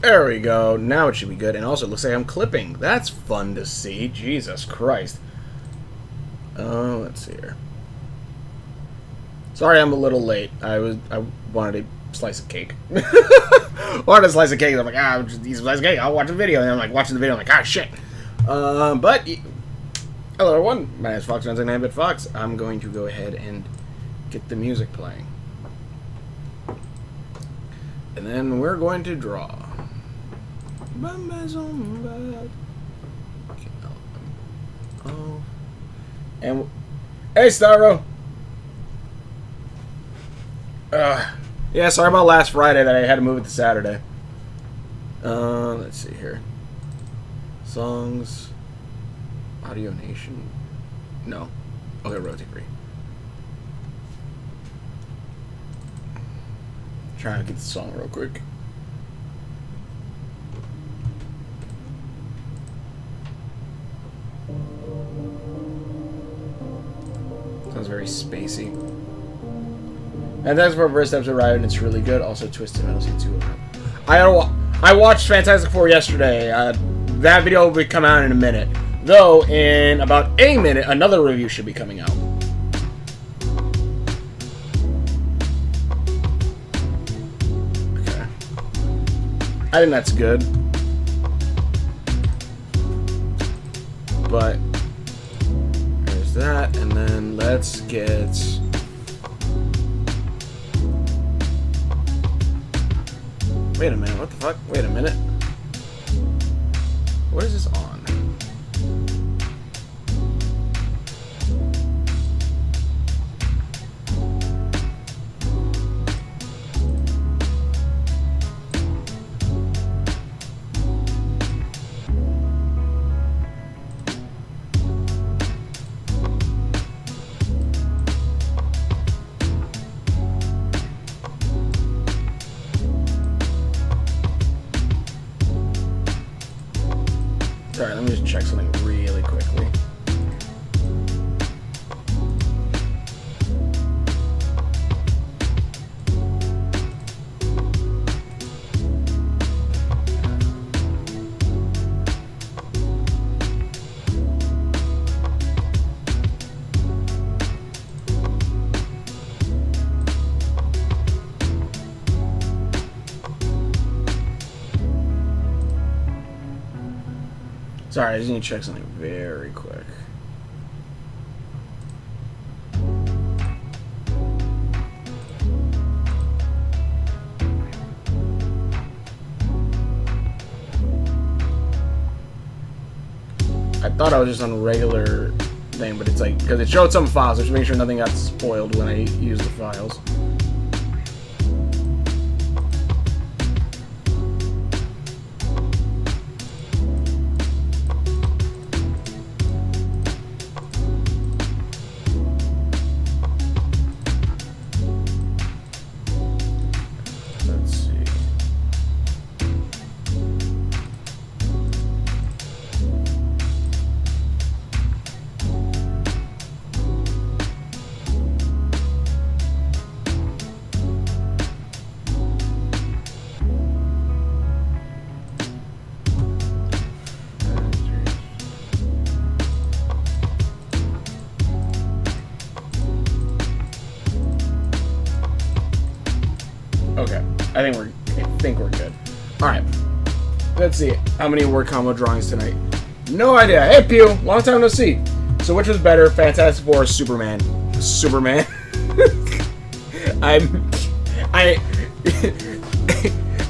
There we go. Now it should be good. And also, it looks like I'm clipping. That's fun to see. Jesus Christ. Let's see here. Sorry, I'm a little late. I wanted a slice of cake. Wanted a slice of cake. I'm like, I'll just eat a slice of cake. I'll watch the video. And I'm like, watching the video. I'm like, shit. But hello, everyone. My name is Fox 9bit Fox. I'm going to go ahead and get the music playing, and then we're going to draw. Oh, and hey, Starro. Yeah, sorry about last Friday that I had to move it to Saturday. Let's see here. Songs. Audio Nation. No. Okay, rotate free. Trying to get the song real quick. Sounds very spacey. And that's where first episode arrived, and it's really good. Also, Twisted Metal Season 2. I watched Fantastic Four yesterday. That video will come out in a minute. Though, in about a minute, another review should be coming out. Okay. I think that's good. But, there's that, and then let's get... Wait a minute, what the fuck? Wait a minute. What is this on? Sorry, let me just check something really quickly. Sorry, I just need to check something very quick. I thought I was just on a regular thing, but it's like, because it showed some files, so just make sure nothing got spoiled when I use the files. Okay, I think we're good. All right, let's see how many word combo drawings tonight. No idea. Hey Pew, long time no see. So which was better, Fantastic Four or Superman? Superman. I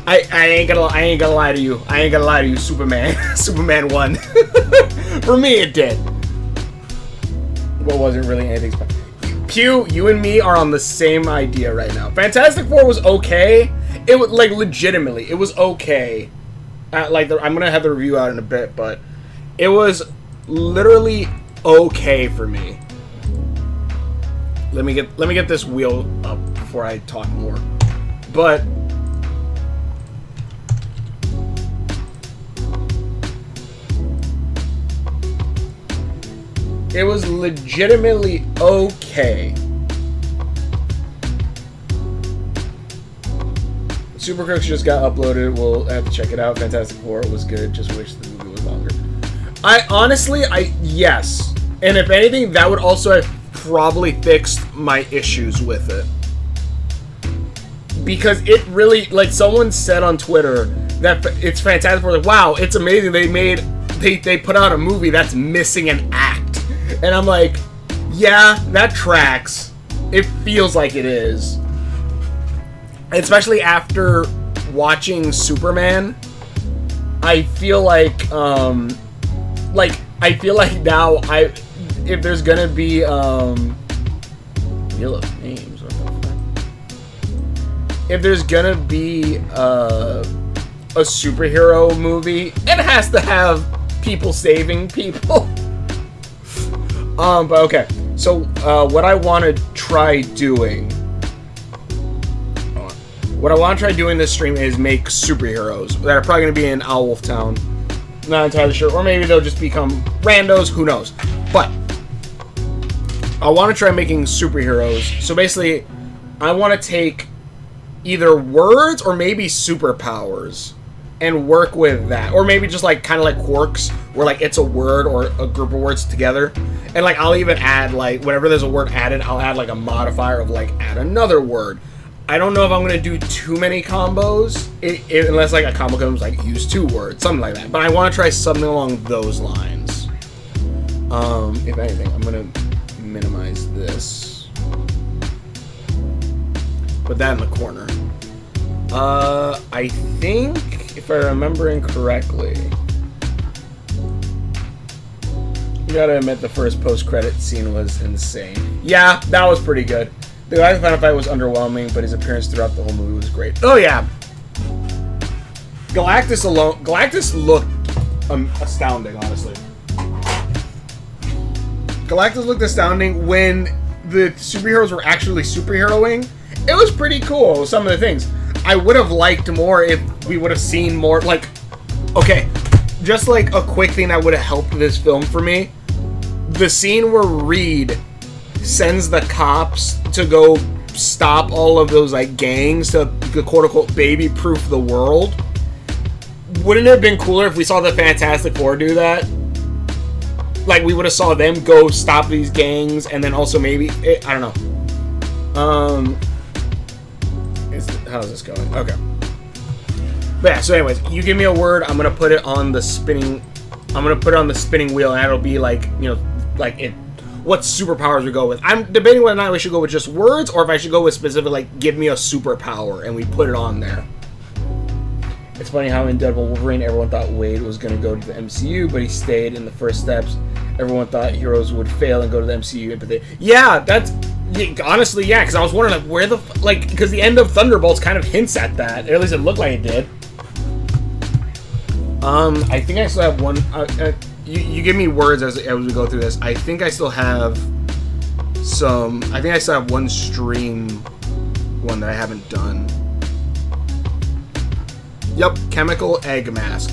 ain't gonna lie to you. I ain't gonna lie to you, Superman. Superman won. For me, it did. What wasn't really anything special. Pew, you and me are on the same idea right now. Fantastic Four was okay. It was like legitimately, it was okay. I'm gonna have the review out in a bit, but it was literally okay for me. Let me get this wheel up before I talk more. But it was legitimately okay. Super Crooks just got uploaded. We'll have to check it out. Fantastic Four was good. Just wish the movie was longer. Yes. And if anything, that would also have probably fixed my issues with it. Because it really, like, someone said on Twitter that it's Fantastic Four. Like, wow, it's amazing they put out a movie that's missing an act. And I'm like, yeah, that tracks. It feels like it is. Especially after watching Superman, I feel like now if there's gonna be Wheel of Names, what the fuck? If there's gonna be a superhero movie, it has to have people saving people. But okay. So what I want to try doing. What I want to try doing this stream is make superheroes that are probably going to be in Owlwolf Town. Not entirely sure. Or maybe they'll just become randos. Who knows? But I want to try making superheroes. So basically, I want to take either words or maybe superpowers and work with that. Or maybe just like kind of like quirks where like it's a word or a group of words together. And like I'll even add like whenever there's a word added, I'll add like a modifier of like add another word. I don't know if I'm going to do too many combos, unless like a combo comes like use 2 words, something like that. But I want to try something along those lines. If anything, I'm going to minimize this. Put that in the corner. I think, if I'm remembering correctly, you gotta admit the first post-credit scene was insane. Yeah, that was pretty good. The guy's final fight was underwhelming, but his appearance throughout the whole movie was great. Oh yeah, Galactus looked astounding, honestly. Galactus looked astounding when the superheroes were actually superheroing. It was pretty cool, some of the things. I would have liked more if we would have seen more, like, okay, just like a quick thing that would have helped this film for me. The scene where Reed sends the cops to go stop all of those like gangs to quote-unquote baby-proof the world. Wouldn't it have been cooler if we saw the Fantastic Four do that? Like we would have saw them go stop these gangs, and then also maybe I don't know. How's this going? Okay. But yeah. So, anyways, you give me a word. I'm gonna put it on the spinning. I'm gonna put it on the spinning wheel, and it'll be like like it. What superpowers we go with. I'm debating whether or not we should go with just words or if I should go with specific, like, give me a superpower, and we put it on there. It's funny how in Deadpool Wolverine, everyone thought Wade was going to go to the MCU, but he stayed in the first steps. Everyone thought heroes would fail and go to the MCU, but they... Yeah, that's... Honestly, yeah, because I was wondering, like, where the... Like, because the end of Thunderbolts kind of hints at that. Or at least it looked like it did. I think I still have one... You give me words as we go through this. I think I still have some... I think I still have one stream one that I haven't done. Yep, chemical egg mask.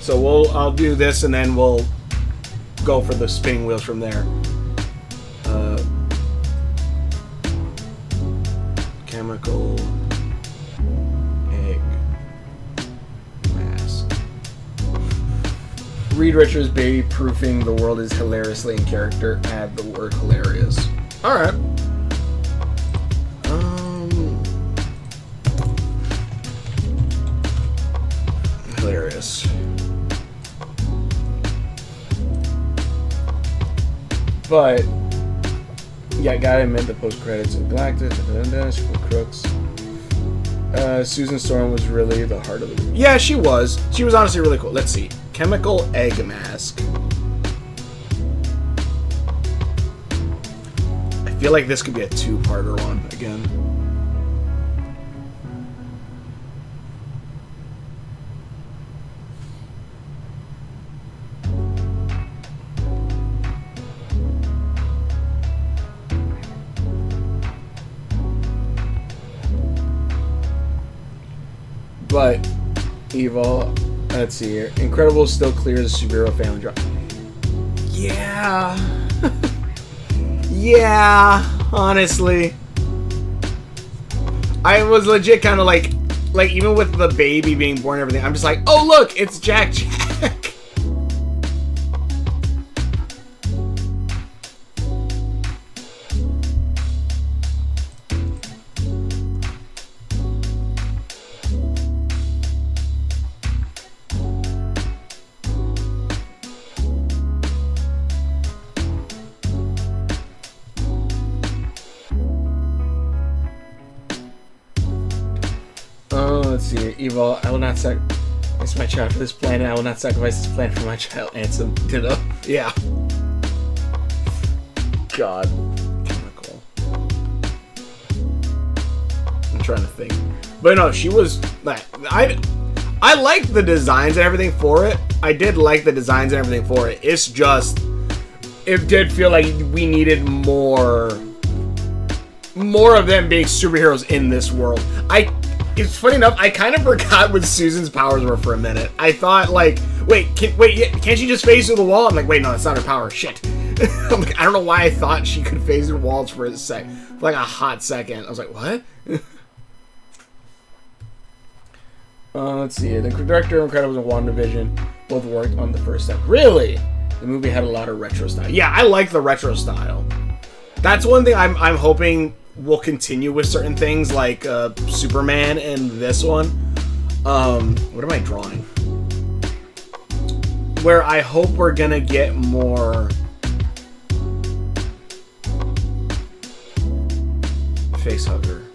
So I'll do this and then we'll go for the spinning wheels from there. Chemical... Reed Richards baby-proofing the world is hilariously in character. Add the word hilarious. Alright. Hilarious. But, yeah, gotta admit the post-credits of Galactus, Super Crooks. Susan Storm was really the heart of the movie. Yeah, she was. She was honestly really cool. Let's see. Chemical egg mask. I feel like this could be a 2-parter one again. But Evil, let's see here. Incredible still clears the superhero family drama. Yeah. Yeah, honestly. I was legit kind of like even with the baby being born and everything, I'm just like, oh look, it's Jack Jack. Let's see. Evil, I will not sacrifice my child for this planet. I will not sacrifice this planet for my child. Ansem, ditto. Yeah. God. Chemical. I'm trying to think. But no, she was... I liked the designs and everything for it. I did like the designs and everything for it. It's just... It did feel like we needed more of them being superheroes in this world. It's funny enough, I kind of forgot what Susan's powers were for a minute. I thought, like, can't she just phase through the wall? I'm like, wait, no, that's not her power. Shit. I'm like, I don't know why I thought she could phase through walls for like a hot second. I was like, what? Let's see. The director of Incredibles and WandaVision both worked on the first step. Really? The movie had a lot of retro style. Yeah, I like the retro style. That's one thing I'm hoping will continue with certain things like Superman and this one. What am I drawing? Where I hope we're gonna get more facehugger.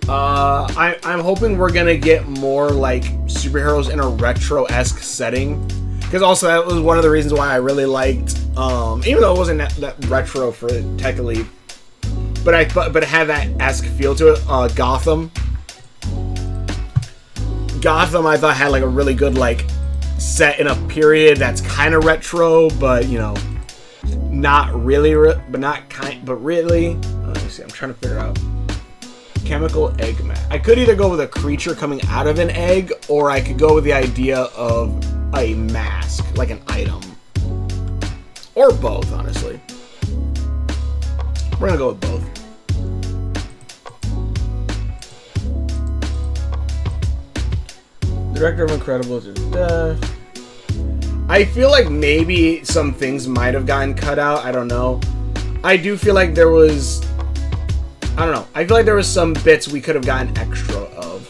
I'm hoping we're gonna get more like superheroes in a retro-esque setting. Because also that was one of the reasons why I really liked, even though it wasn't that retro for it technically, but it had that esque feel to it. Gotham I thought had like a really good like set in a period that's kind of retro, but you know, not really, but really. Let me see. I'm trying to figure out. Chemical egg mask. I could either go with a creature coming out of an egg, or I could go with the idea of a mask, like an item, or both. Honestly, we're gonna go with both. Director of Incredibles is deaf. I feel like maybe some things might have gotten cut out. I don't know. I do feel like there was... I don't know. I feel like there was some bits we could have gotten extra of.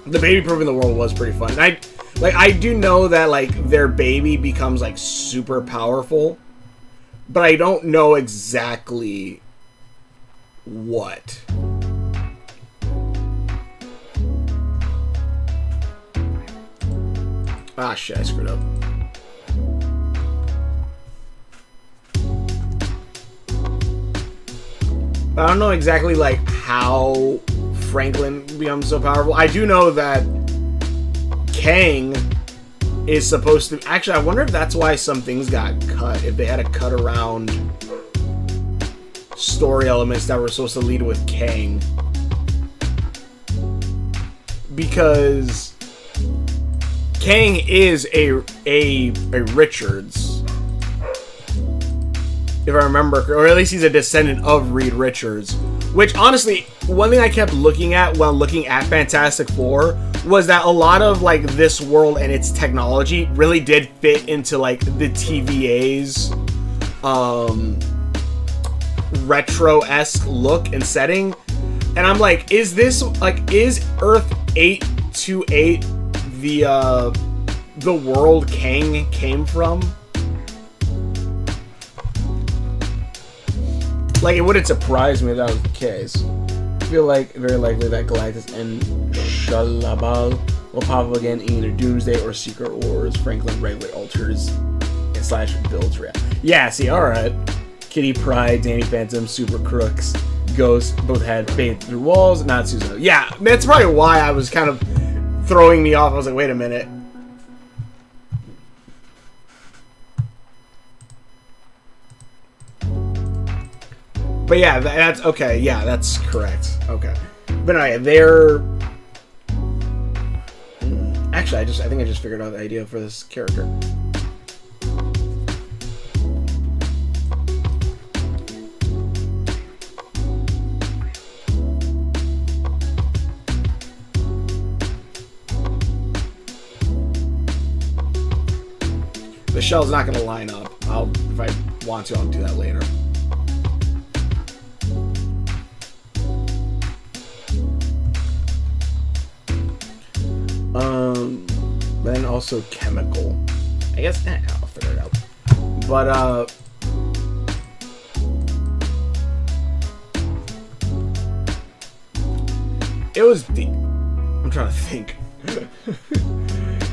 The baby proving the world was pretty fun. And I do know that like their baby becomes like super powerful, but I don't know exactly what. Ah, shit, I screwed up. I don't know exactly, like, how Franklin becomes so powerful. I do know that Kang is supposed to... Actually, I wonder if that's why some things got cut. If they had to cut around story elements that were supposed to lead with Kang. Because... Kang is a Richards, if I remember, or at least he's a descendant of Reed Richards. Which, honestly, one thing I kept looking at while looking at Fantastic Four was that a lot of like this world and its technology really did fit into like the TVA's retro-esque look and setting. And I'm like, is this like, is Earth 828 the world Kang came from? Like, it wouldn't surprise me if that was the case. I feel like very likely that Galactus and Shalabal will pop up again in either Doomsday or Secret Wars. Franklin regularly alters / builds reality. Yeah, see, alright. Kitty Pryde, Danny Phantom, Super Crooks, Ghost both had fade through walls, not Susan. Yeah, that's probably why I was kind of throwing me off. I was like, wait a minute. But yeah, that's okay. Yeah, that's correct. Okay. But no, yeah, they're... Actually, I think I just figured out the idea for this character. The shell's not gonna line up. If I want to, I'll do that later. Then also chemical. I guess I'll figure it out. But it was deep. I'm trying to think.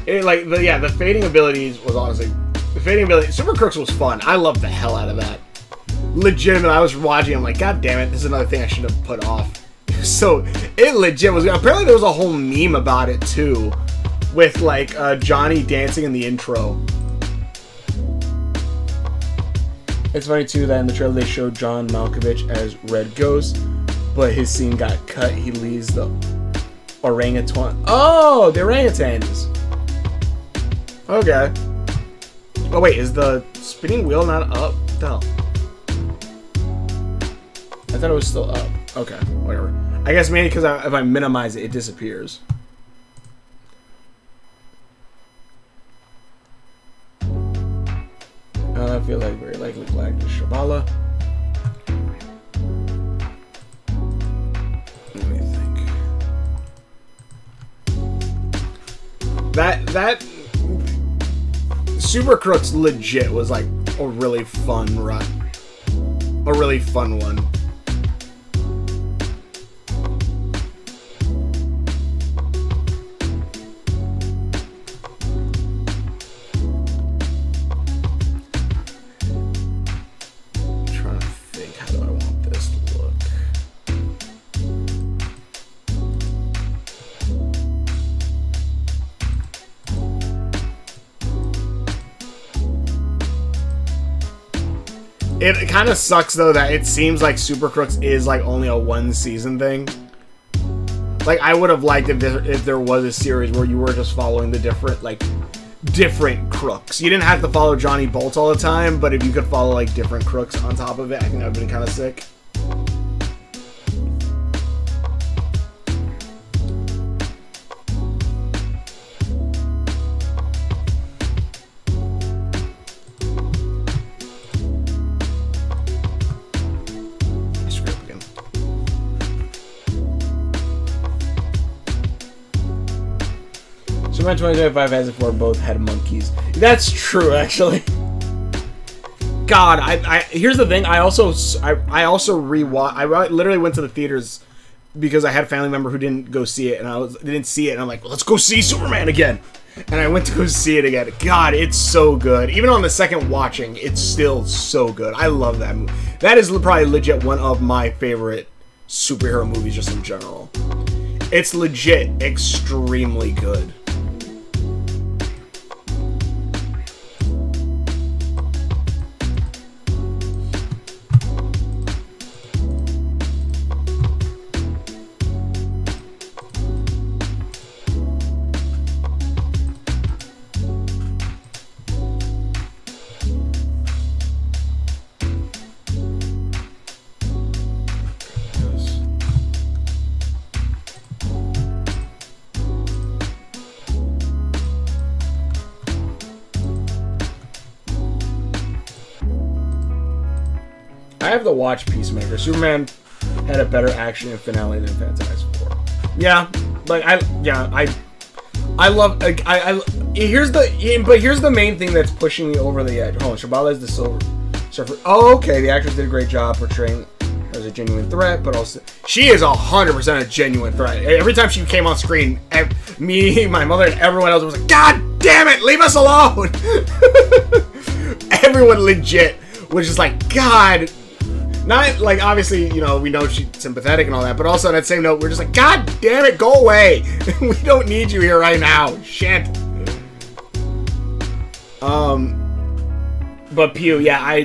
The fading abilities was honestly Super Crooks was fun. I loved the hell out of that. Legitimate. I was watching. I'm like, God damn it! This is another thing I should have put off. So it legit was. Apparently there was a whole meme about it too, with like Johnny dancing in the intro. It's funny too that in the trailer they showed John Malkovich as Red Ghost, but his scene got cut. He leaves the orangutan. Oh, the orangutans. Okay. Oh wait, is the spinning wheel not up? What the hell? I thought it was still up. Okay, whatever. I guess maybe because if I minimize it, it disappears. I feel like very likely Galactus Shabala. Let me think. That Super Crooks legit was like a really fun run. A really fun one. It kind of sucks though that it seems like Super Crooks is like only a one season thing. Like I would have liked if there was a series where you were just following the different crooks. You didn't have to follow Johnny Bolt all the time, but if you could follow like different crooks on top of it, I think that would have been kind of sick. Superman 2025 has it for both head monkeys. That's true, actually. God, here's the thing. I also rewatched. I literally went to the theaters because I had a family member who didn't go see it, and didn't see it, and I'm like, well, let's go see Superman again. And I went to go see it again. God, it's so good. Even on the second watching, it's still so good. I love that movie. That is probably legit one of my favorite superhero movies just in general. It's legit extremely good. I have to watch Peacemaker. Superman had a better action and finale than Fantastic Four. Yeah, like I love. Here's the main thing that's pushing me over the edge. Oh, Shabala is the Silver Surfer. Oh, okay. The actress did a great job portraying her as a genuine threat, but also she is 100% a genuine threat. Every time she came on screen, me, my mother, and everyone else was like, "God damn it, leave us alone!" Everyone legit was just like, "God." Not, like, obviously, you know, we know she's sympathetic and all that, but also on that same note, we're just like, God damn it, go away! We don't need you here right now. Shit. But Pew, yeah,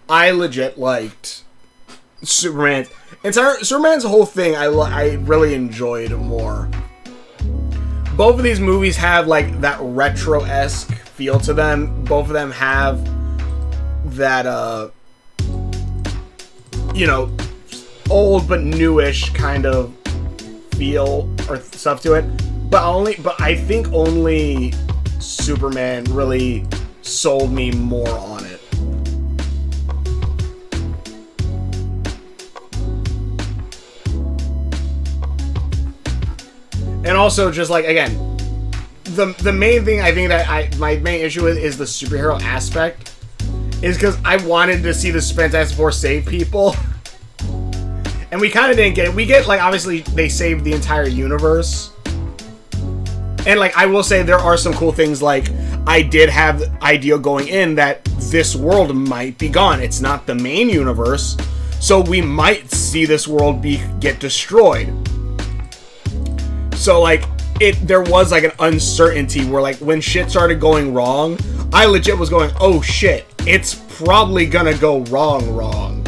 I legit liked Superman. Superman's whole thing, I really enjoyed more. Both of these movies have, like, that retro-esque feel to them. Both of them have that, you know, old but newish kind of feel or stuff to it. But I think only Superman really sold me more on it. And also, just like, again, the main thing I think that my main issue with is the superhero aspect, is because I wanted to see the Fantastic Four save people, and we kind of didn't get it. We get, like, obviously they saved the entire universe, and, like, I will say there are some cool things. Like, I did have the idea going in that this world might be gone. It's not the main universe, so we might see this world get destroyed. So, like, there was, like, an uncertainty where, like, when shit started going wrong, I legit was going, oh shit, it's probably gonna go wrong.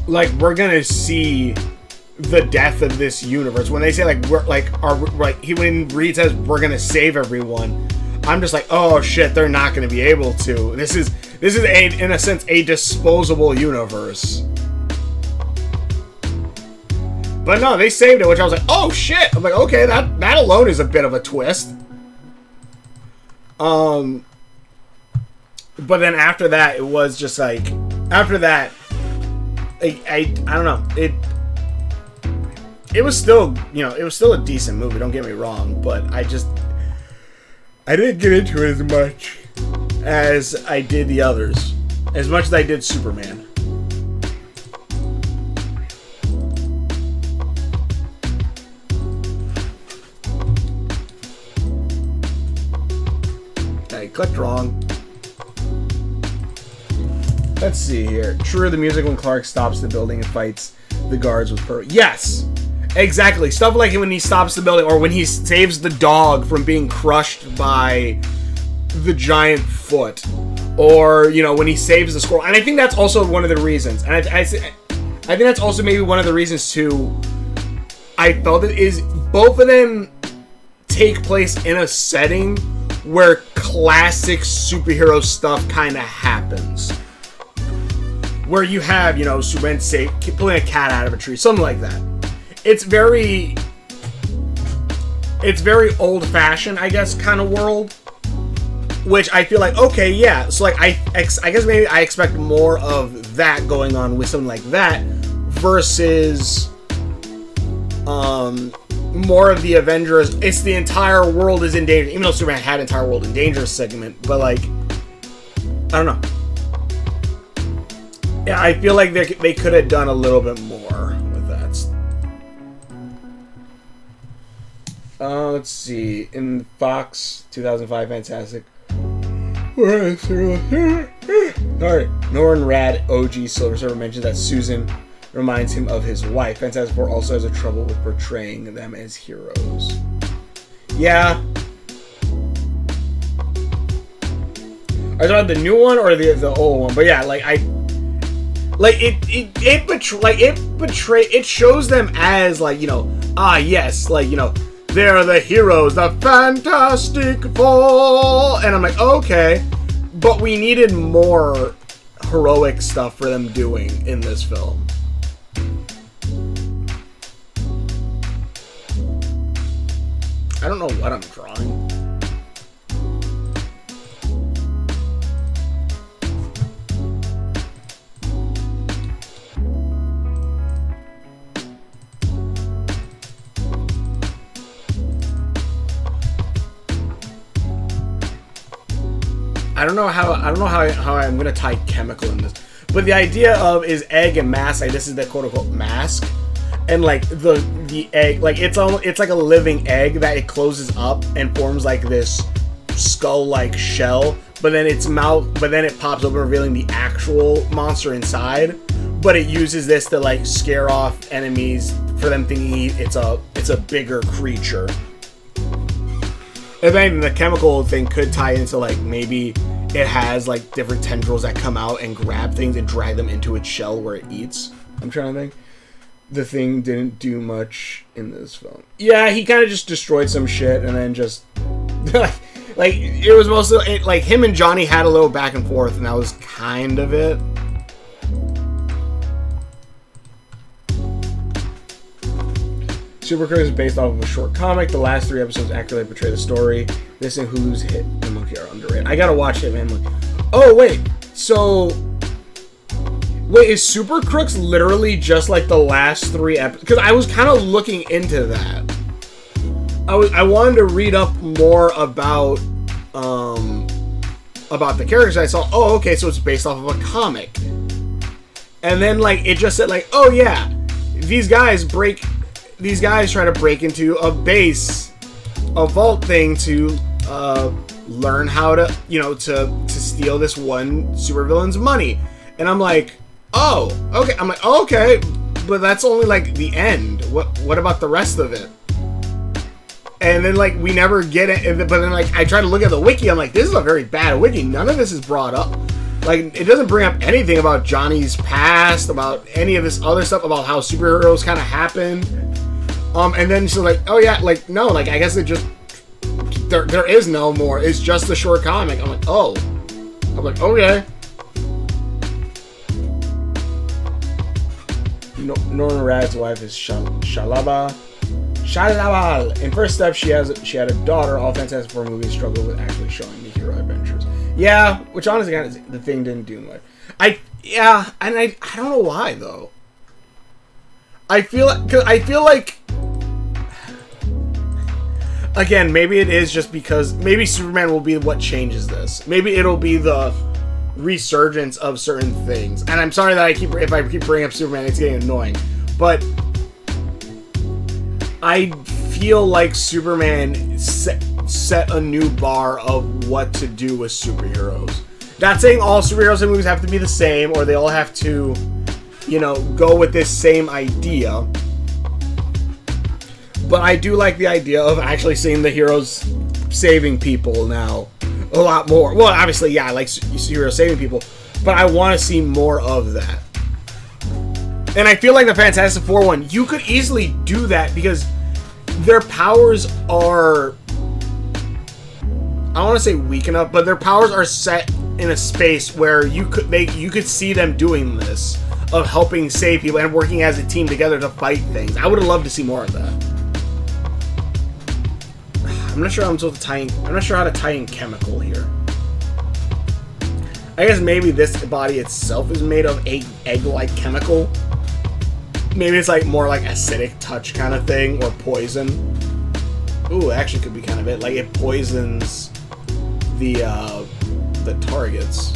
Like, we're gonna see the death of this universe. When they say, like, we're, like, when Reed says we're gonna save everyone, I'm just like, oh shit, they're not gonna be able to. This is in a sense, a disposable universe. But no, they saved it, which I was like, oh shit! I'm like, okay, that alone is a bit of a twist. But then after that, it was just like, after that, I don't know, it was still, you know, it was still a decent movie, don't get me wrong, but I didn't get into it as much as I did the others. As much as I did Superman. Clicked wrong. Let's see here. True, the music when Clark stops the building and fights the guards was perfect. Yes! Exactly. Stuff like when he stops the building, or when he saves the dog from being crushed by the giant foot. Or, you know, when he saves the squirrel. And I think that's also one of the reasons. And I think that's also maybe one of the reasons, too, I felt it is both of them take place in a setting where classic superhero stuff kind of happens. Where you have, you know, Superman pulling a cat out of a tree, something like that. It's very old-fashioned, I guess, kind of world. Which I feel like, okay, yeah. So, like, I guess maybe I expect more of that going on with something like that versus more of the Avengers. It's the entire world is in danger, even though Superman had entire world in danger segment, but, like, I don't know. Yeah, I feel like they could have done a little bit more with that. Let's see. In Fox 2005 Fantastic. Alright. Norrin Rad OG Silver Surfer mentions that Susan reminds him of his wife. Fantastic Four also has a trouble with portraying them as heroes. Yeah. Are you talking about the new one or the old one? But yeah, like it shows them as, like, you know, yes, like, you know, they're the heroes, the Fantastic Four, and I'm like, okay, but we needed more heroic stuff for them doing in this film. I don't know what I'm drawing. I don't know how I'm gonna tie chemical in this, but the idea of is egg and mask. Like, this is the quote unquote mask, and like the egg, like it's like a living egg that it closes up and forms like this skull-like shell. But then it pops open, revealing the actual monster inside. But it uses this to, like, scare off enemies for them thinking it's a bigger creature. If anything, the chemical thing could tie into, like, maybe it has, like, different tendrils that come out and grab things and drag them into its shell where it eats. I'm trying to think. The Thing didn't do much in this film. Yeah, he kind of just destroyed some shit and then just... like, it was mostly... like, him and Johnny had a little back and forth, and that was kind of it. Supercross is based off of a short comic. The last 3 episodes accurately portray the story. This and Hulu's Hitman Monkey are underrated. I gotta watch Hitman Monkey. Oh, wait. So... Wait, is Super Crooks literally just like the last 3 episodes? Because I was kind of looking into that. I wanted to read up more about the characters. I saw, oh, okay, so it's based off of a comic. And then, like, it just said, like, oh, yeah, these guys try to break into a vault thing to learn how to, to steal this one supervillain's money. And I'm like, oh, okay. I'm like, oh, okay, but that's only, like, the end. What about the rest of it? And then, like, we never get it. But then, like, I try to look at the wiki. I'm like, this is a very bad wiki. None of this is brought up. Like, it doesn't bring up anything about Johnny's past, about any of this other stuff, about how superheroes kind of happened. And then she's like, oh, yeah, like, no, like, I guess it just... There is no more. It's just a short comic. I'm like, oh. I'm like, okay. Norman Rad's wife is Shalabal. In First Step, she had a daughter. All Fantastic Four movies struggle with actually showing the hero adventures. Yeah, which honestly, the thing didn't do much. I don't know why though. I feel like again, maybe it is just because maybe Superman will be what changes this. Maybe it'll be the resurgence of certain things. And I'm sorry that if I keep bringing up Superman, it's getting annoying, but I feel like Superman set a new bar of what to do with superheroes. Not saying all superheroes in movies have to be the same, or they all have to, go with this same idea. But I do like the idea of actually seeing the heroes saving people now a lot more. Well, obviously, yeah, I like heroes saving people, but I want to see more of that. And I feel like the Fantastic Four one, you could easily do that because their powers are, I don't want to say weak enough, but their powers are set in a space where you could see them doing this, of helping save people and working as a team together to fight things. I would have loved to see more of that. I'm not sure how to tie in Chemical here. I guess maybe this body itself is made of egg-like chemical. Maybe it's like more like acidic touch kind of thing, or poison. Ooh, actually could be kind of it. Like it poisons the targets.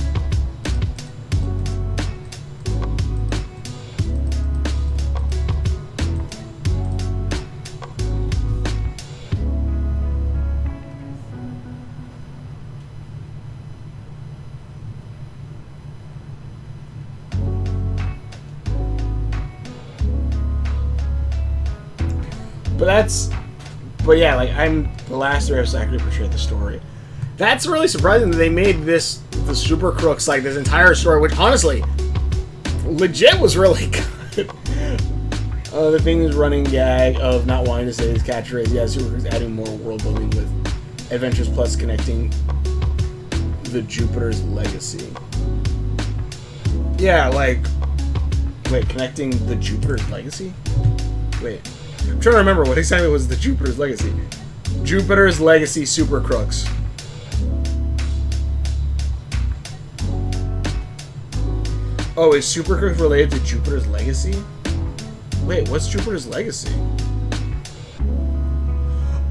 But yeah, like the last 3 episodes actually portrayed the story. That's really surprising that they made the Super Crooks, like this entire story, which honestly, legit was really good. The Thing's running gag of not wanting to say his catchphrase, yeah, Super Crooks adding more world building with Adventures Plus connecting the Jupiter's Legacy. Yeah, like, wait, connecting the Jupiter's Legacy? Wait. I'm trying to remember what exactly was the Jupiter's Legacy. Jupiter's Legacy Super Crooks. Oh, is Super Crooks related to Jupiter's Legacy? Wait, what's Jupiter's Legacy?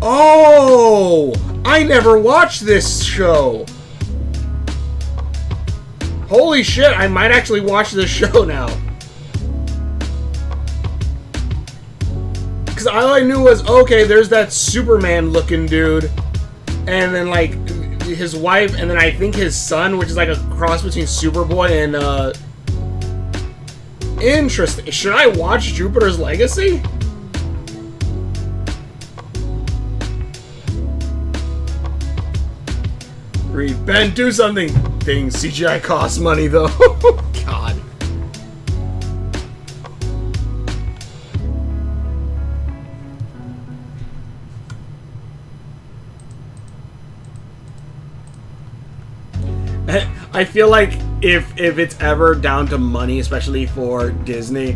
Oh! I never watched this show! Holy shit, I might actually watch this show now. All I knew was, okay, there's that Superman looking dude, and then like his wife, and then I think his son, which is like a cross between Superboy and interesting. Should I watch Jupiter's Legacy? Ben, do something. Things CGI costs money though. God. I feel like if it's ever down to money, especially for Disney,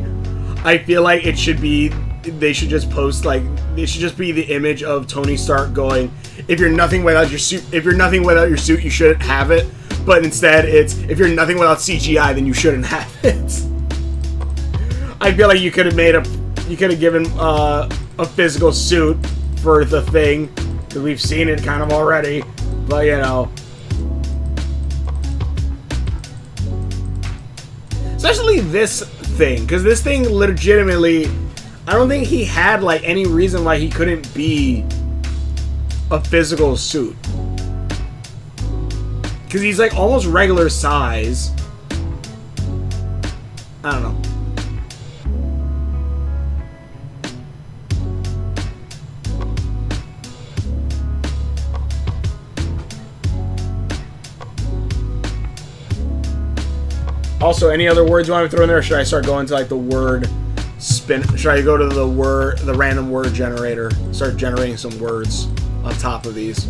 I feel like it should be they should just post like they should just be the image of Tony Stark going, "If you're nothing without your suit, you shouldn't have it." But instead, it's if you're nothing without CGI, then you shouldn't have it. I feel like you could have given a physical suit for the Thing, because we've seen it kind of already. But you know, especially this Thing, because this Thing legitimately, I don't think he had like any reason why he couldn't be a physical suit. Because he's like almost regular size. I don't know. Also, any other words you want to throw in there, or should I start going to like the word spin? Should I go to the random word generator, start generating some words on top of these?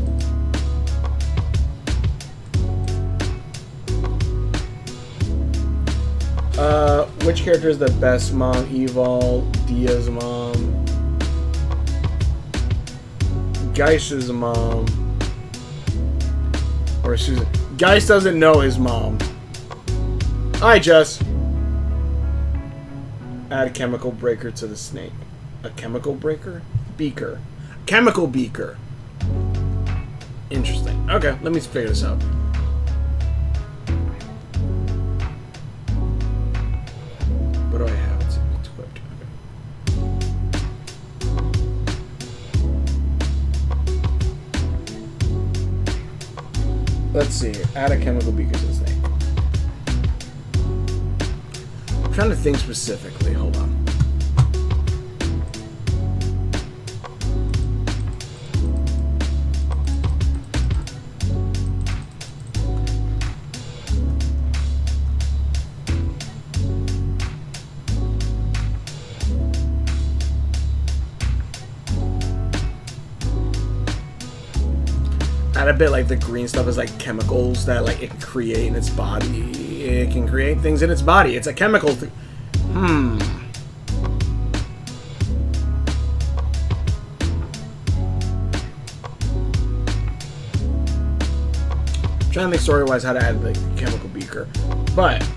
Which character is the best mom? Evil, Dia's mom, Geist's mom, or Susan? Geist doesn't know his mom. Hi, Jess. Add a chemical breaker to the snake. A chemical breaker? Beaker. Chemical beaker. Interesting. Okay, let me figure this out. What do I have? It's equipped. Okay. Let's see. Add a chemical beaker to the snake. I'm trying to think specifically. Hold on. Add a bit like the green stuff is like chemicals that like it can create in its body. It can create things in its body. It's a chemical thing. I'm trying to think story-wise how to add the chemical beaker. But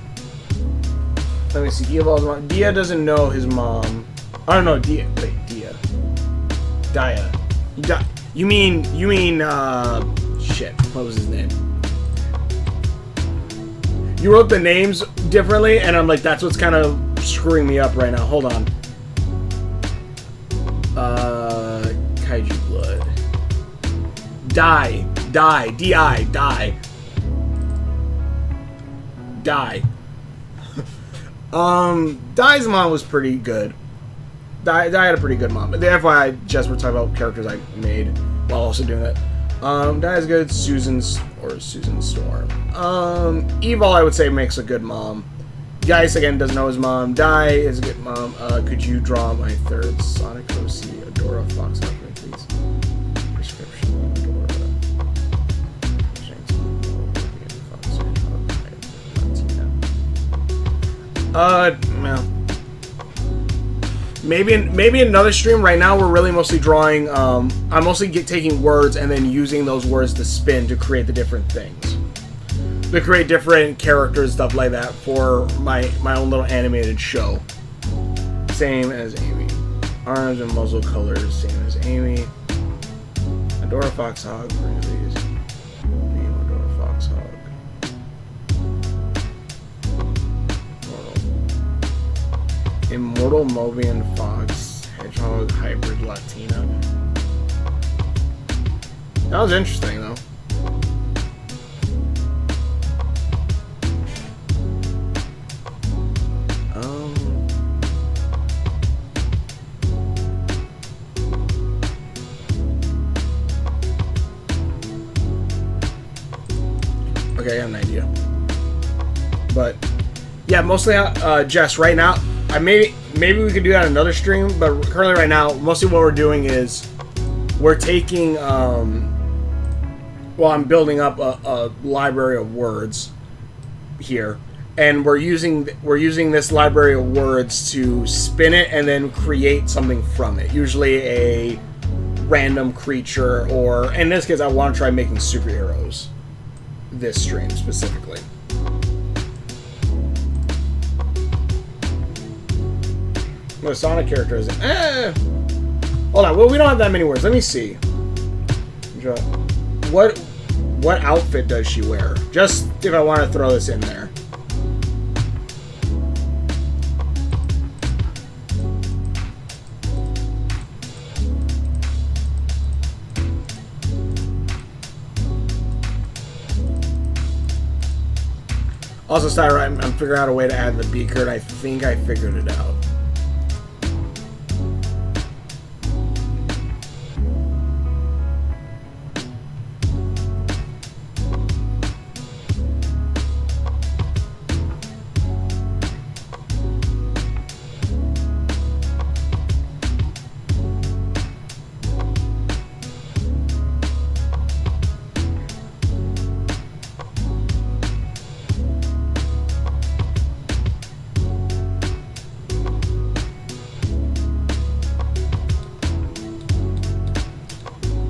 let me see. Evolve's mom. Dia doesn't know his mom. I don't know. Dia. Wait, Dia. Dia. You mean shit. What was his name? You wrote the names differently, and I'm like, that's what's kind of screwing me up right now. Hold on. Kaiju blood. Die. D-I. Die. Dai's mom was pretty good. Dai had a pretty good mom. The FYI, just we're talking about characters I made while also doing that. Dai's good. Susan Storm. Evil, I would say, makes a good mom. Geist, again, doesn't know his mom. Dai is a good mom. Could you draw my third Sonic OC Adora Fox for me, please? Description of Adora. Well. Maybe another stream. Right now, we're really mostly drawing. I'm mostly taking words and then using those words to spin to create the different things, to create different characters, stuff like that for my own little animated show. Same as Amy. Arms and muzzle colors, same as Amy. Adora Foxhog. Bring these. Name Adora Foxhog. Immortal Mobian Fox Hedgehog Hybrid Latina. That was interesting, though. Okay, I got an idea. But yeah, mostly Jess, right now. Maybe we could do that on another stream, but currently right now, mostly what we're doing is we're taking, I'm building up a library of words here, and we're using this library of words to spin it and then create something from it. Usually a random creature, or in this case, I want to try making superheroes. This stream specifically. What Sonic character is it? Hold on. Well, we don't have that many words. Let me see. What outfit does she wear? Just if I want to throw this in there. Also, Styra, I'm figuring out a way to add the beaker, and I think I figured it out.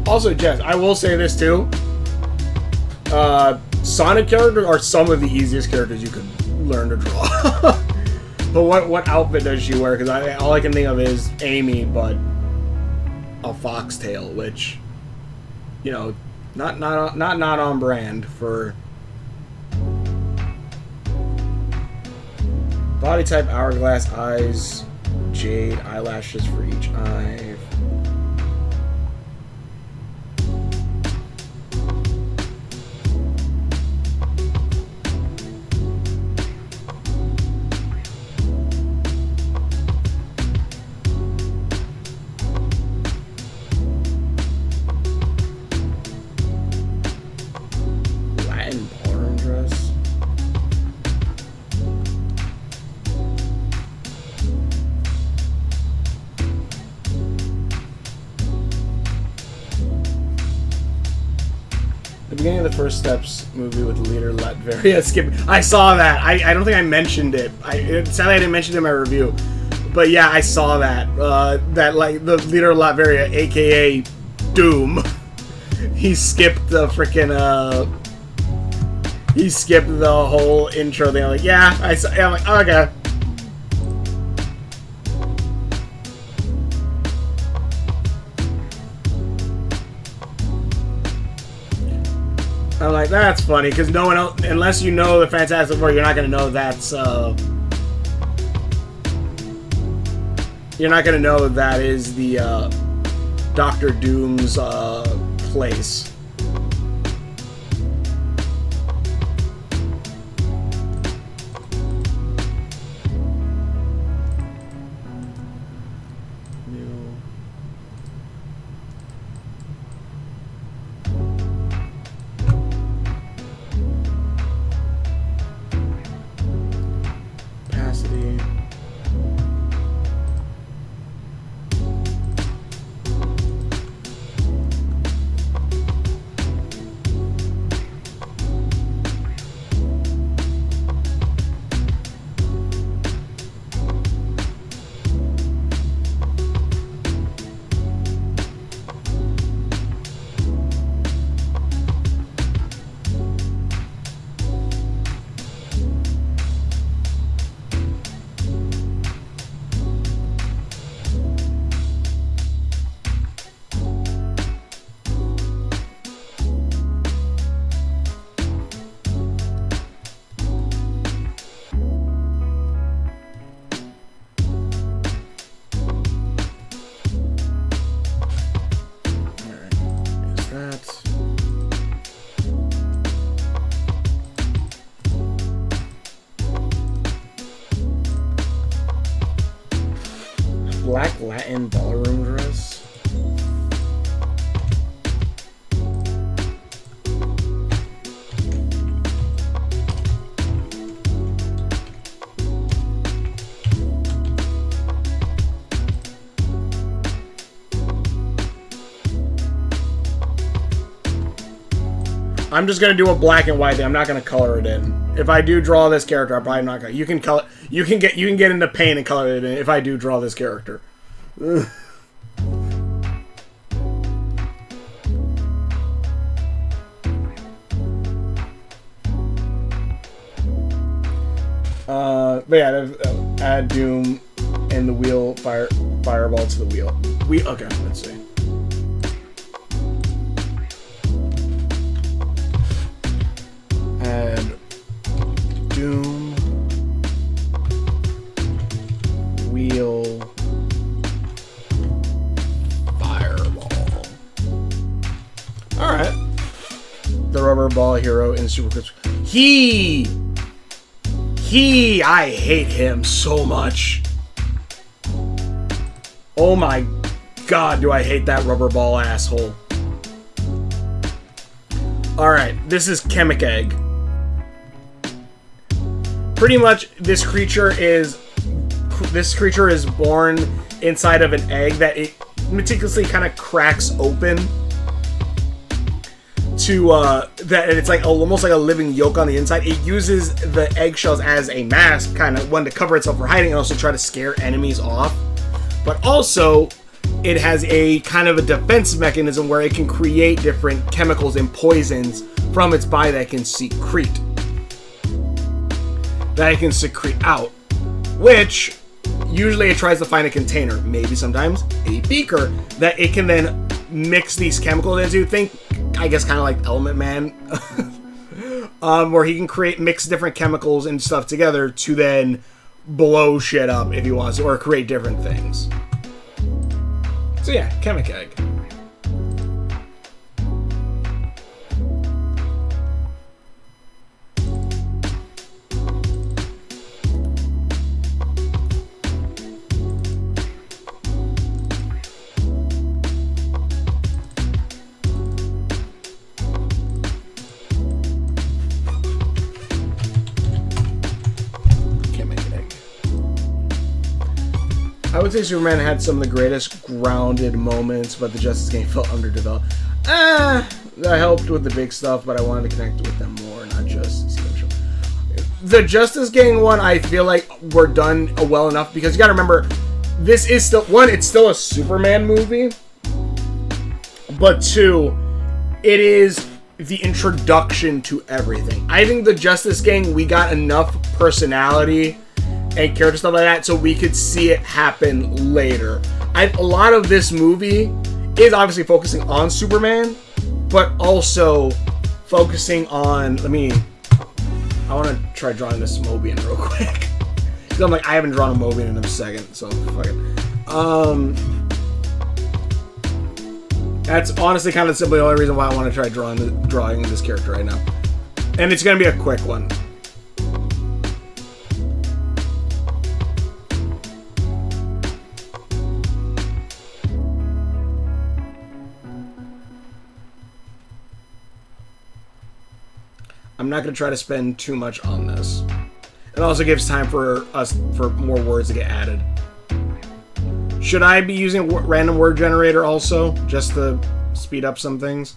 Also, Jess, I will say this too. Sonic characters are some of the easiest characters you could learn to draw. But what outfit does she wear? Because all I can think of is Amy, but a foxtail, which, you know, not on brand for body type. Hourglass, eyes, jade, eyelashes for each eye. First Steps movie with the leader Latveria. Skip. I saw that. I don't think I mentioned it. Sadly I didn't mention it in my review. But yeah, I saw that. That like the leader of Latveria, aka Doom. He skipped the freaking he skipped the whole intro thing. I'm like, yeah, I'm like, okay. I'm like, that's funny, because no one else, unless you know the Fantastic Four, you're not going to know that's, you're not going to know that is the, Doctor Doom's, place. Black Latin ballroom dress. I'm just gonna do a black and white thing. I'm not gonna color it in. If I do draw this character, I'm probably not gonna. You can color. You can get into paint and color it in. If I do draw this character. But yeah, add Doom and the wheel fireball to the wheel. Okay, let's see. Add Doom wheel fireball. All right. The rubber ball hero in Super Crisp. I hate him so much. Oh my god, do I hate that rubber ball asshole. Alright, this is Chemic Egg. Pretty much, this creature is born inside of an egg that it meticulously kind of cracks open to that it's like almost like a living yolk on the inside. It uses the eggshells as a mask, kind of one to cover itself for hiding and also try to scare enemies off. But also, it has a kind of a defense mechanism where it can create different chemicals and poisons from its body that it can secrete. Out. Which, usually it tries to find a container, maybe sometimes a beaker, that it can then mix these chemicals into. Think, I guess, kind of like Element Man. Where he can mix different chemicals and stuff together to then blow shit up if he wants to, or create different things. So yeah, Chemic Egg. I would say Superman had some of the greatest grounded moments, but the Justice Gang felt underdeveloped. That helped with the big stuff, but I wanted to connect with them more, not just see them show. The Justice Gang one, I feel like we're done well enough, because you gotta remember, this is still, one, it's still a Superman movie, but two, it is the introduction to everything. I think the Justice Gang, we got enough personality and character stuff like that so we could see it happen later. A lot of this movie is obviously focusing on Superman, but also focusing on, I want to try drawing this Mobian real quick. Because I'm like, I haven't drawn a Mobian in a second, so fuck it. That's honestly kind of simply the only reason why I want to try drawing this character right now. And it's going to be a quick one. I'm not going to try to spend too much on this. It also gives time for more words to get added. Should I be using random word generator also, just to speed up some things?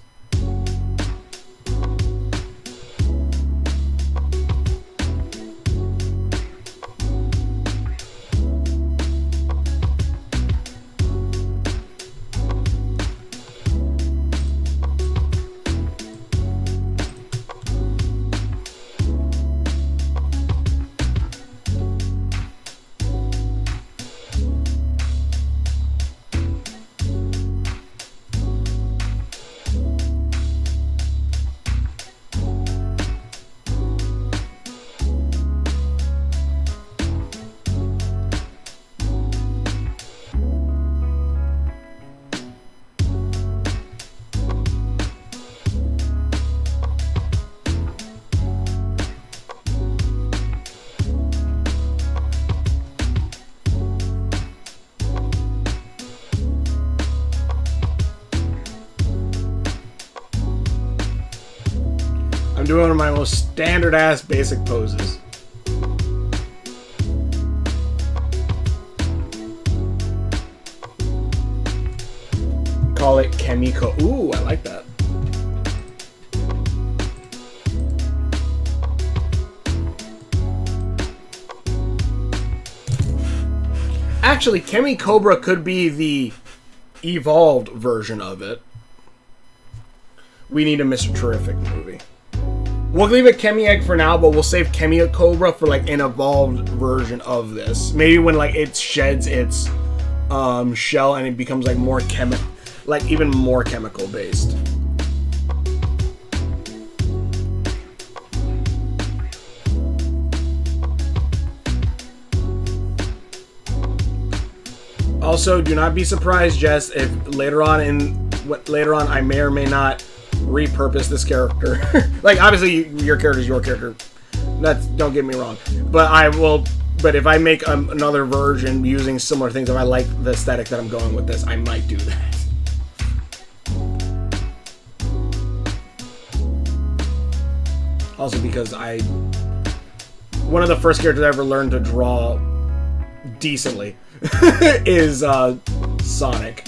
I'm doing one of my most standard ass basic poses. Call it Chemico. Ooh, I like that. Actually, Kemi Cobra could be the evolved version of it. We need a Mr. Terrific movie. We'll leave it Kemi Egg for now, but we'll save Kemi Cobra for like an evolved version of this. Maybe when like it sheds its shell and it becomes like more even more chemical based. Also, do not be surprised, Jess, if later on I may or may not repurpose this character. Like, obviously, your character is your character. Don't get me wrong, but I will. But if I make another version using similar things, if I like the aesthetic that I'm going with this, I might do that. Also, because one of the first characters I ever learned to draw decently is Sonic.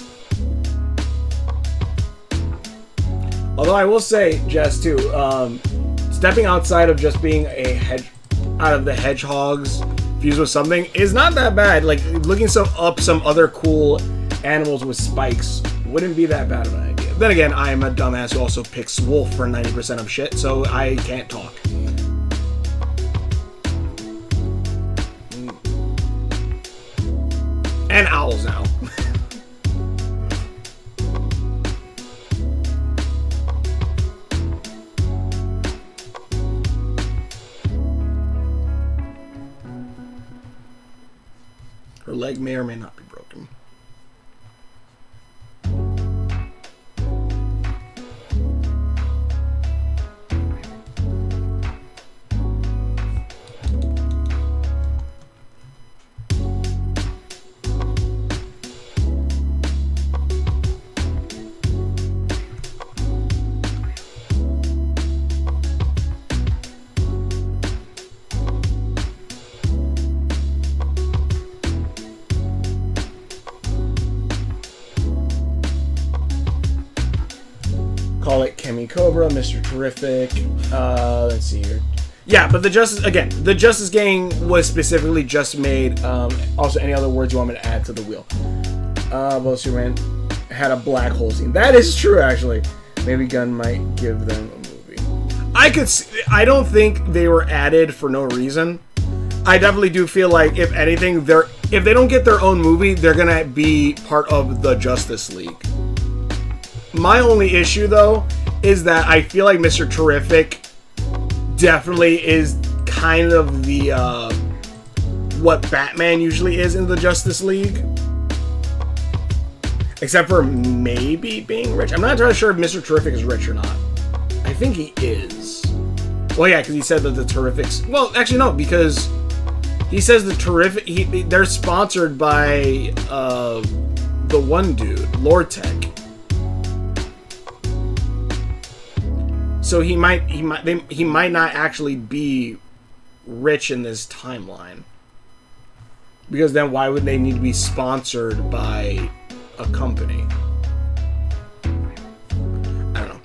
Although I will say, Jess, too, stepping outside of just being out of the hedgehogs fused with something is not that bad. Like, looking up some other cool animals with spikes wouldn't be that bad of an idea. Then again, I am a dumbass who also picks wolf for 90% of shit, so I can't talk. And owls now. Her leg may or may not be broken. Call it Kemi Cobra, Mr. Terrific. Let's see here. Yeah, but the Justice Gang was specifically just made. Also, any other words you want me to add to the wheel? Well, Superman had a black hole scene. That is true, actually. Maybe Gunn might give them a movie. I don't think they were added for no reason. I definitely do feel like, if anything, if they don't get their own movie, they're gonna be part of the Justice League. My only issue, though, is that I feel like Mr. Terrific definitely is kind of the what Batman usually is in the Justice League. Except for maybe being rich. I'm not entirely sure if Mr. Terrific is rich or not. I think he is. Well, yeah, because he said that the Terrifics... Well, actually, no, because he says the Terrific... They're sponsored by the one dude, Lord Tech. So he might not actually be rich in this timeline. Because then why would they need to be sponsored by a company? I don't know.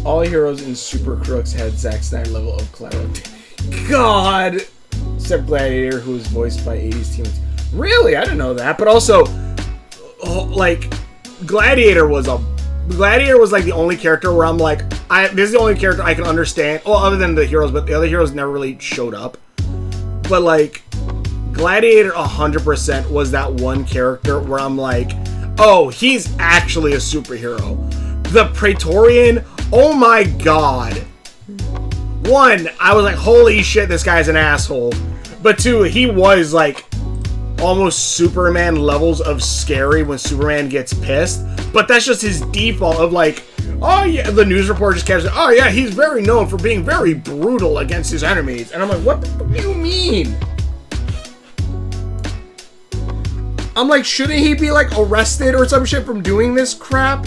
All heroes in Super Crooks had Zack Snyder level of collateral. God! Except Gladiator, who was voiced by 80s teammates. Really? I didn't know that. But also, like, Gladiator was like the only character where I'm like, this is the only character I can understand. Well, other than the heroes, but the other heroes never really showed up. But, like, Gladiator 100% was that one character where I'm like, oh, he's actually a superhero. The Praetorian... Oh my god. One, I was like, holy shit, this guy's an asshole. But two, he was like almost Superman levels of scary when Superman gets pissed. But that's just his default of like, oh yeah, the news reporter just catches it. Oh yeah, he's very known for being very brutal against his enemies. And I'm like, what the fuck do you mean? I'm like, shouldn't he be like arrested or some shit from doing this crap?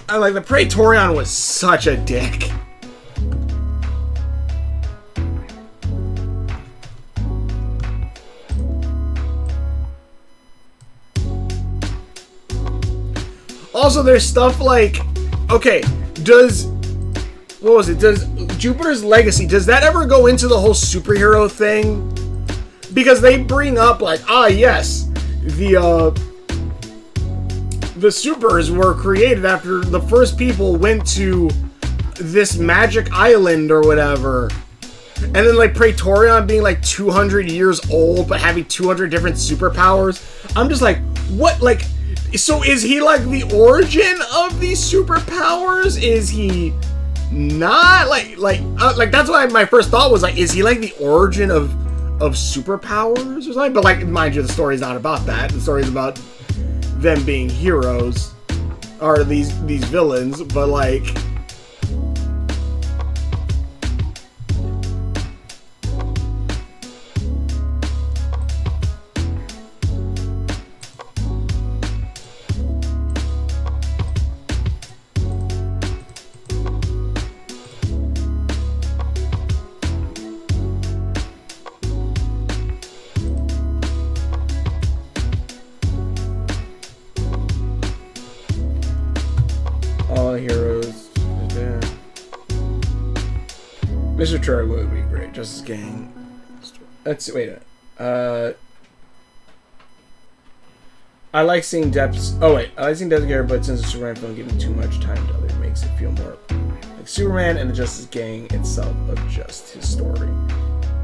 I like the Praetorian was such a dick. Also, there's stuff like, okay, what was it? Does Jupiter's Legacy, does that ever go into the whole superhero thing? Because they bring up like, yes, the supers were created after the first people went to this magic island or whatever. And then like Praetorian being like 200 years old but having 200 different superpowers. I'm just like, what? Like, so is he like the origin of these superpowers? Is he not? Like that's why my first thought was like, is he like the origin of superpowers or something? But like, mind you, the story's not about that. The story's about them being heroes, or these villains, but like, heroes. Mr. Cherry would be great. Justice Gang. Let's wait a minute. I like seeing depths. Oh wait, I like seeing depths here, but since the Superman film giving too much time to others, makes it feel more like Superman and the Justice Gang itself of just his story.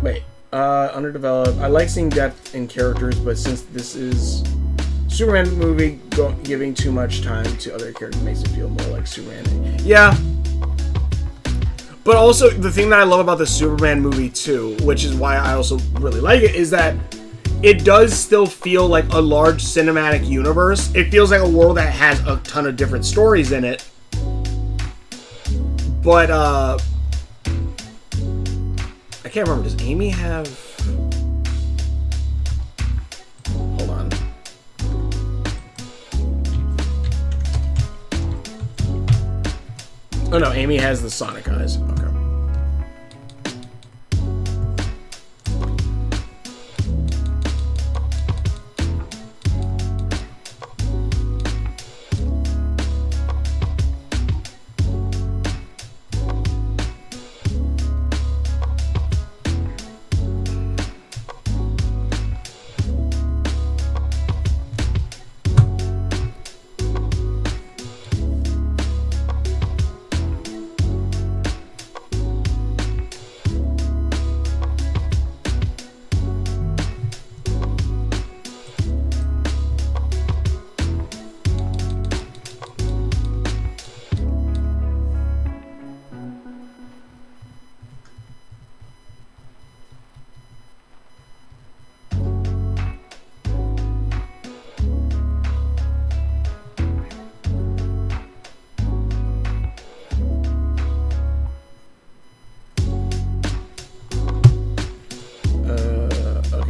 Wait, underdeveloped. I like seeing depth in characters, but since this is Superman movie giving too much time to other characters makes it feel more like Superman. Yeah. But also, the thing that I love about the Superman movie too, which is why I also really like it, is that it does still feel like a large cinematic universe. It feels like a world that has a ton of different stories in it. But, I can't remember. Does Amy have... Hold on. Oh no, Amy has the Sonic eyes. Okay.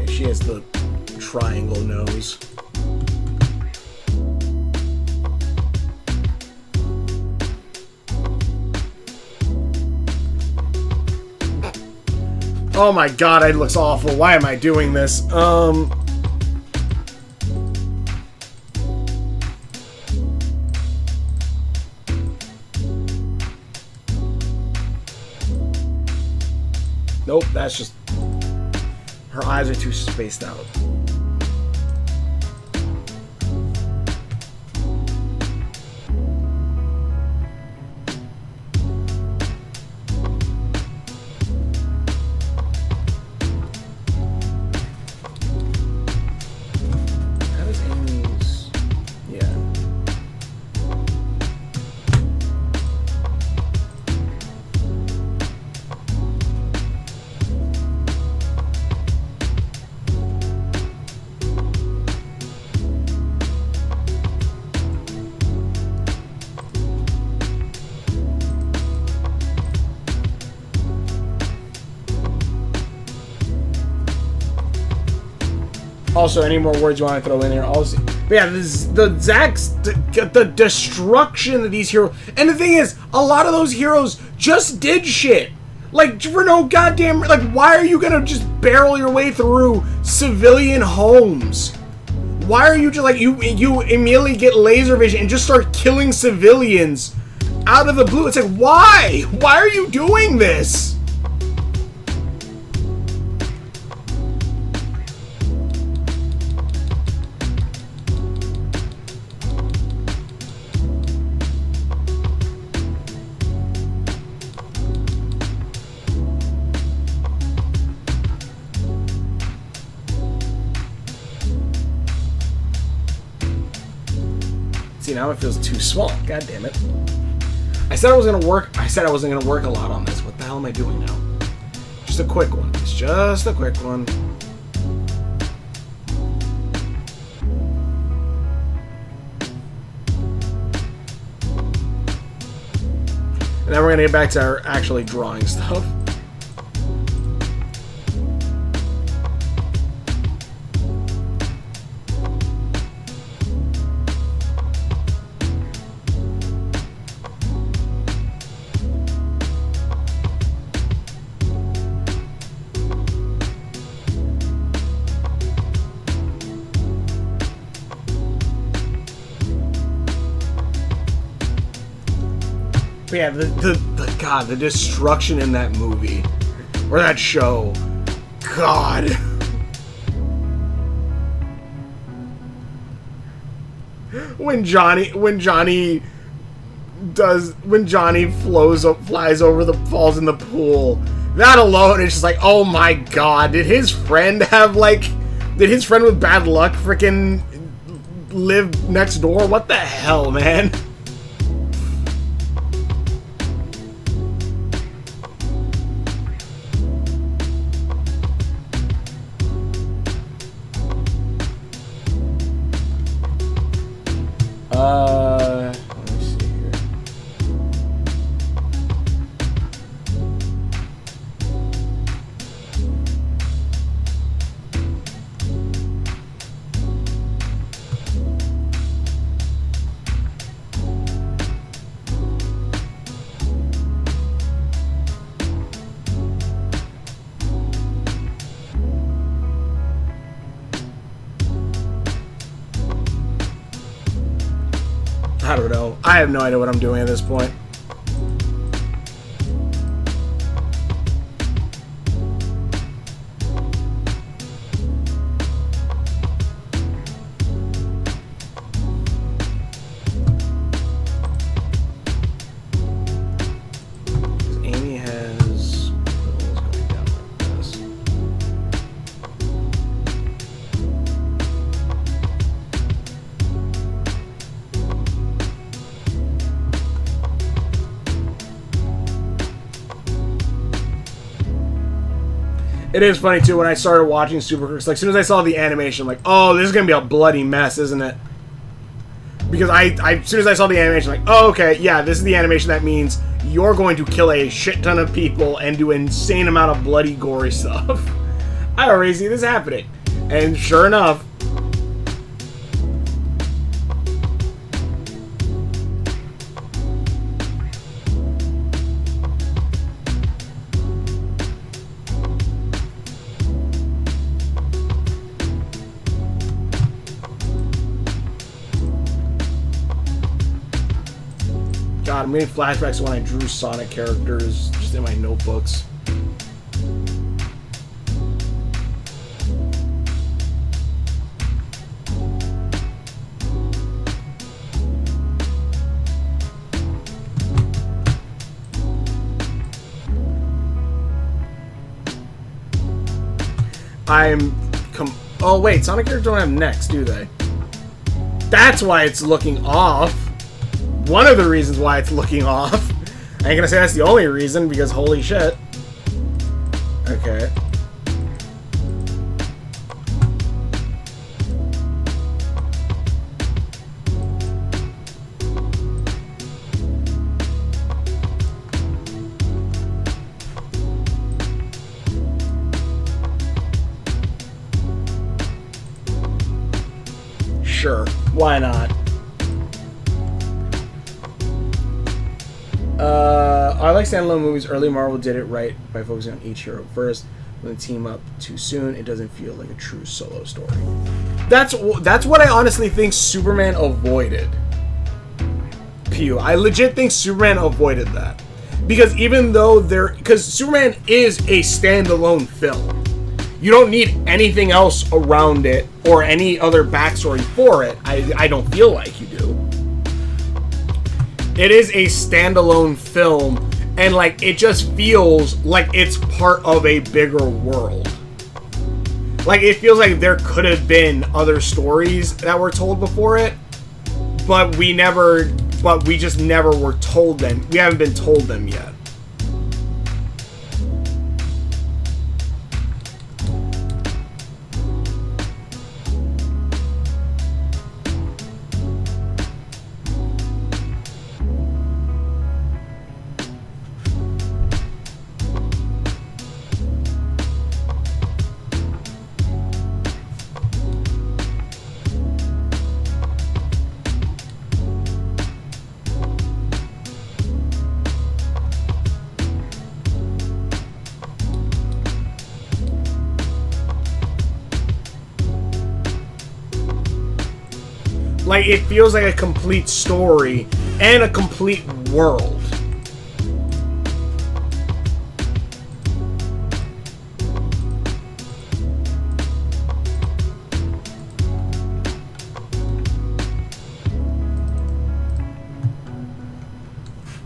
She has the triangle nose. Oh my god, it looks awful. Why am I doing this? Nope, that's just... Her eyes are too spaced out. How does Amy's... Yeah. Also, any more words you want to throw in there? Also, but yeah, the destruction that these heroes, and the thing is, a lot of those heroes just did shit. Like, for no goddamn, like, why are you gonna just barrel your way through civilian homes? Why are you just, like, you immediately get laser vision and just start killing civilians out of the blue? It's like, why? Why are you doing this? See, now it feels too small. God damn it. I said I was gonna work. I said I wasn't gonna work a lot on this. What the hell am I doing now? Just a quick one. It's just a quick one. And then we're gonna get back to our actually drawing stuff. But yeah, the destruction in that movie or that show, God. When Johnny falls in the pool, that alone is just like, oh my God, did his friend with bad luck freaking live next door? What the hell, man? Let me see here. I don't know. I have no idea what I'm doing at this point. Amy has... going down like this. It is funny, too, when I started watching Super Crooks, like, as soon as I saw the animation, I'm like, oh, this is going to be a bloody mess, isn't it? Because as soon as I saw the animation, I'm like, oh, okay, yeah, this is the animation that means you're going to kill a shit ton of people and do an insane amount of bloody, gory stuff. I already see this happening. And sure enough... God, I'm getting flashbacks to when I drew Sonic characters just in my notebooks. Oh wait, Sonic characters don't have necks, do they? That's why it's looking off. One of the reasons why it's looking off. I ain't gonna say that's the only reason, because holy shit. Okay. Why not? I like standalone movies. Early Marvel did it right by focusing on each hero first. When they team up too soon, it doesn't feel like a true solo story. That's what I honestly think Superman avoided. Pew. I legit think Superman avoided that. Because even though because Superman is a standalone film. You don't need anything else around it or any other backstory for it. I don't feel like you do. It is a standalone film, and like it just feels like it's part of a bigger world. Like it feels like there could have been other stories that were told before it, but we just never were told them. We haven't been told them yet. Like, it feels like a complete story and a complete world.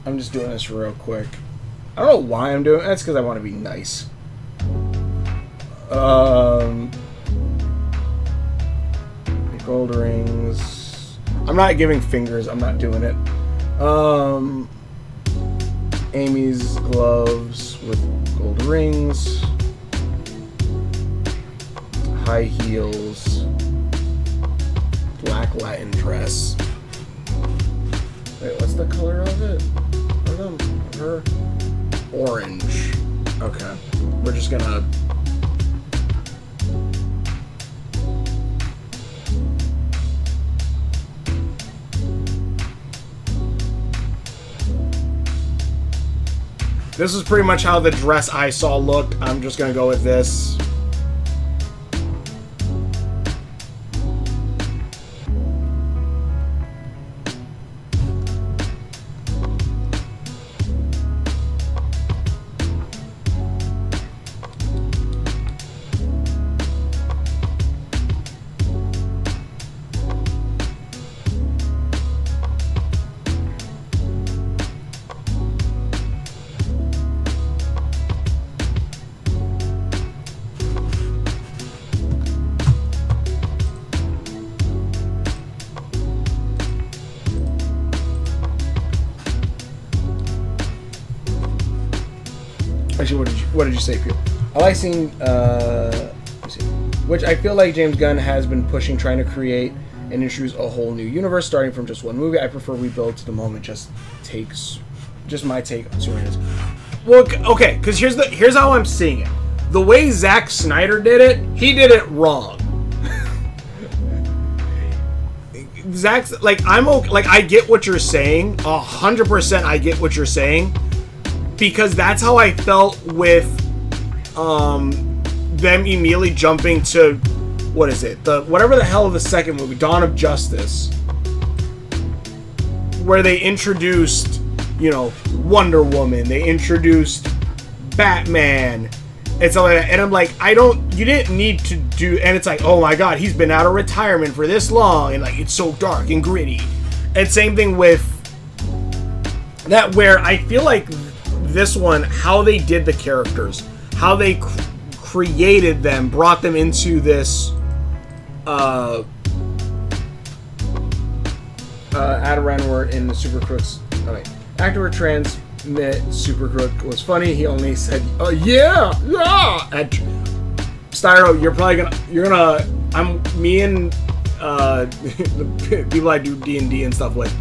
I'm just doing this real quick. I don't know why I'm doing it. That's because I want to be nice. Gold rings. I'm not giving fingers. I'm not doing it. Amy's gloves with gold rings. High heels. Black Latin dress. Wait, what's the color of it? Her? Orange. Okay. We're just gonna... This is pretty much how the dress I saw looked. I'm just gonna go with this. Actually, what did you say, Pew? I like seeing, which I feel like James Gunn has been pushing, trying to create and introduce a whole new universe, starting from just one movie. I prefer we build to the moment. Just my take on Superman. Well, okay, because here's how I'm seeing it. The way Zack Snyder did it, he did it wrong. Zack's like I'm okay, like I get what you're saying, 100%. I get what you're saying. Because that's how I felt with them immediately jumping to, what is it? Whatever the hell of the second movie, Dawn of Justice. Where they introduced, Wonder Woman. They introduced Batman. And stuff like that. And I'm like, you didn't need to do, and it's like, oh my god, he's been out of retirement for this long. And like, it's so dark and gritty. And same thing with that, where I feel like this one, how they did the characters, how they created them, brought them into this Adaranward in the Super Crooks. Oh wait, actor transmit Super Crook was funny. He only said, "Oh yeah." At Styro, me and the people I do D&D and stuff with.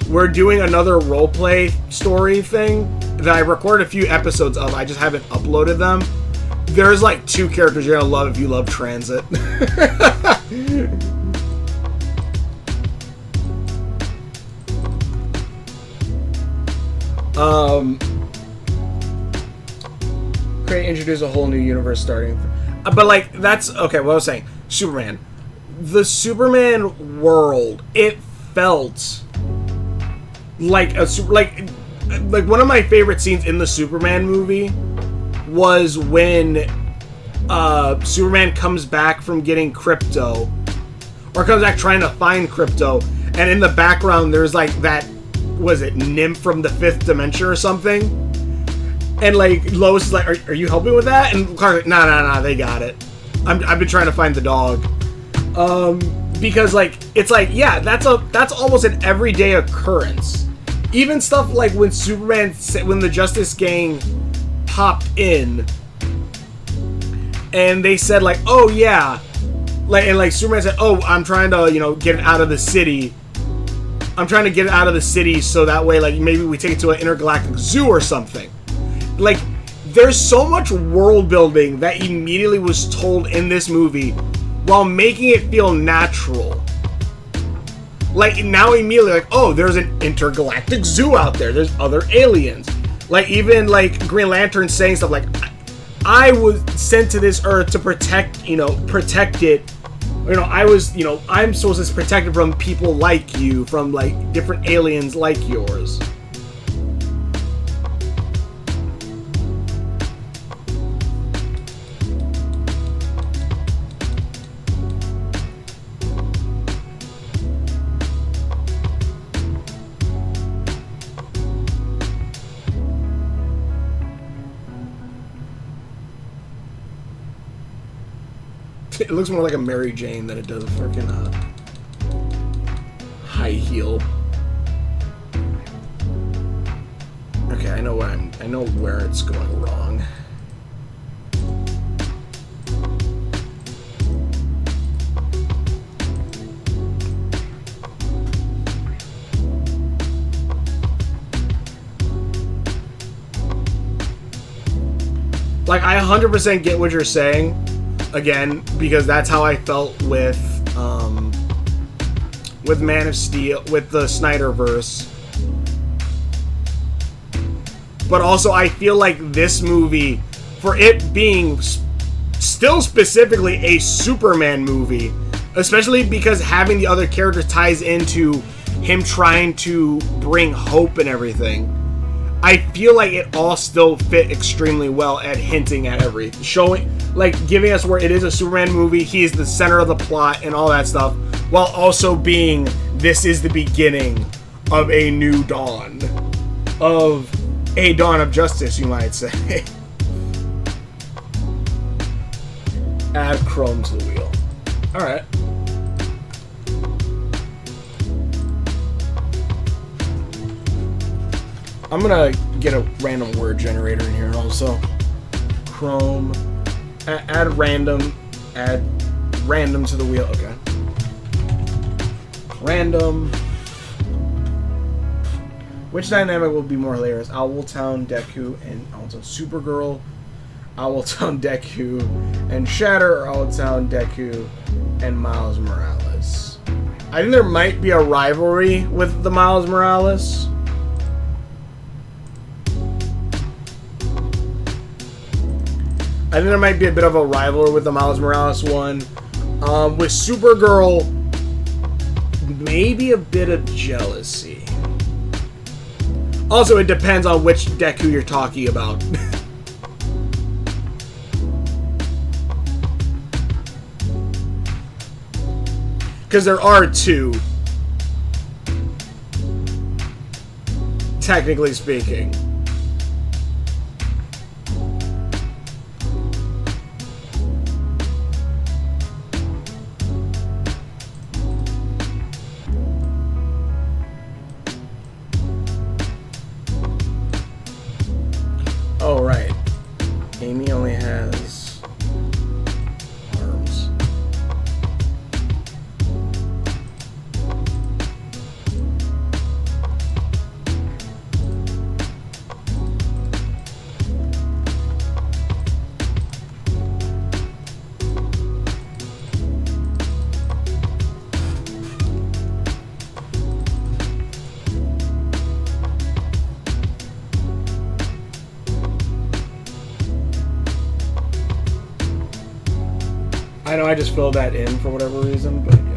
We're doing another roleplay story thing that I recorded a few episodes of. I just haven't uploaded them. There's like 2 characters you're gonna love if you love Transit. Um, introduce a whole new universe starting. But like that's okay. What I was saying, Superman, the Superman world, it felt like a super like one of my favorite scenes in the Superman movie was when Superman comes back from getting Krypto, or comes back trying to find Krypto, and in the background there's like that, was it nymph from the fifth dimension or something? And like Lois is like, "Are you helping with that?" And Clark's like, "Nah, they got it. I've been trying to find the dog." Because like it's like, yeah, that's almost an everyday occurrence. Even stuff like when when the Justice Gang popped in, and they said like, "Oh yeah," like Superman said, "Oh, I'm trying to get it out of the city. I'm trying to get it out of the city so that way like maybe we take it to an intergalactic zoo or something." Like, there's so much world building that immediately was told in this movie while making it feel natural. Like, now immediately, like, oh, there's an intergalactic zoo out there. There's other aliens. Like, even, like, Green Lantern saying stuff like, I was sent to this Earth to protect it. I'm supposed to protect it from people like you, from, like, different aliens like yours. It looks more like a Mary Jane than it does a freaking high heel. Okay, I know where it's going wrong. Like, I 100% get what you're saying. Again, because that's how I felt with Man of Steel, with the Snyderverse. But also, I feel like this movie, for it being still specifically a Superman movie, especially because having the other characters ties into him trying to bring hope and everything, I feel like it all still fit extremely well at hinting at giving us where it is a Superman movie, he is the center of the plot and all that stuff, while also being, this is the beginning of a new dawn. Of a dawn of justice, you might say. Add Chrome to the wheel. Alright. I'm gonna get a random word generator in here also. Chrome. Add random to the wheel. Okay. Random. Which dynamic will be more hilarious? Owltown, Deku, and Owltown Supergirl. Owltown, Deku, and Shatter, or Owltown, Deku, and Miles Morales. I think there might be a rivalry with the Miles Morales. I think there might be a bit of a rivalry with the Miles Morales one. With Supergirl, maybe a bit of jealousy. Also, it depends on which Deku you're talking about. Because there are two. Technically speaking. Oh, right. Amy only has arms. I know I just filled that in for whatever reason, but yeah.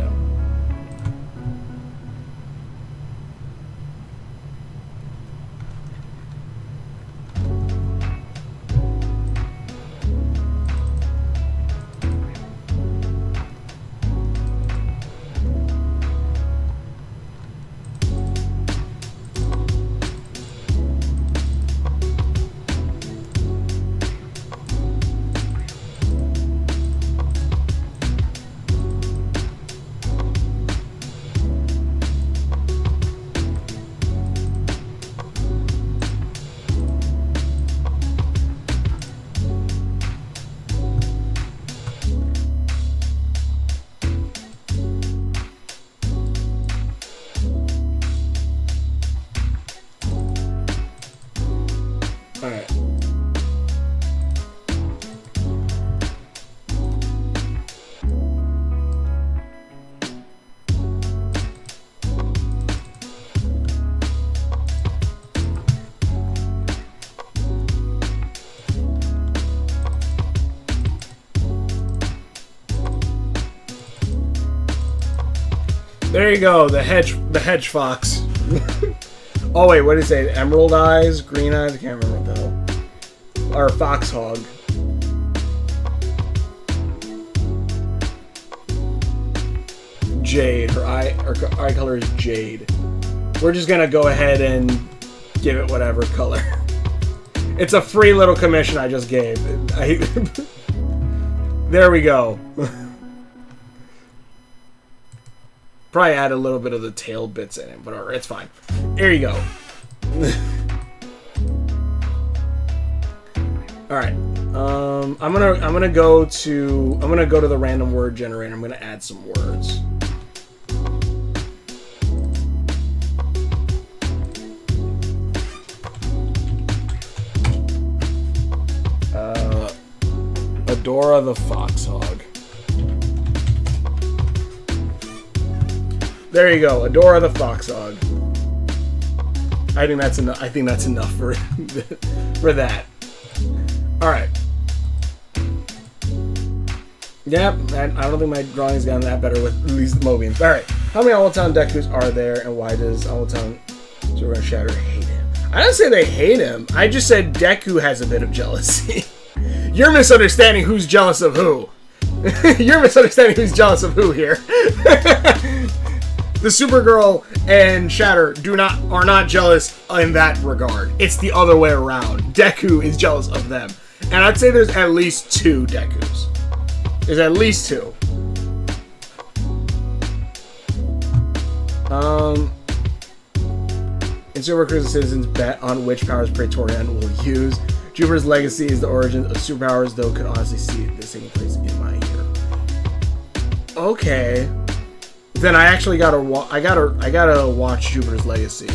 Alright. There you go, the hedge fox. Oh wait, what did it say? Emerald eyes, green eyes, I can't remember what the hell. Or foxhog. Jade, her eye color is jade. We're just gonna go ahead and give it whatever color. It's a free little commission I just gave. There we go. Probably add a little bit of the tail bits in it, but alright, it's fine. Here you go. Alright. I'm gonna go to the random word generator. I'm gonna add some words. Adora the Foxhog. There you go, Adora the Foxhog. I think that's enough. I think that's enough for for that. All right. Yep, I don't think my drawing's gotten that better with these Mobians. All right. How many Owltown Dekus are there, and why does Owltown Super Shatter hate him? I didn't say they hate him. I just said Deku has a bit of jealousy. You're misunderstanding who's jealous of who. You're misunderstanding who's jealous of who here. The Supergirl and Shatter are not jealous in that regard. It's the other way around. Deku is jealous of them. And I'd say there's at least 2 Dekus. There's at least 2. In Supergirl, the citizens bet on which powers Praetorian will use. Jupiter's legacy is the origin of superpowers, though could honestly see this taking place in my year. Okay. Then I actually gotta watch Jupiter's Legacy.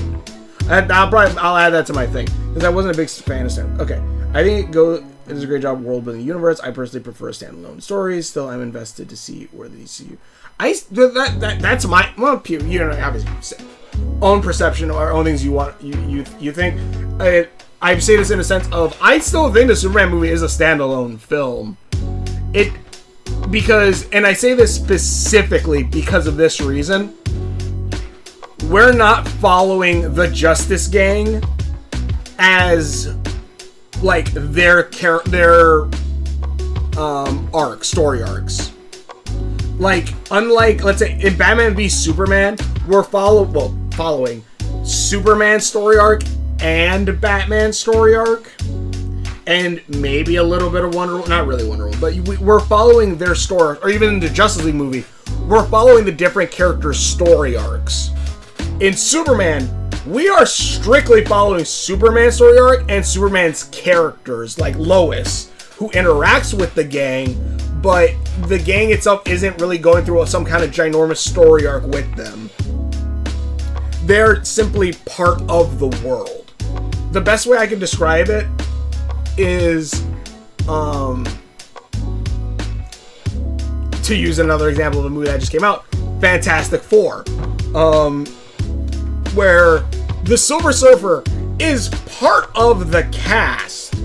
I'll add that to my thing because I wasn't a big fan of Stan. Okay, I think it does a great job world building the universe. I personally prefer standalone stories. Still, I'm invested to see where the DCU. That's my Pew. You know, obviously own perception or own things you want. You think. I say this in a sense of I still think the Superman movie is a standalone film. Because, and I say this specifically because of this reason, we're not following the Justice Gang as like their story arcs. Like, unlike, let's say, in Batman v Superman, we're following Superman's story arc and Batman's story arc. And maybe a little bit of Wonder Woman, not really Wonder Woman, but we're following their story, or even in the Justice League movie, we're following the different characters' story arcs. In Superman, we are strictly following Superman's story arc and Superman's characters, like Lois, who interacts with the gang, but the gang itself isn't really going through some kind of ginormous story arc with them. They're simply part of the world. The best way I can describe it is, to use another example of a movie that just came out, Fantastic Four, where the Silver Surfer is part of the cast.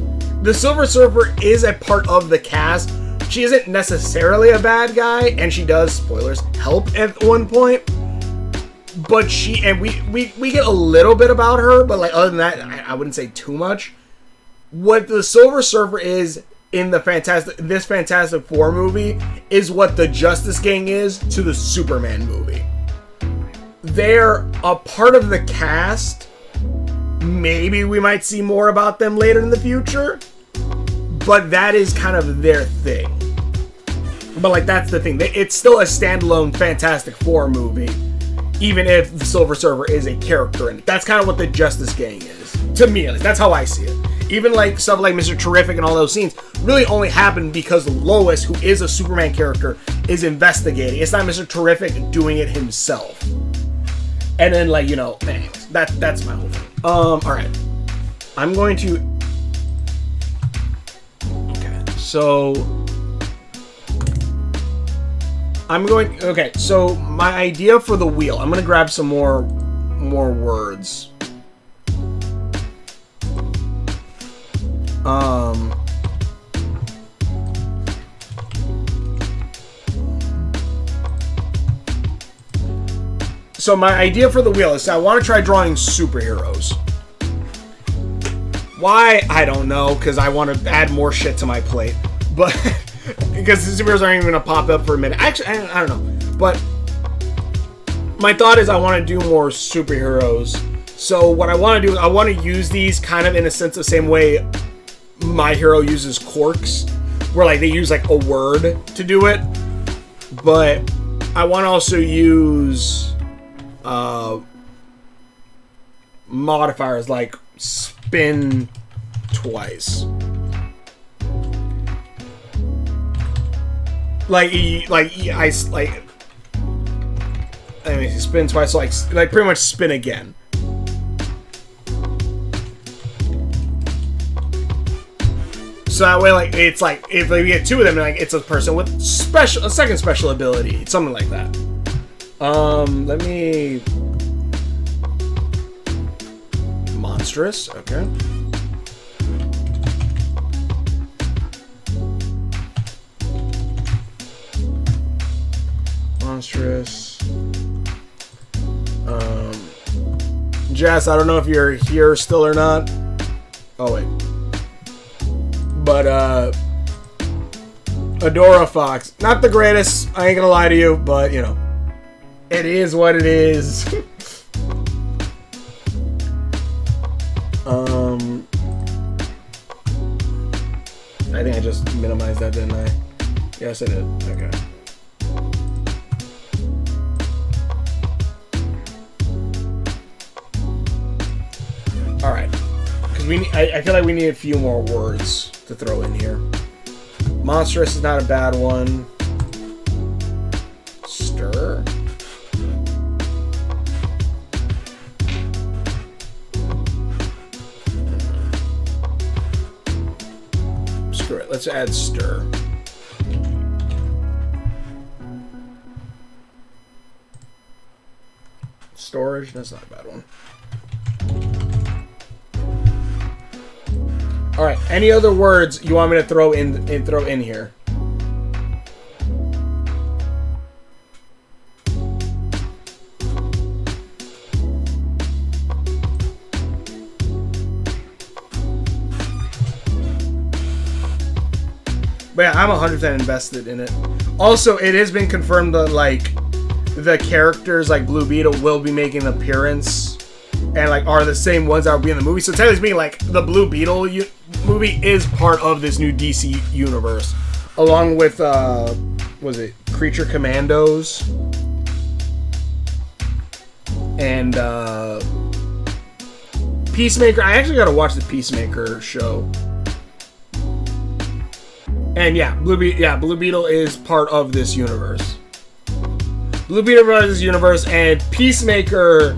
The Silver Surfer is a part of the cast, she isn't necessarily a bad guy, and she does, spoilers, help at one point. But we get a little bit about her, but like other than that, I wouldn't say too much. What the Silver Surfer is in this Fantastic Four movie is what the Justice Gang is to the Superman movie. They're a part of the cast. Maybe we might see more about them later in the future, but that is kind of their thing. But like that's the thing. It's still a standalone Fantastic Four movie, even if the Silver Surfer is a character in it. That's kind of what the Justice Gang is. To me, at least. That's how I see it. Even like stuff like Mr. Terrific and all those scenes really only happen because Lois, who is a Superman character, is investigating. It's not Mr. Terrific doing it himself. And then like, anyways, that's my whole thing. Alright. I'm going to... Okay, so... Okay, so my idea for the wheel. I'm going to grab some more words. So my idea for the wheel is I want to try drawing superheroes. Why? I don't know, because I want to add more shit to my plate. But, because the superheroes aren't even going to pop up for a minute. Actually, I don't know. But, my thought is I want to do more superheroes. So what I want to do is I want to use these kind of in a sense the same way My Hero uses quirks. Where like they use like a word to do it. But, I want to also use... modifiers like spin twice. Spin twice, so like pretty much spin again. So that way, like it's like if we get two of them, like it's a person with a second special ability, something like that. Let me... Monstrous, okay. Monstrous. Jess, I don't know if you're here still or not. Oh, wait. But, Adora Fox. Not the greatest, I ain't gonna lie to you, but, it is what it is. I think I just minimized that, didn't I? Yes, I did. Okay. Alright. Because I feel like we need a few more words to throw in here. Monstrous is not a bad one. Stir. Screw it. Let's add stir. Storage. That's not a bad one. All right. Any other words you want me to throw in here? But yeah, I'm 100% invested in it. Also, it has been confirmed that like the characters like Blue Beetle will be making an appearance and like are the same ones that will be in the movie. So technically speaking, like the Blue Beetle movie is part of this new DC universe, along with was it Creature Commandos and Peacemaker. I actually got to watch the Peacemaker show. And yeah, Blue Beetle is part of this universe. Blue Beetle runs this universe, and Peacemaker,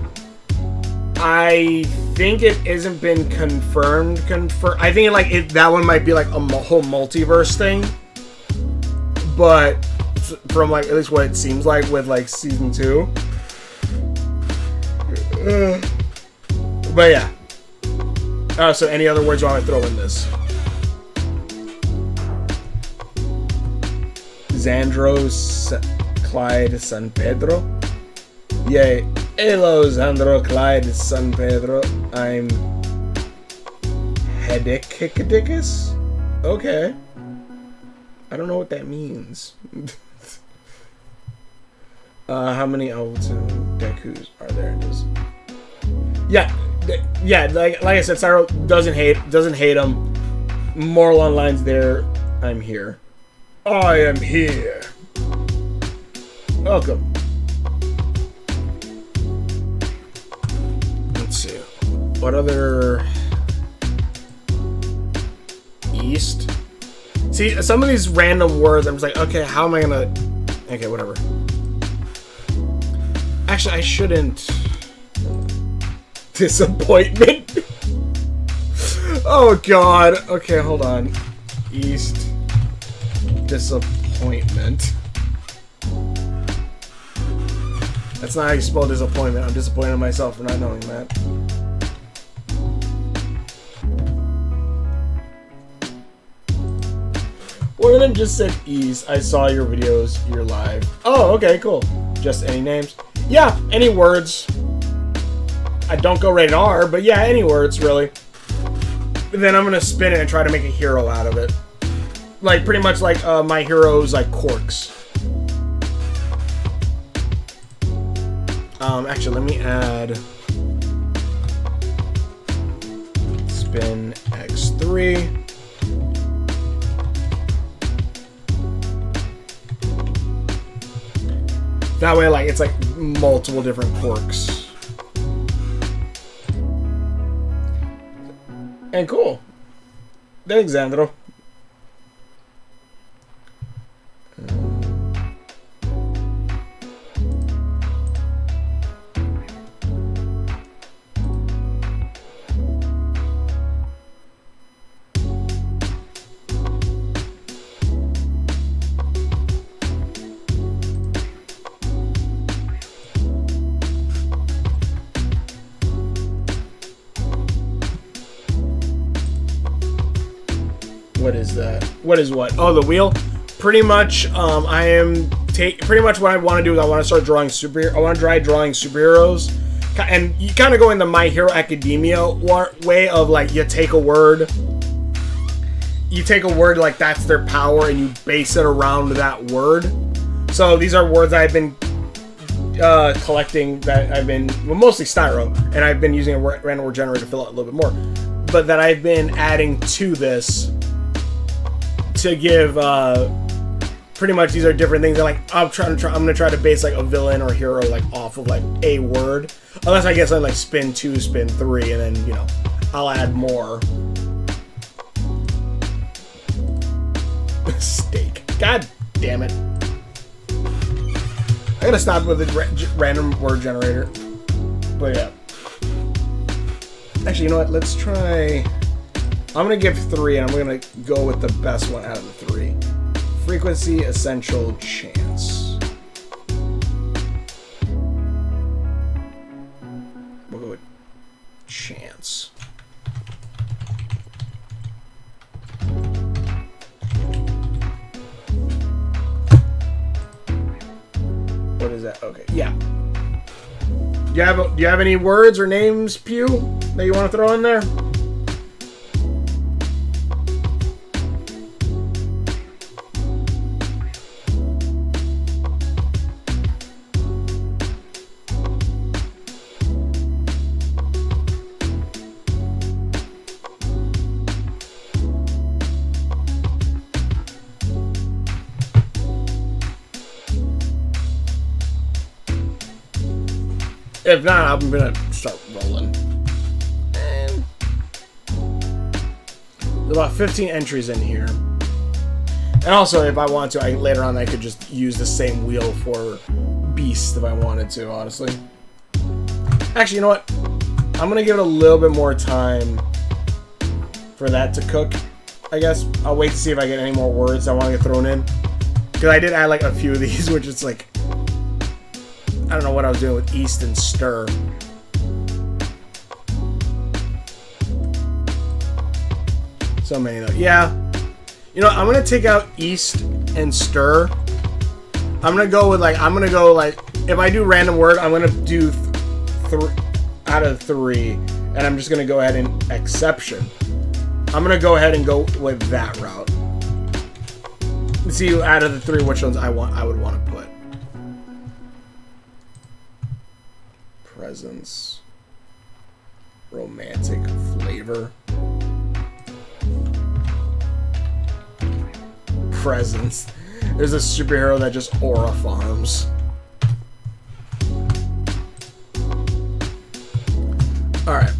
I think it hasn't been confirmed. I think that one might be like a whole multiverse thing. But from like at least what it seems like with like season 2. But yeah. So any other words you want to throw in this? Xandro Clyde San Pedro. Yay. Hello, Xandro Clyde San Pedro. I'm Hedicicus? Okay. I don't know what that means. How many Dekus are there? Yeah, like I said, Cyro doesn't hate him. Moral on lines there. I'm here. I am here. Welcome. Let's see. What other East? See, some of these random words, I'm just like, okay, how am I gonna? Okay, whatever. Actually, I shouldn't. Disappointment. Oh God. Okay, hold on. East. Disappointment. That's not how you spell disappointment. I'm disappointed in myself for not knowing that. Well, then just said East. I saw your videos. You're live. Oh, okay, cool. Just any names? Yeah, any words. I don't go rated R, but yeah, any words, really. And then I'm gonna spin it and try to make a hero out of it. Like, pretty much like my heroes, like Quarks. Actually, let me add spin X3. That way, like, it's like multiple different Quarks. And cool. Thanks, Xandro. What is that? What is what? Oh, the wheel. Pretty much, I am pretty much what I want to do is I want to start drawing I want to try drawing superheroes, and you kind of go in the My Hero Academia way of like you take a word like that's their power, and you base it around that word. So these are words I've been collecting that I've been mostly Styro, and I've been using a random word generator to fill out a little bit more, but that I've been adding to this. To give, pretty much these are different things. And like I'm gonna try to base like a villain or hero like off of like a word, unless I guess I like spin 2, spin 3, and then you know I'll add more. Steak. God damn it! I gotta stop with the random word generator. But yeah. Actually, you know what? Let's try. I'm going to give 3, and I'm going to go with the best one out of the 3. Frequency, Essential, Chance. We'll go with Chance. What is that? Okay, yeah. Do you have any words or names, Pew, that you want to throw in there? If not, I'm gonna start rolling. And there's about 15 entries in here. And also, if I want to, later on I could just use the same wheel for Beast if I wanted to, honestly. Actually, you know what? I'm gonna give it a little bit more time for that to cook, I guess. I'll wait to see if I get any more words I want to get thrown in. Because I did add like a few of these, which is like... I don't know what I was doing with East and Stir. So many though. Yeah. You know, I'm going to take out East and Stir I'm gonna go with like if I do random word, I'm gonna do 3 out of 3, and I'm just gonna go ahead and exception. I'm gonna go ahead and go with that route. Let's see out of the 3 which ones I would want to put. Presence, romantic flavor, presence. There's a superhero that just aura farms. Alright.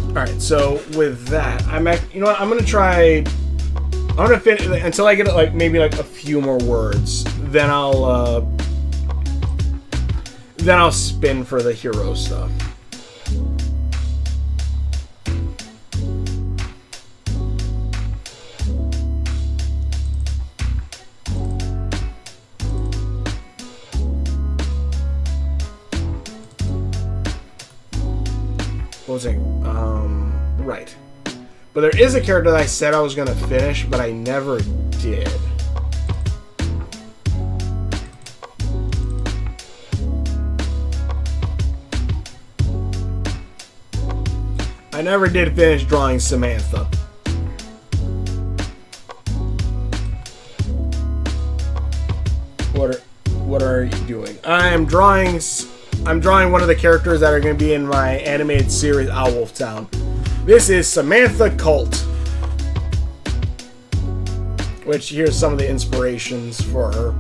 Alright, so with that, you know what, I'm gonna finish until I get like maybe like a few more words. Then I'll spin for the hero stuff. What was it? Right. But there is a character that I said I was going to finish, but I never did. I never did finish drawing Samantha. What are you doing? I'm drawing one of the characters that are going to be in my animated series Owlwolf Town. This is Samantha Colt. Which, here's some of the inspirations for her.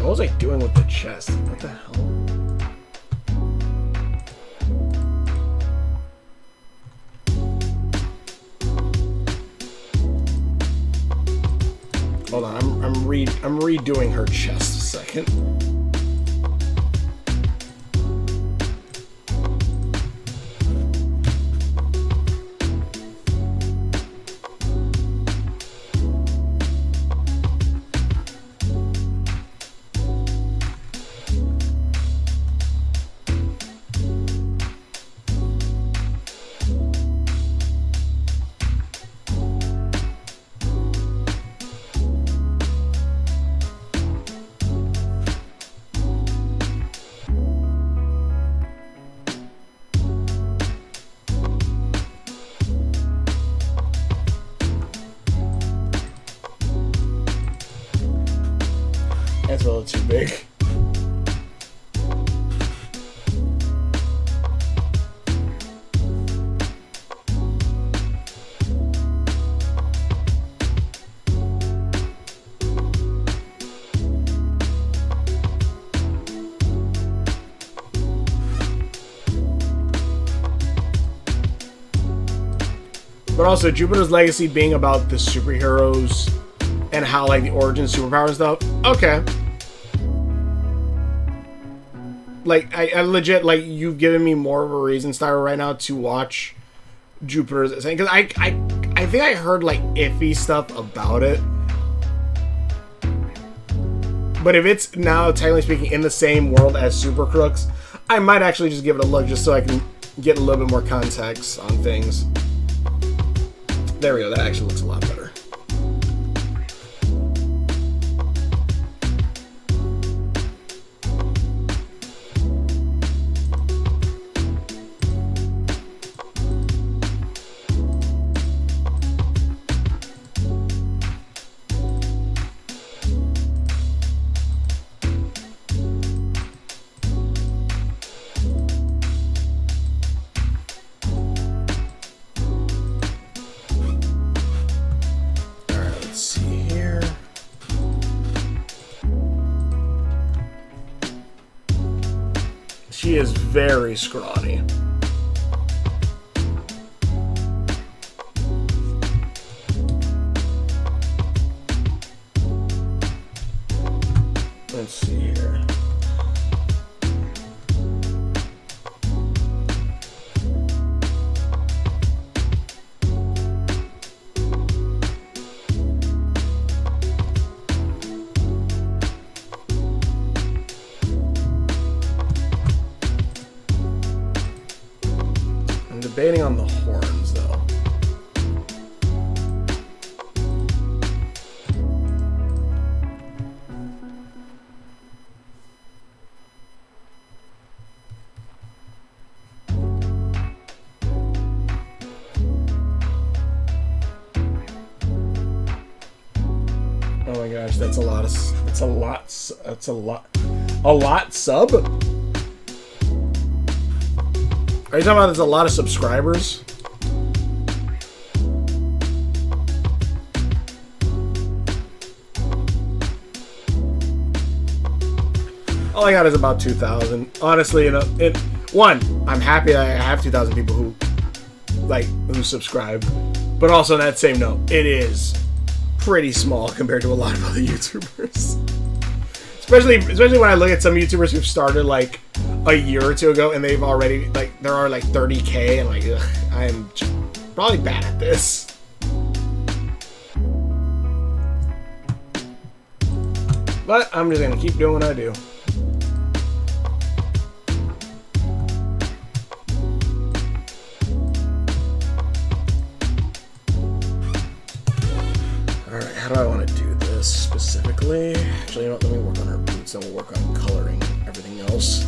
What was I doing with the chest? What the hell? Hold on, I'm redoing her chest a second. That's a little too big. But also, Jupiter's Legacy being about the superheroes and how, like, the origin superpower stuff. Okay. Like, I legit, like, you've given me more of a reason, Styro, right now to watch Jupiter's Ascent. Because I think I heard, like, iffy stuff about it. But if it's now, technically speaking, in the same world as Super Crooks, I might actually just give it a look just so I can get a little bit more context on things. There we go, that actually looks a lot better. She is very scrawny. Let's see here. debating on the horns, though. Oh my gosh, that's a lot of... That's a lot... That's a lot... A lot sub? Are you talking about there's a lot of subscribers? All I got is about 2,000. Honestly, one, I'm happy that I have 2,000 people who subscribe. But also on that same note, it is pretty small compared to a lot of other YouTubers. Especially when I look at some YouTubers who've started like a year or two ago and they've already there are like 30K and ugh, I'm probably bad at this. But I'm just gonna keep doing what I do. Alright, how do I want to do this specifically? Actually, you know what, let me work on her boots and we'll work on coloring everything else.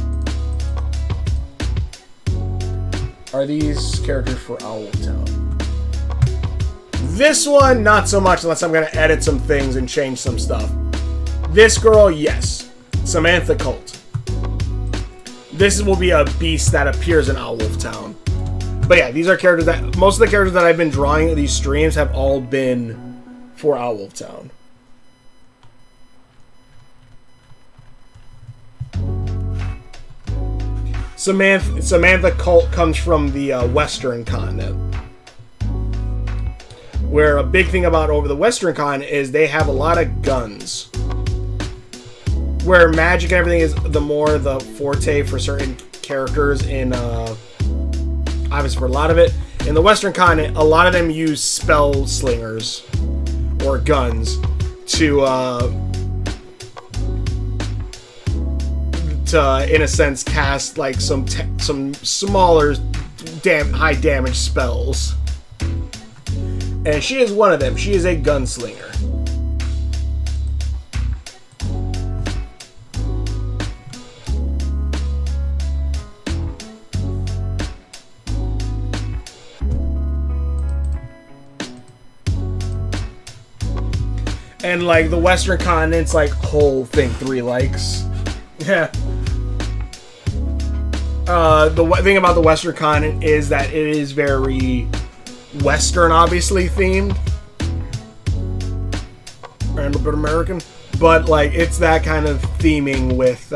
Are these characters for Owltown? This one, not so much, unless I'm going to edit some things and change some stuff. This girl, yes. Samantha Colt. This will be a beast that appears in Owltown. But yeah, these are characters that... Most of the characters that I've been drawing in these streams have all been for Owltown. Samantha Colt comes from the Western continent. Where a big thing about over the Western continent is they have a lot of guns. Where magic and everything is the forte for certain characters in obviously for a lot of it. In the Western continent, a lot of them use spell slingers or guns to in a sense cast like some smaller high damage spells. And she is one of them. She is a gunslinger. And like the Western continent's like whole thing 3 likes. Yeah. The thing about the Western continent is that it is very Western, obviously, themed. And a bit American. But, like, it's that kind of theming with,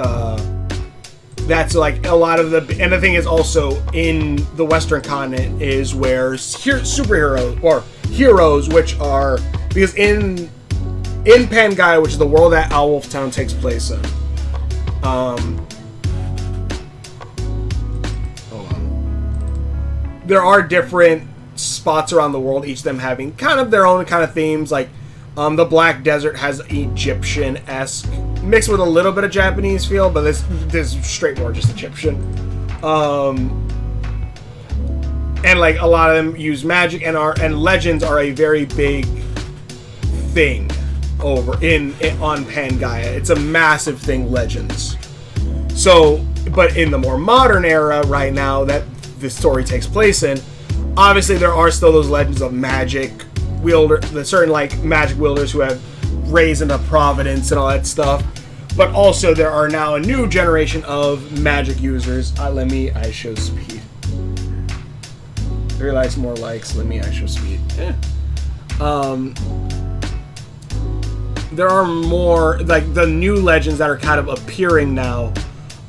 that's, like, a lot of the... And the thing is also, in the Western continent is where superheroes, or heroes, which are... Because in Pangaea, which is the world that Owltown takes place in, there are different spots around the world, each of them having kind of their own kind of themes. Like, the Black Desert has Egyptian-esque, mixed with a little bit of Japanese feel, but this is straight more just Egyptian. And like a lot of them use magic, and legends are a very big thing over on Pangaea. It's a massive thing, legends. So, but in the more modern era right now that this story takes place in, obviously there are still those legends of magic the certain like magic wielders who have raised into providence and all that stuff. But also there are now a new generation of magic users. I show speed. I realize more likes. I show speed. Yeah. There are more, like, the new legends that are kind of appearing now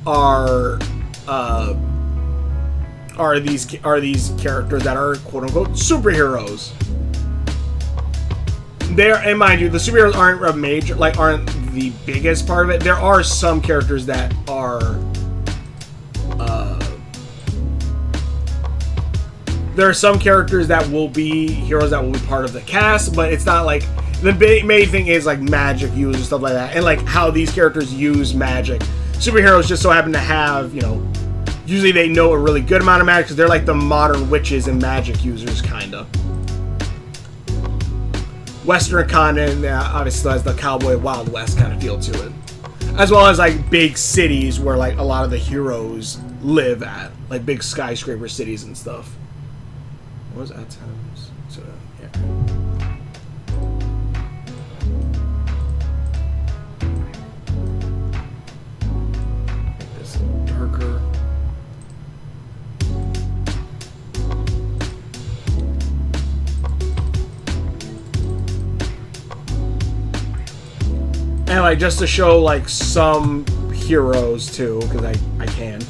are these characters that are quote unquote superheroes. And mind you, the superheroes aren't aren't the biggest part of it. There are some characters that are there are some characters that will be heroes that will be part of the cast, but it's not like the main thing is like magic use and stuff like that, and like how these characters use magic. Superheroes just so happen to have, you know, Usually they know a really good amount of magic because they're like the modern witches and magic users, kinda. Western continent obviously has the cowboy Wild West kind of feel to it. As well as like big cities where like a lot of the heroes live at. Like big skyscraper cities and stuff. What was that times? So, yeah. Make this a little darker. And like just to show like some heroes too, because I can.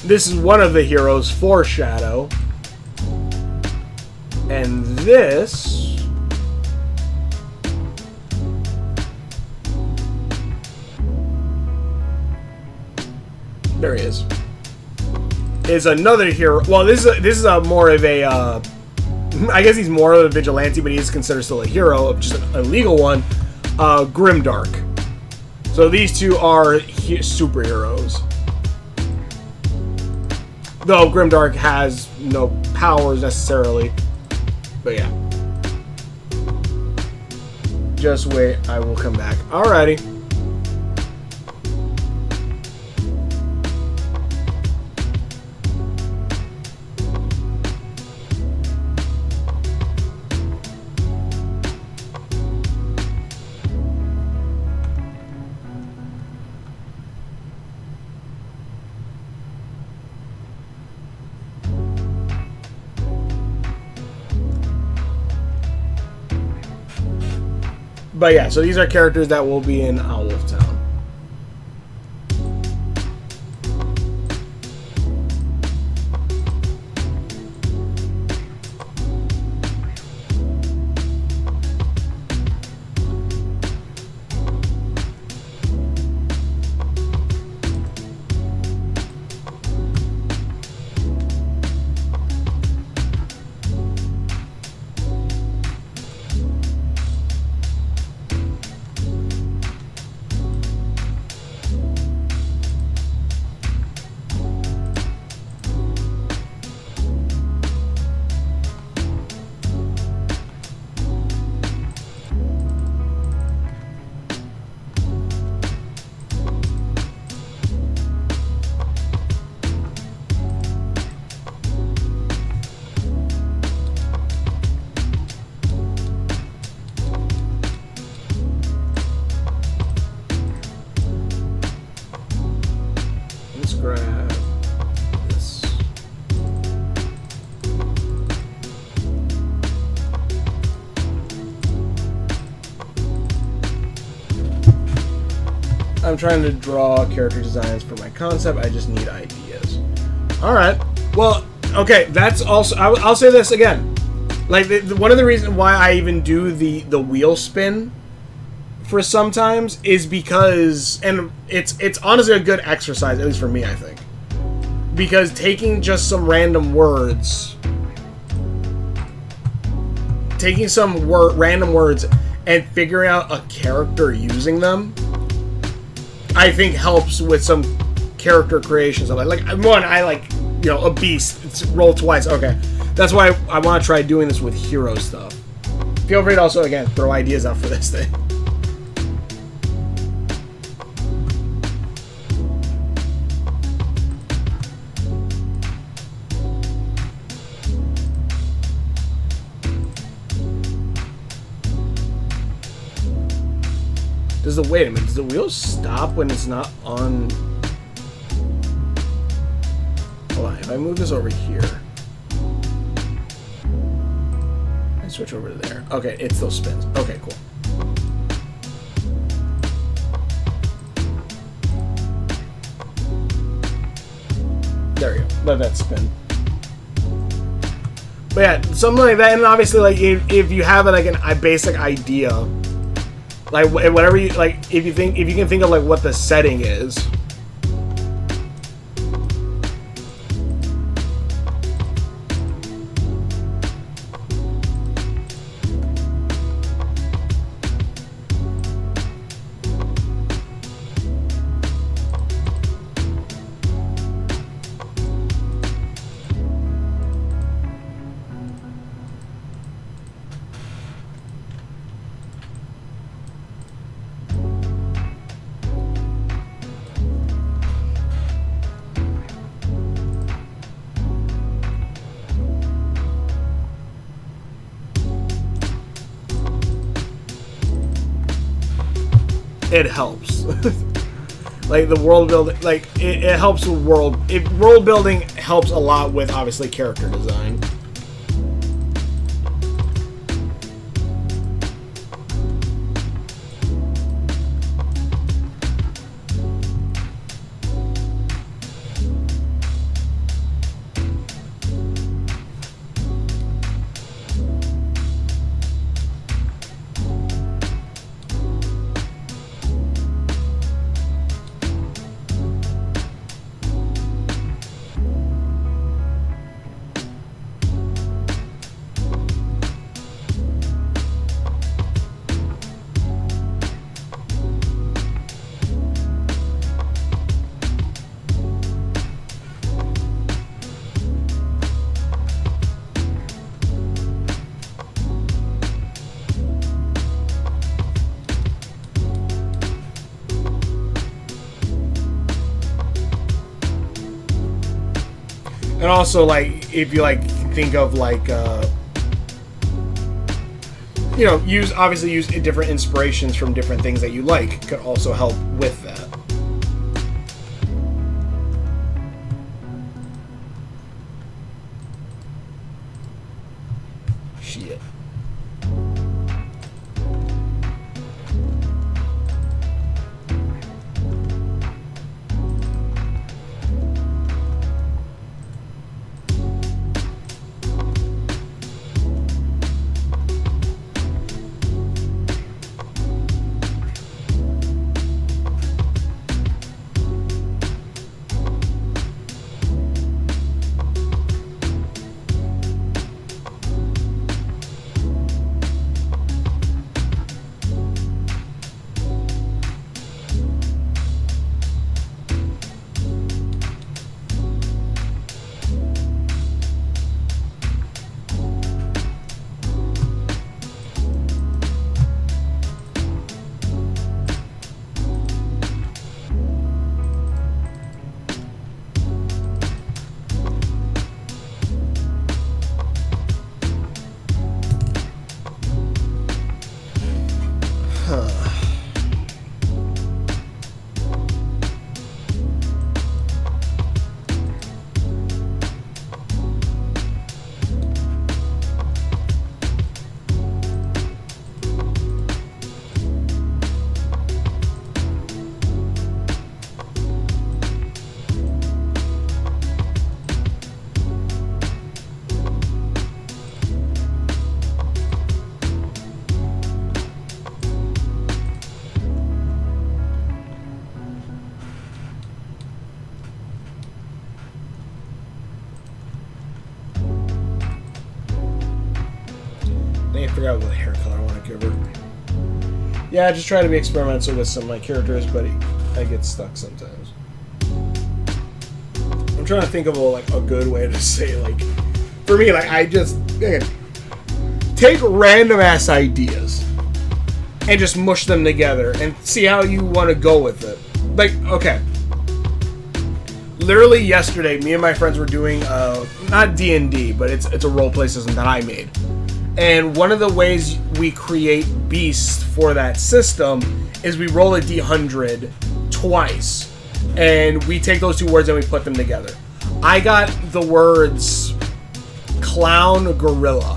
This is one of the heroes for Shadow. And this... There he is. Is another hero. Well, this is a more of a... I guess he's more of a vigilante, but he is considered still a hero, just a legal one. Grimdark. So these two are superheroes. Though Grimdark has no powers necessarily. But yeah. Just wait, I will come back. Alrighty. But yeah, so these are characters that will be in Owlwolf Town. Grab this. I'm trying to draw character designs for my concept. I just need ideas. All right. Well, okay. That's also. I'll say this again. Like one of the reasons why I even do the wheel spin for sometimes is because, and it's honestly a good exercise, at least for me, I think, because taking just some random words, random words and figuring out a character using them, I think helps with some character creation stuff. Like one, I like, you know, a beast. It's roll twice. Okay, that's why I want to try doing this with hero stuff. Feel free to also again throw ideas out for this thing. Wait a minute, does the wheel stop when it's not on? Hold on, if I move this over here and switch over to there. Okay, it still spins. Okay, cool. There we go. Let that spin. But yeah, something like that, and obviously, like if you have like a basic idea. Like whatever you like, if you can think of like what the setting is, it helps. Like the world building, like it helps with world building helps a lot with obviously character design. And also, like, if you like think of like, you know, use different inspirations from different things that you like could also help with that. Shit. I forgot what hair color I want to give her. Yeah, I just try to be experimental with some of my characters, but I get stuck sometimes. I'm trying to think of a good way to say, like, for me, like, I just take random ass ideas and just mush them together and see how you want to go with it. Like, okay, literally yesterday, me and my friends were doing not D&D, but it's a roleplay system that I made. And one of the ways we create beasts for that system is we roll a D100 twice, and we take those two words and we put them together. I got the words clown gorilla,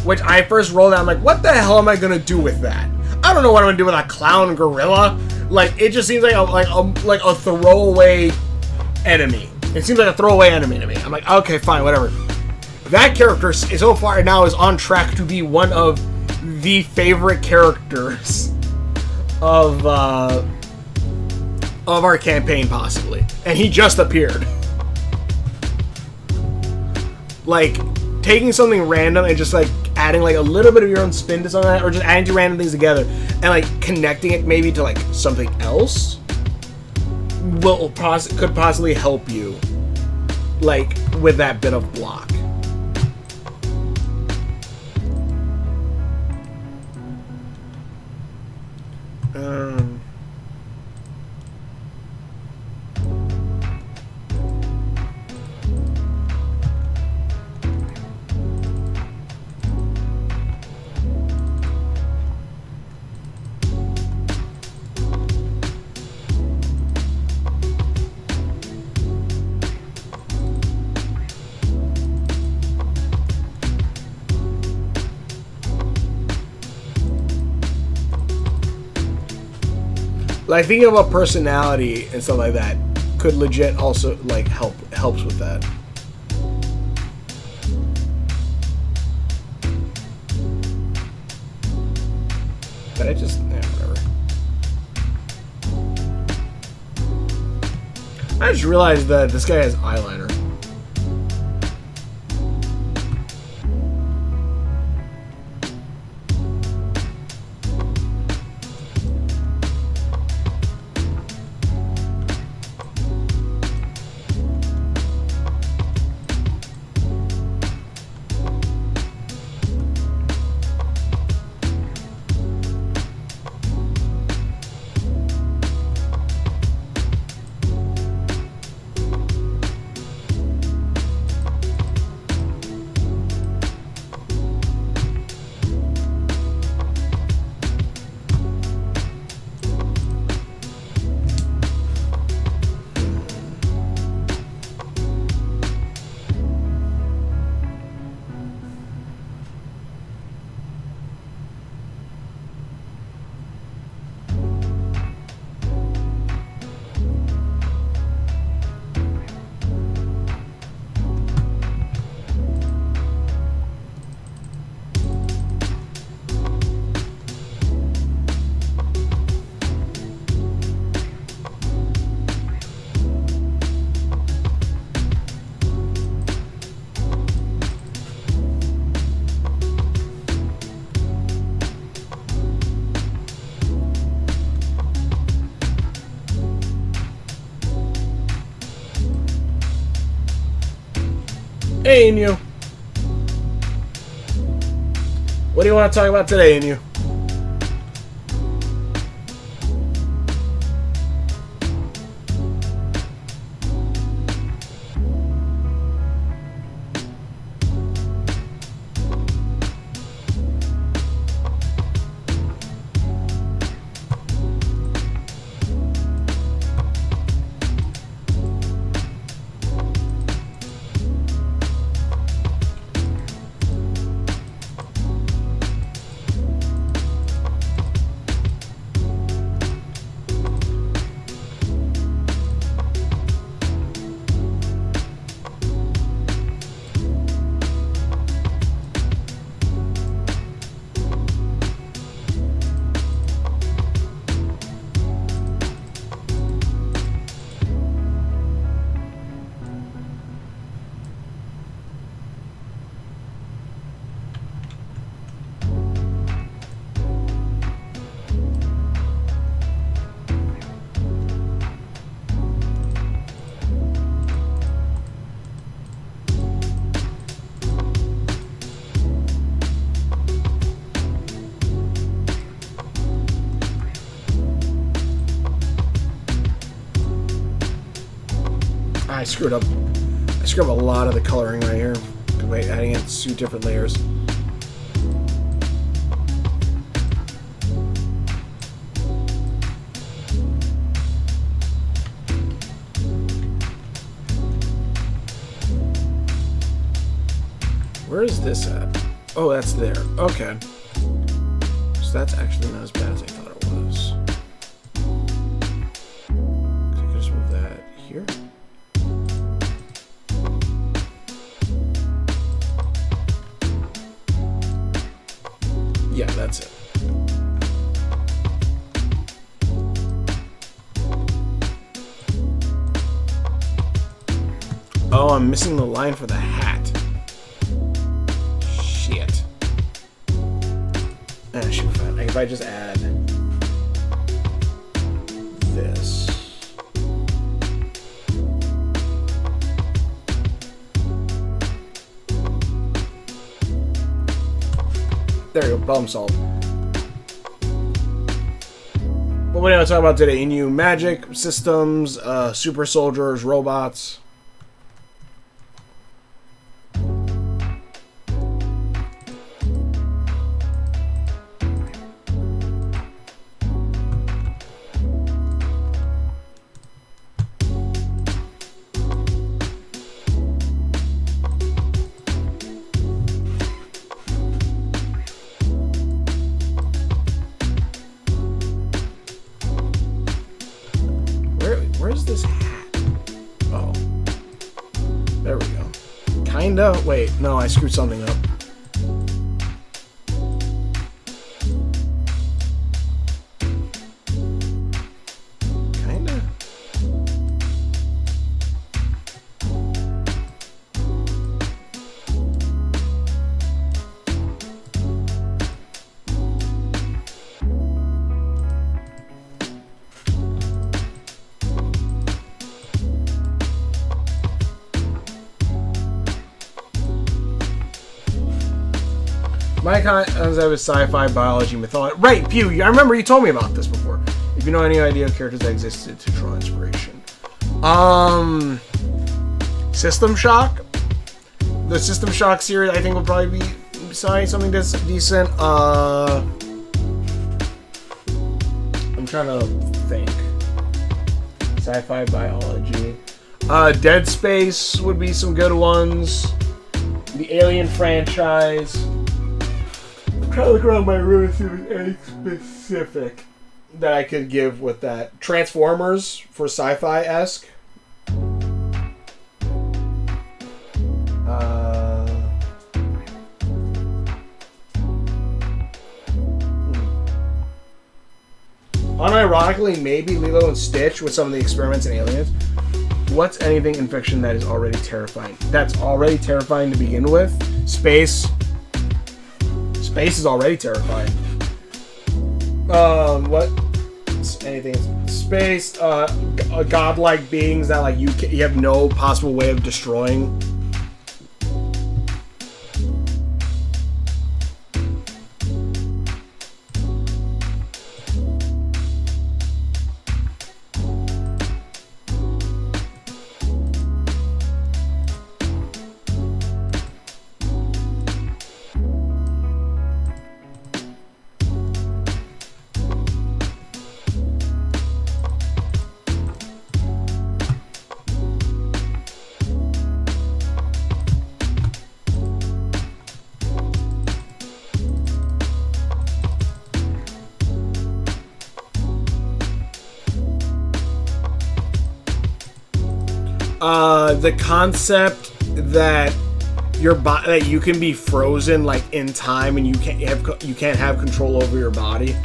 which I first rolled out. I'm like, what the hell am I gonna do with that? I don't know what I'm gonna do with a clown gorilla. Like, it just seems like a throwaway enemy. It seems like a throwaway enemy to me. I'm like, okay, fine, whatever. That character so far now is on track to be one of the favorite characters of our campaign, possibly. And he just appeared. Like, taking something random and just like adding like a little bit of your own spin to something, or just adding two random things together and like connecting it maybe to like something else could possibly help you, like, with that bit of block. Like, thinking about personality and stuff like that could legit also, like, helps with that. But I just, yeah, whatever. I just realized that this guy has eyeliner. Hey, Inu. What do you want to talk about today, Inu? I screwed up. I screwed up a lot of the coloring right here by adding in 2 different layers. Where is this at? Oh, that's there. Okay. So that's actually not as bad as I thought it was. I could just move that here. Yeah, that's it. Oh, I'm missing the line for the hat. Shit. Shoot, if I just add this. There you go, problem solved. What are we going to talk about today? Inu magic, systems, super soldiers, robots. this hat? Oh. There we go. Kinda. Wait, no, I screwed something up. Kinda. My concept is sci-fi, biology, mythology. Right, Pew, I remember you told me about this before. If you know any idea of characters that existed to draw inspiration. System Shock. The System Shock series, I think, would probably be something that's decent. I'm trying to think. Sci-fi, biology. Dead Space would be some good ones. The Alien franchise. I'm trying to look around my room and see if there's anything specific that I could give with that. Transformers for sci-fi-esque. Unironically, maybe Lilo and Stitch with some of the experiments in Aliens. What's anything in fiction that is already terrifying? That's already terrifying to begin with. Space. Space is already terrifying. What? Anything? Space. Godlike beings that like you have no possible way of destroying. The concept that that you can be frozen like in time and you can't have control over your body.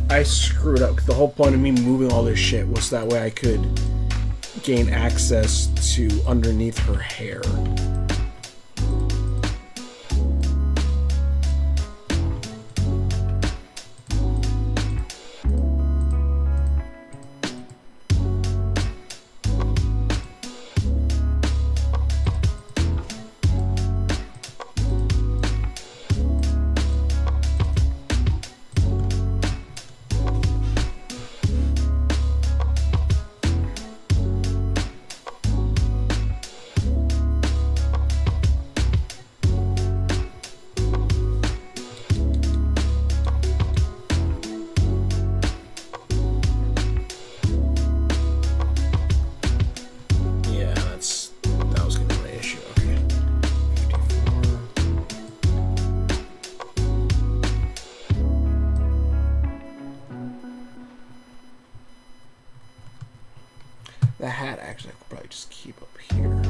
I screwed up because the whole point of me moving all this shit was that way I could gain access to underneath her hair. The hat, actually, I could probably just keep up here.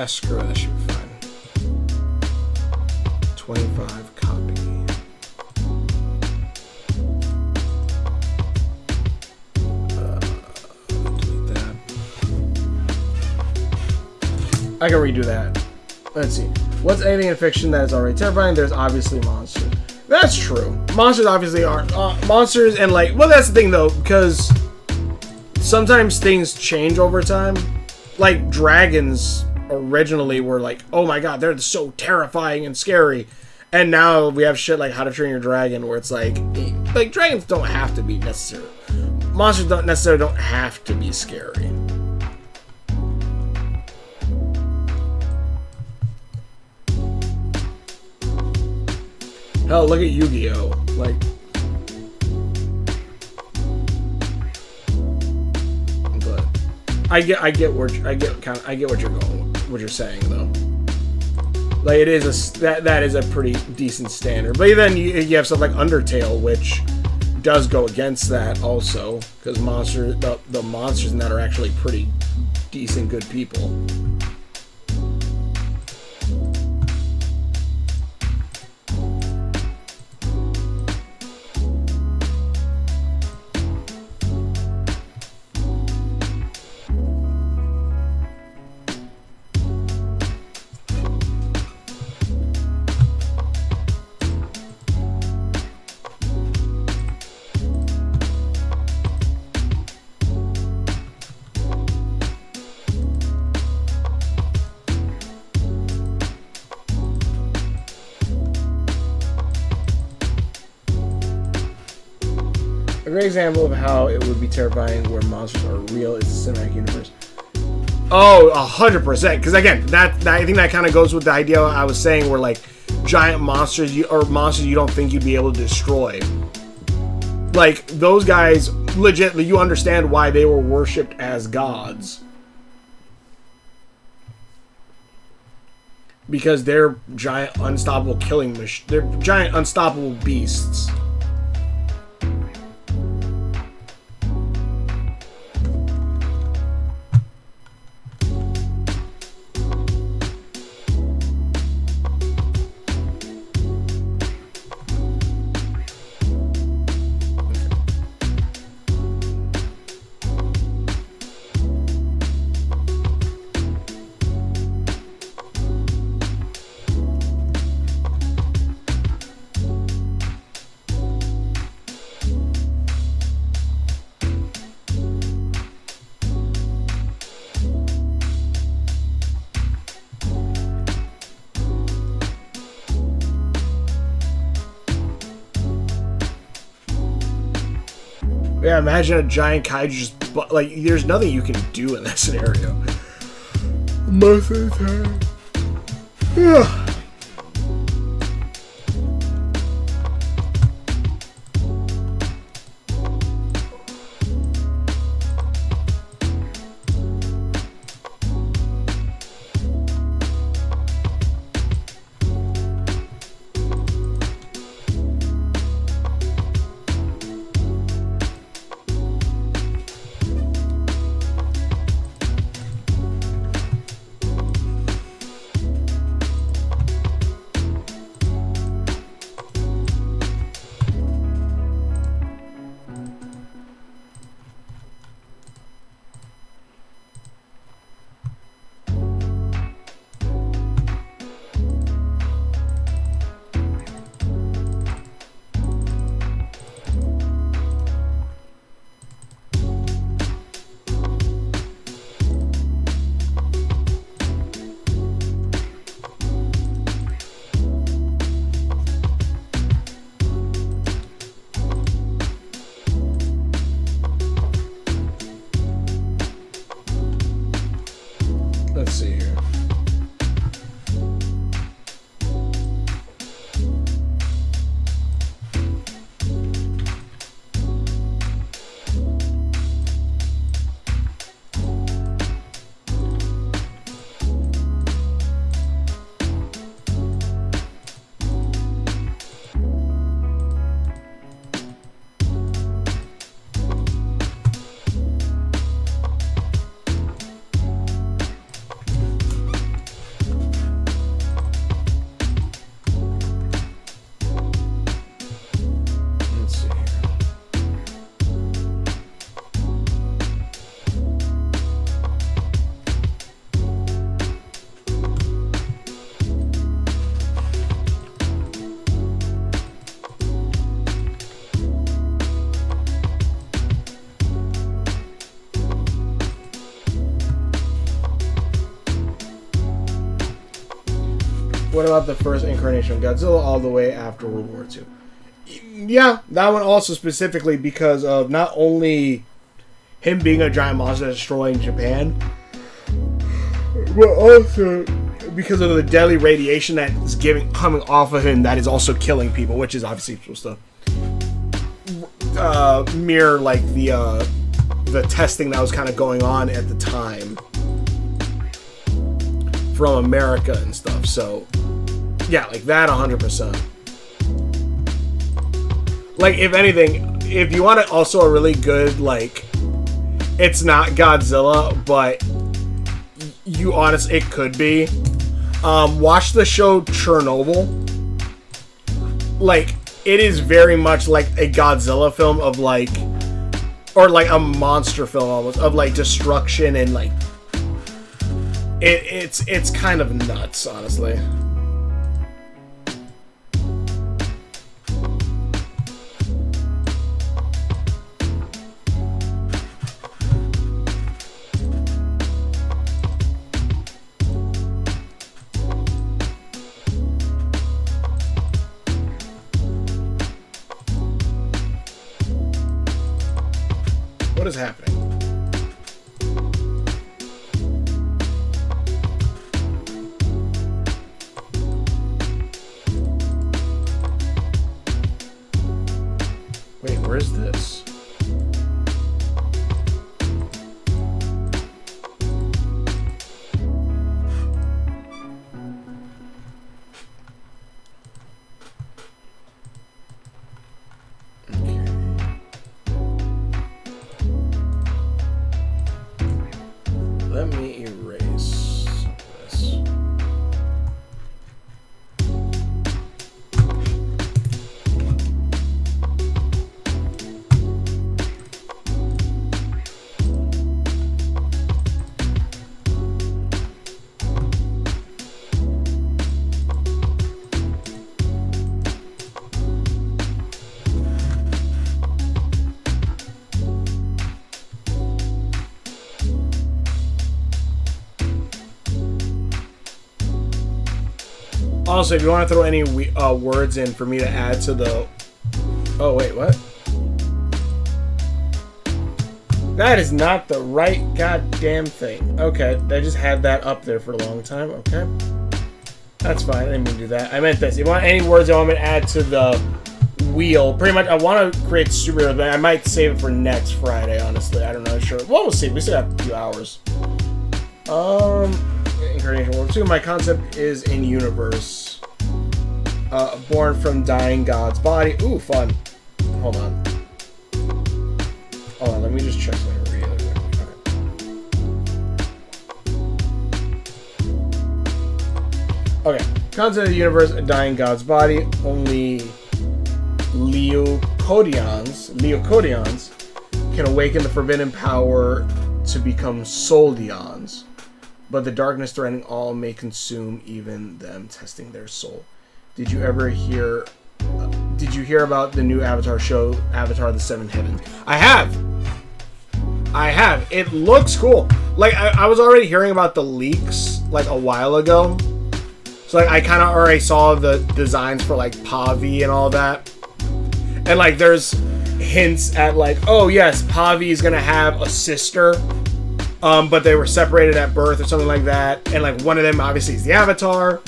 Screw it, that should be fine. 25 copy. Delete that. I can redo that. Let's see. What's anything in fiction that is already terrifying? There's obviously monsters. That's true. Monsters obviously aren't. Monsters and like... Well, that's the thing though, because sometimes things change over time. Like dragons originally were like, oh my god, they're so terrifying and scary. And now we have shit like How to Train Your Dragon where it's like dragons don't have to be necessary. Monsters don't have to be scary. Hell, look at Yu-Gi-Oh! Like, but I get what you're saying though. Like it is that is a pretty decent standard. But then you have stuff like Undertale, which does go against that also, because the monsters in that are actually pretty decent, good people. A great example of how it would be terrifying where monsters are real is the cinematic universe. Oh, 100%. Because again, that I think that kind of goes with the idea I was saying, where like giant monsters or monsters you don't think you'd be able to destroy. Like those guys, legit, you understand why they were worshipped as gods. Because they're giant, unstoppable killing machines. They're giant, unstoppable beasts. Yeah, imagine a giant kaiju just... Like, there's nothing you can do in that scenario. Most of the time. Yeah. Let's see here. What about the first incarnation of Godzilla all the way after World War II? Yeah, that one also specifically because of not only him being a giant monster destroying Japan, but also because of the deadly radiation that is coming off of him that is also killing people, which is obviously supposed to mirror like the testing that was kind of going on at the time from America and stuff. So yeah, like that 100%. Like, if anything, if you want also a really good, like, it's not Godzilla, but you honestly, it could be. Watch the show Chernobyl. Like, it is very much like a Godzilla film of, like, or like a monster film almost, of, like, destruction and, like, it's kind of nuts, honestly. What is happening? Wait, where is this? Let me erase this. Also, if you want to throw any words in for me to add to the... Oh, wait, what? That is not the right goddamn thing. Okay, I just had that up there for a long time. Okay. That's fine. I didn't mean to do that. I meant this. If you want any words I want me to add to the wheel, pretty much, I want to create superheroes, but I might save it for next Friday, honestly. I don't know. Sure. Well, we'll see. We still have a few hours. Incarnation World 2. My concept is in universe. Born from dying God's body. Ooh, fun. Hold on. Hold on, let me just check something really quick. Okay. Concept of the universe, a dying God's body. Only Leocodians can awaken the forbidden power to become Soldians. But the darkness threatening all may consume even them, testing their soul. Did you hear about the new Avatar show, Avatar: The Seventh Heaven? I have. It looks cool. Like, I was already hearing about the leaks, like, a while ago. So, like, I kind of already saw the designs for, like, Pavi and all that. And, like, there's hints at, like, oh, yes, Pavi is going to have a sister. But they were separated at birth or something like that. And, like, one of them, obviously, is the Avatar.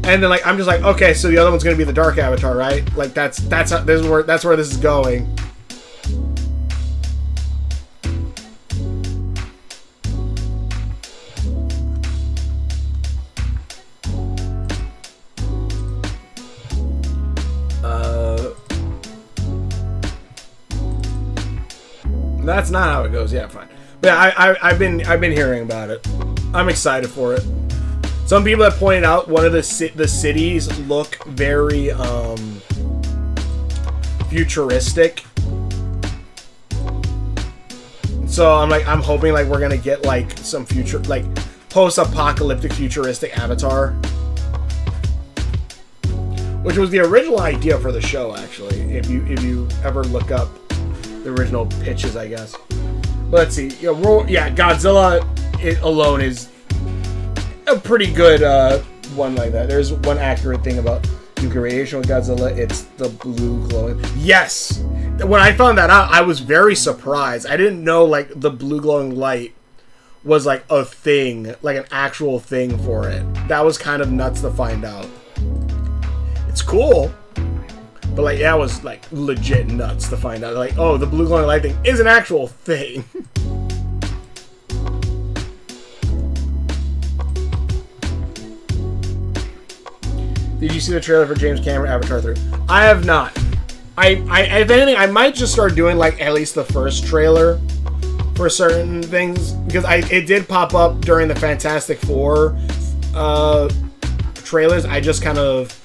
And then, like, I'm just like, okay, so the other one's gonna be the Dark Avatar, right? Like, that's where this is going. That's not how it goes. Yeah, fine. But yeah, I've been hearing about it. I'm excited for it. Some people have pointed out one of the cities look very futuristic. So I'm hoping like we're gonna get like some future, like post-apocalyptic futuristic Avatar, which was the original idea for the show. Actually, if you ever look up the original pitches, I guess. But let's see. Godzilla alone is a pretty good one like that. There's one accurate thing about nuclear radiation with Godzilla. It's the blue glowing. Yes! When I found that out, I was very surprised. I didn't know, like, the blue glowing light was, like, a thing. Like, an actual thing for it. That was kind of nuts to find out. It's cool. But, like, that was, like, legit nuts to find out. Like, oh, the blue glowing light thing is an actual thing. Did you see the trailer for James Cameron Avatar 3? I have not. If anything, I might just start doing, like, at least the first trailer for certain things. Because it did pop up during the Fantastic Four trailers. I just kind of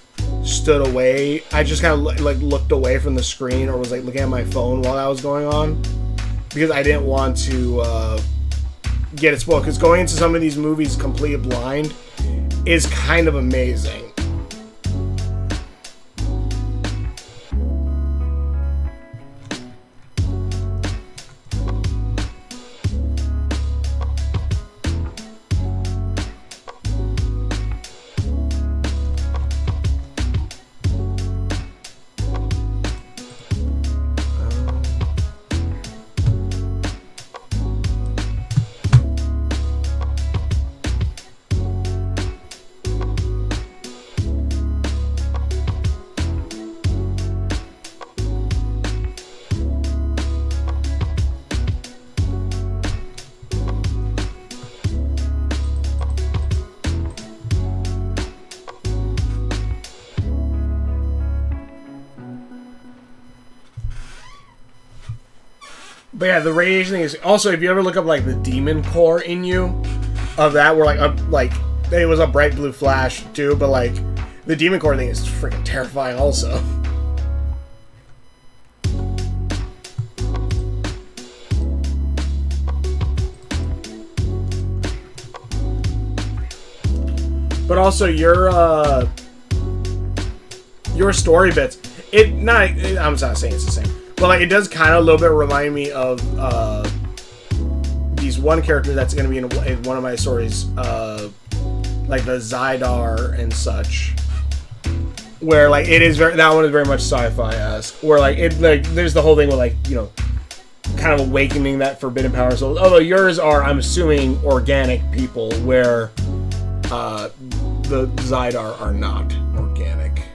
stood away. I just kind of like looked away from the screen, or was like looking at my phone while that was going on, because I didn't want to get it spoiled. Because going into some of these movies completely blind is kind of amazing. But yeah, the radiation thing is also, if you ever look up like the demon core in you of that, where like it was a bright blue flash too, but like the demon core thing is freaking terrifying also. But also your story bits. I'm not saying it's the same. But like, it does kind of a little bit remind me of these one character that's going to be in one of my stories, like the Zydar and such, where like that one is very much sci-fi-esque. Where like there's the whole thing with like, you know, kind of awakening that forbidden power souls. Although yours are, I'm assuming, organic people, where the Zydar are not organic.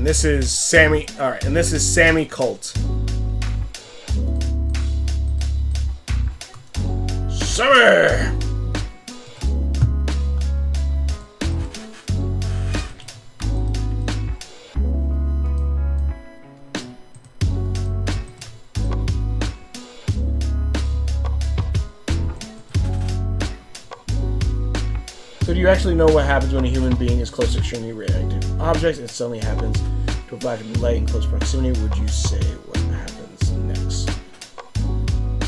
This is Sammy. All right, and this is Sammy Colt. Sammy. So do you actually know what happens when a human being is close to extremely radioactive objects and it suddenly happens to a flash of light in close proximity? Would you say what happens next?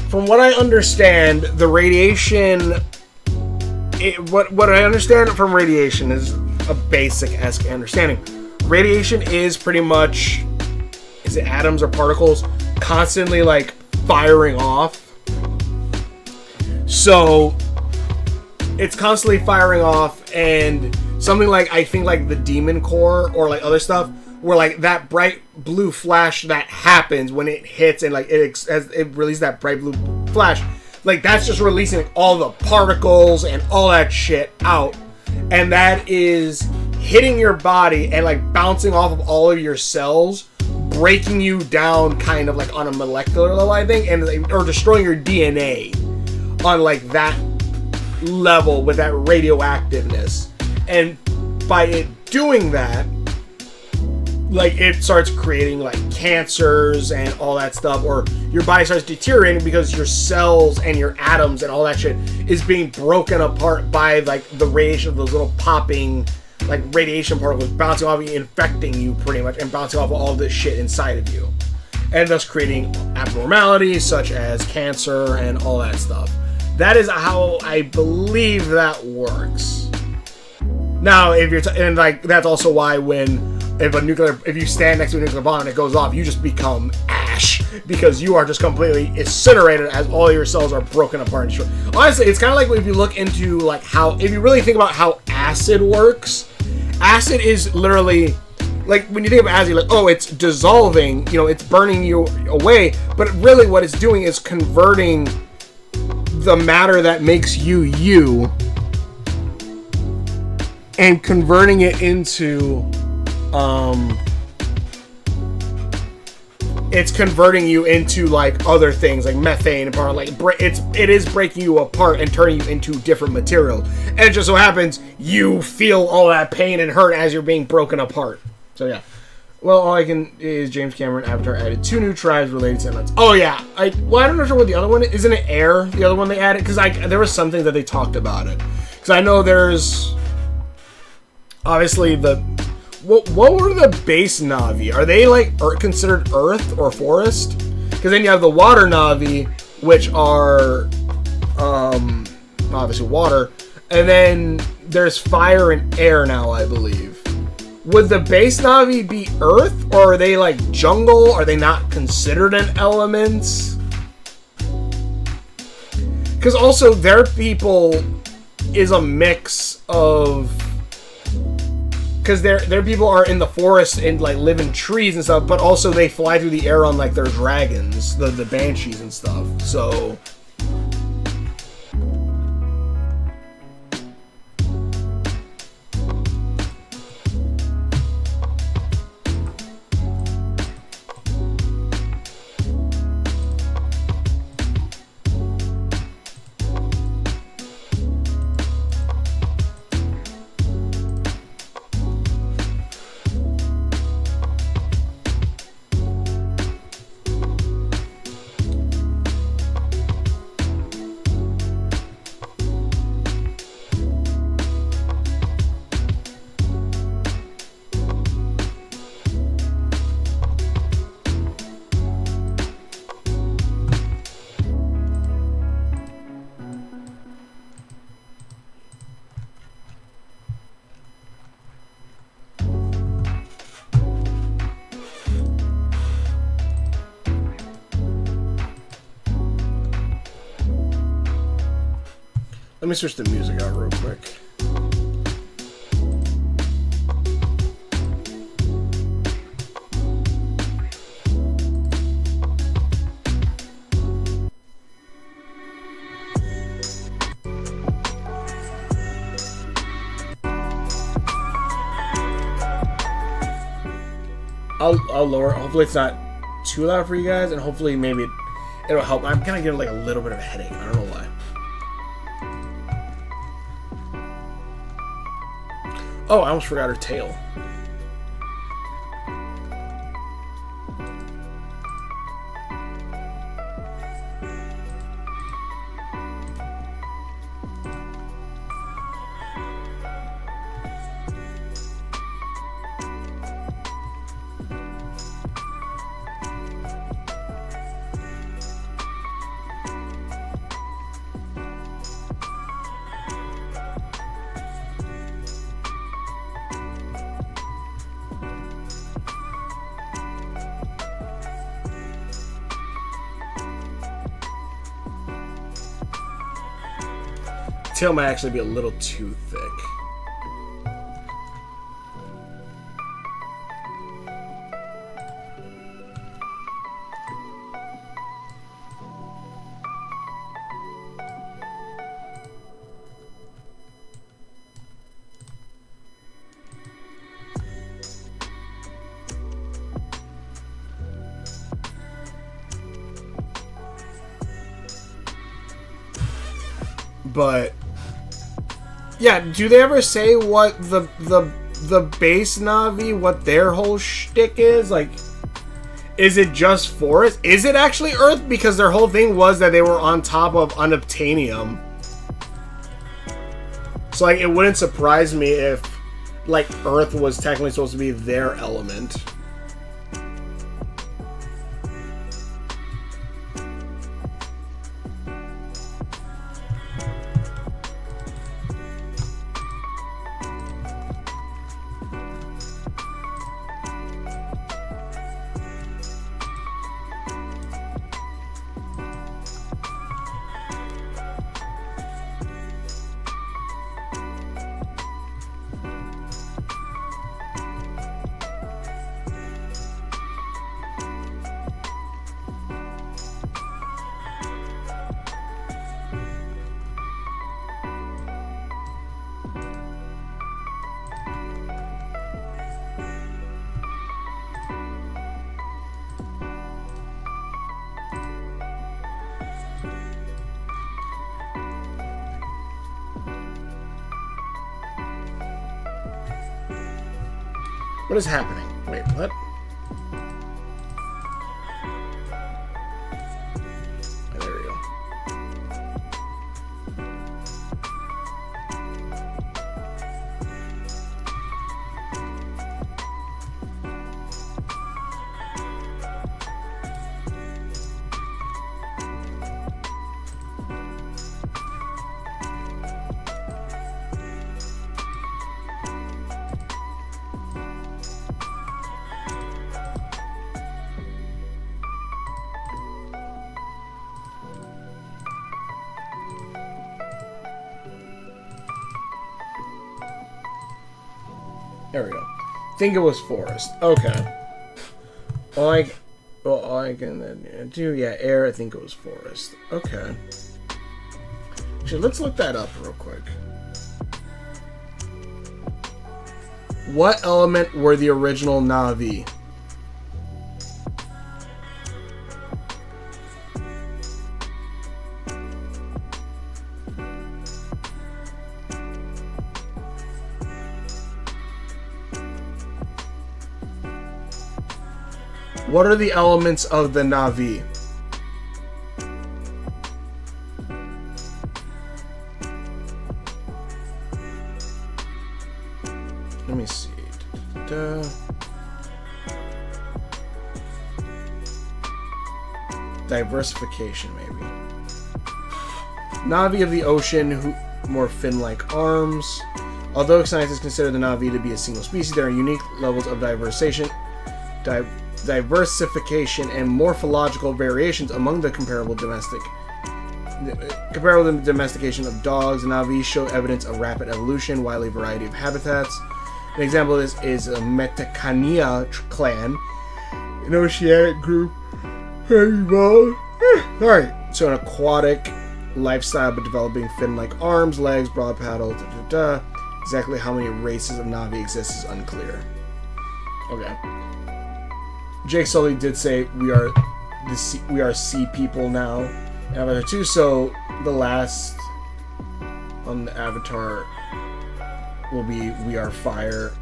From what I understand, the radiation... What I understand from radiation is a basic-esque understanding. Radiation is pretty much is it atoms or particles constantly like firing off. So it's constantly firing off, and something like, I think like the Demon Core or like other stuff, where like that bright blue flash that happens when it hits and like it releases that bright blue flash, like that's just releasing all the particles and all that shit out, and that is hitting your body and like bouncing off of all of your cells, breaking you down kind of like on a molecular level, I think, and or destroying your DNA on like that level with that radioactiveness. And by it doing that, like it starts creating like cancers and all that stuff, or your body starts deteriorating because your cells and your atoms and all that shit is being broken apart by like the radiation of those little popping like radiation particles bouncing off you, infecting you pretty much, and bouncing off all this shit inside of you, and thus creating abnormalities such as cancer and all that stuff. That is how I believe that works. Now, if you're and like that's also why if you stand next to a nuclear bomb and it goes off, you just become ash, because you are just completely incinerated as all your cells are broken apart and destroyed. Honestly, it's kind of like if you look into like how, if you really think about how acid works, acid is literally like, when you think of acid, you're like, oh, it's dissolving, it's burning you away, but really what it's doing is converting the matter that makes you and converting it into it's converting you into like other things like methane and part, like it is breaking you apart and turning you into different material, and it just so happens you feel all that pain and hurt as you're being broken apart. So yeah. Well, all I can is James Cameron Avatar added 2 new tribes related to elements. Oh yeah, I don't know what the other one is. Isn't it air? The other one they added, because there was something that they talked about it. Because I know there's obviously what were the base Na'vi? Are they like considered Earth or Forest? Because then you have the water Na'vi, which are obviously water, and then there's fire and air now, I believe. Would the base Na'vi be Earth, or are they like jungle? Are they not considered an element? Because also their people is a mix of, because their people are in the forest and like live in trees and stuff, but also they fly through the air on like their dragons, the banshees and stuff. So let me switch the music out real quick. I'll lower. Hopefully it's not too loud for you guys, and hopefully maybe it'll help. I'm kind of getting like a little bit of a headache. I don't know why. Oh, I almost forgot her tail. tail might actually be a little too thick. But yeah, do they ever say what the base Na'vi, what their whole shtick is? Like, is it just forest? Is it actually Earth? Because their whole thing was that they were on top of unobtainium. So like, it wouldn't surprise me if like Earth was technically supposed to be their element. What is happening? Wait, what? Oh, there we go. There we go. Think it was forest. Okay. All I can then do, yeah, air. I think it was forest. Okay. Actually, let's look that up real quick. What element were the original Na'vi? What are the elements of the Na'vi? Let me see. Diversification, maybe. Na'vi of the ocean, who more fin-like arms. Although scientists consider the Na'vi to be a single species, there are unique levels of diversification and morphological variations among the comparable domestication of dogs. The Na'vi show evidence of rapid evolution, widely variety of habitats. An example of this is a Metacania clan, an oceanic group. Alright, so an aquatic lifestyle but developing fin-like arms, legs, broad paddle, Exactly how many races of Na'vi exist is unclear. Okay. Jake Sully did say we are sea people now. Avatar 2, so the last on the Avatar will be we are fire,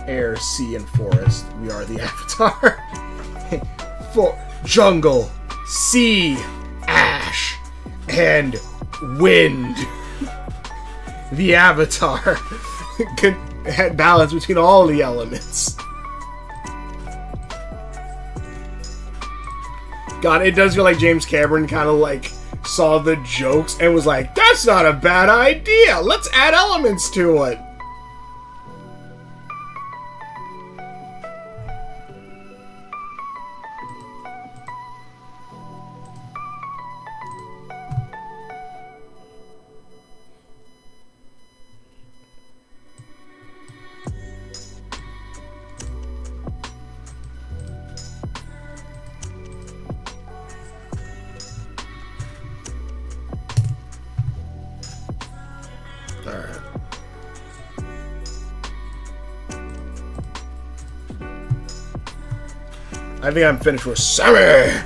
air, sea, and forest. We are the Avatar. For jungle, sea, ash, and wind. The Avatar. Good balance between all the elements. God, it does feel like James Cameron kind of like saw the jokes and was like, that's not a bad idea. Let's add elements to it. I think I'm finished with Sammy.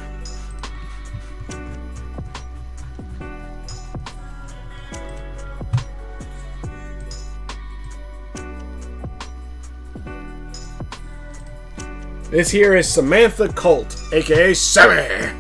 This here is Samantha Colt, aka Sammy.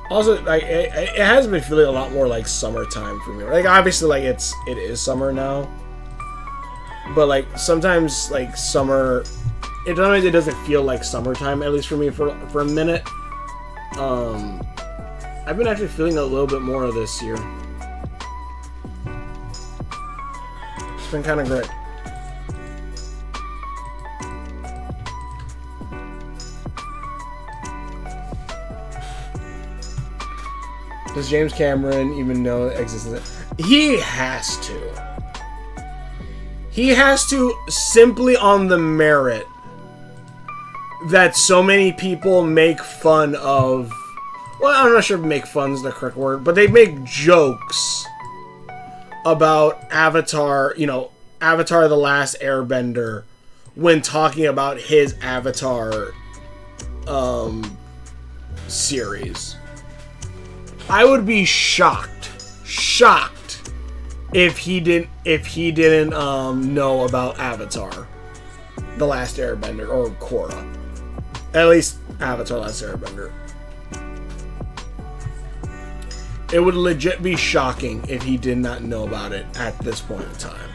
Also, like it has been feeling a lot more like summertime for me. Like obviously, like it is summer now, but like sometimes like summer, sometimes it doesn't feel like summertime. At least for me, for a minute. I've been actually feeling a little bit more of this year. It's been kind of great. Does James Cameron even know it exists? He has to. He has to simply on the merit that so many people make fun of. Well, I'm not sure if make fun is the correct word, but they make jokes about Avatar, you know, Avatar The Last Airbender when talking about his Avatar series. I would be shocked if he didn't know about Avatar The Last Airbender or Korra. At least Avatar The Last Airbender. It would legit be shocking if he did not know about it at this point in time.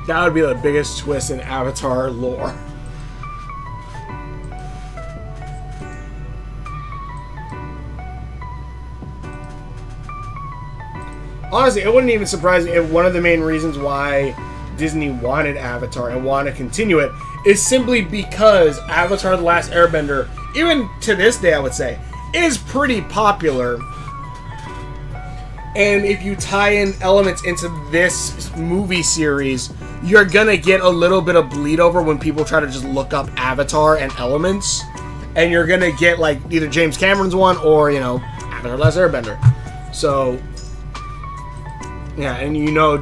That would be the biggest twist in Avatar lore. Honestly, it wouldn't even surprise me if one of the main reasons why Disney wanted Avatar and want to continue it is simply because Avatar The Last Airbender, even to this day I would say, is pretty popular. And if you tie in elements into this movie series, you're gonna get a little bit of bleed over when people try to just look up Avatar and elements. And you're gonna get like either James Cameron's one or, you know, Avatar The Last Airbender. So, yeah, and you know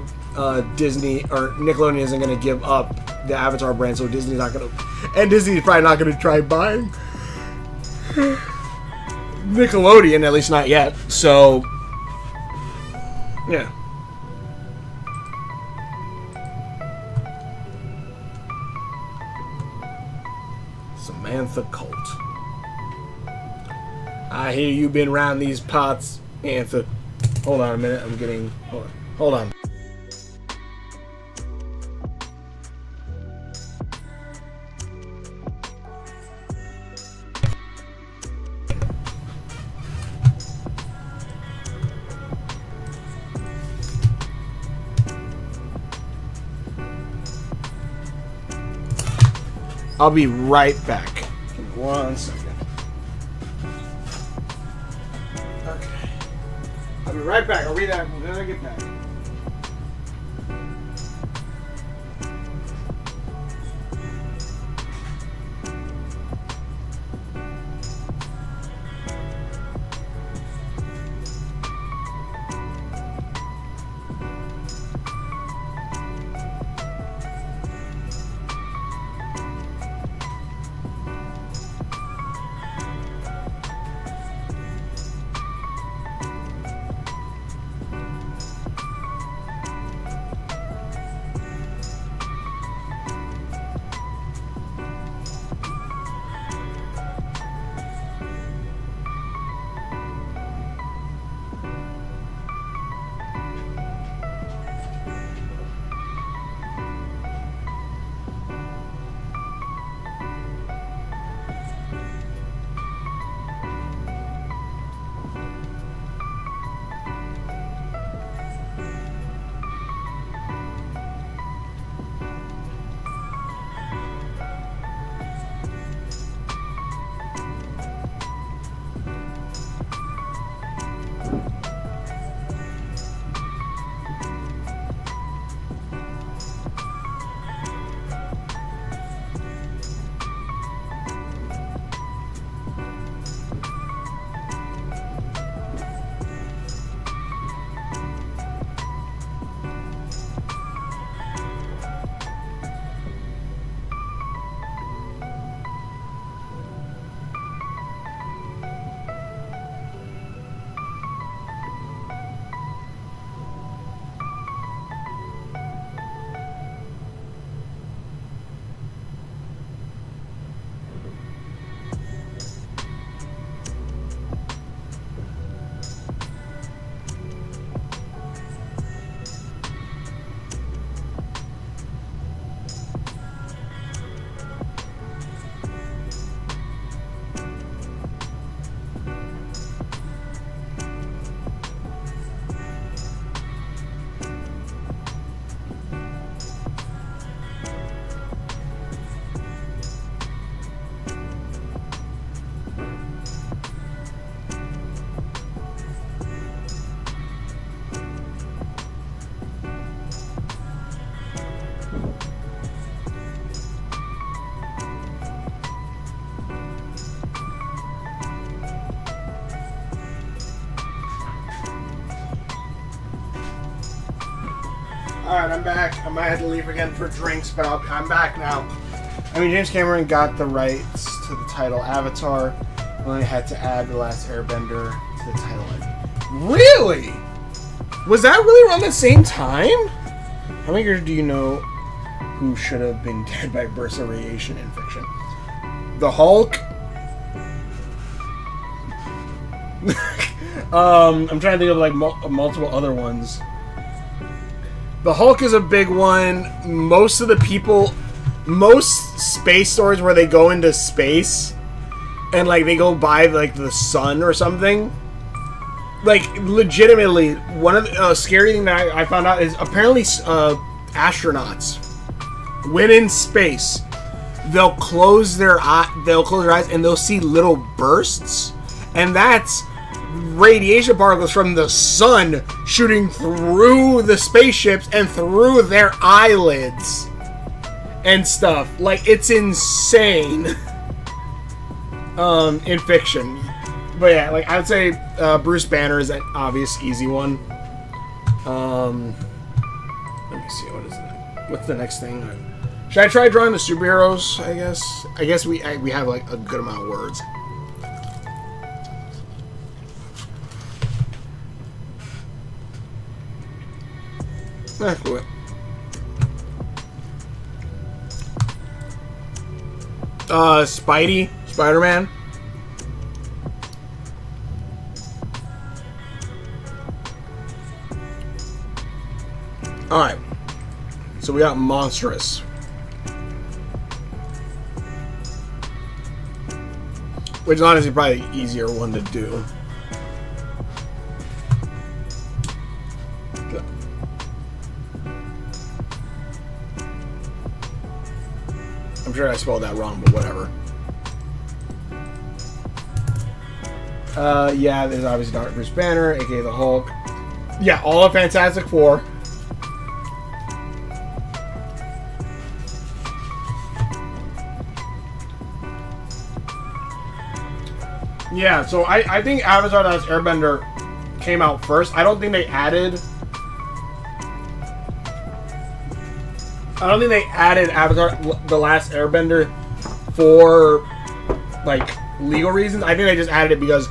Disney or Nickelodeon isn't gonna give up the Avatar brand, so Disney's not gonna, and Disney's probably not gonna try buying Nickelodeon, at least not yet. So, yeah. Samantha Colt. I hear you been around these parts, Antha. Hold on a minute, I'm getting... Hold on. I'll be right back. Give me 1 second. Okay. I'll be right back. I'll read that when I get back. I'm back. I might have to leave again for drinks, but I'm back now. I mean, James Cameron got the rights to the title Avatar. Only had to add The Last Airbender to the title. Really? Was that really around the same time? How many years do you know who should have been dead by bursts of radiation in fiction? The Hulk. I'm trying to think of like multiple other ones. The Hulk is a big one. Most space stories where they go into space and like they go by like the sun or something. Like legitimately, one of the scary thing that I found out is apparently astronauts, when in space, they'll close their eyes and they'll see little bursts, and that's radiation particles from the sun shooting through the spaceships and through their eyelids and stuff. Like, it's insane in fiction. But yeah, like I would say Bruce Banner is an obvious easy one. Let me see, what's the next thing? Should I try drawing the superheroes? I guess we have like a good amount of words. Spider-Man. Alright. So we got Monstrous. Which is honestly probably the easier one to do. I'm sure I spelled that wrong, but whatever. Yeah, there's obviously Dr. Bruce Banner, aka the Hulk. Yeah, all of Fantastic Four. Yeah, so I think Avatar: The Last Airbender came out first. I don't think they added Avatar: The Last Airbender for like legal reasons. I think they just added it because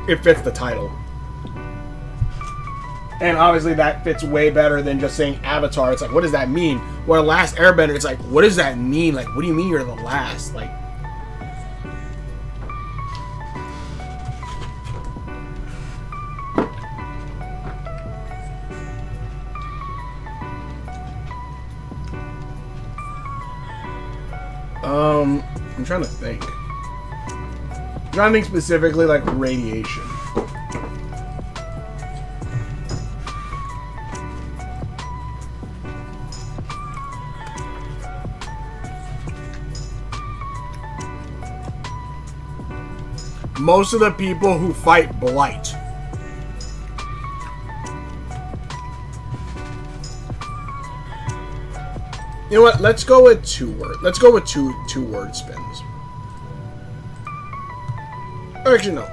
it fits the title. And obviously that fits way better than just saying Avatar. It's like, what does that mean? Well, Last Airbender, it's like, what does that mean? Like, what do you mean you're the last? Like, I'm trying to think. I'm trying to think specifically like radiation. Most of the people who fight Blight. You know what? Let's go with two word spins. Actually, no.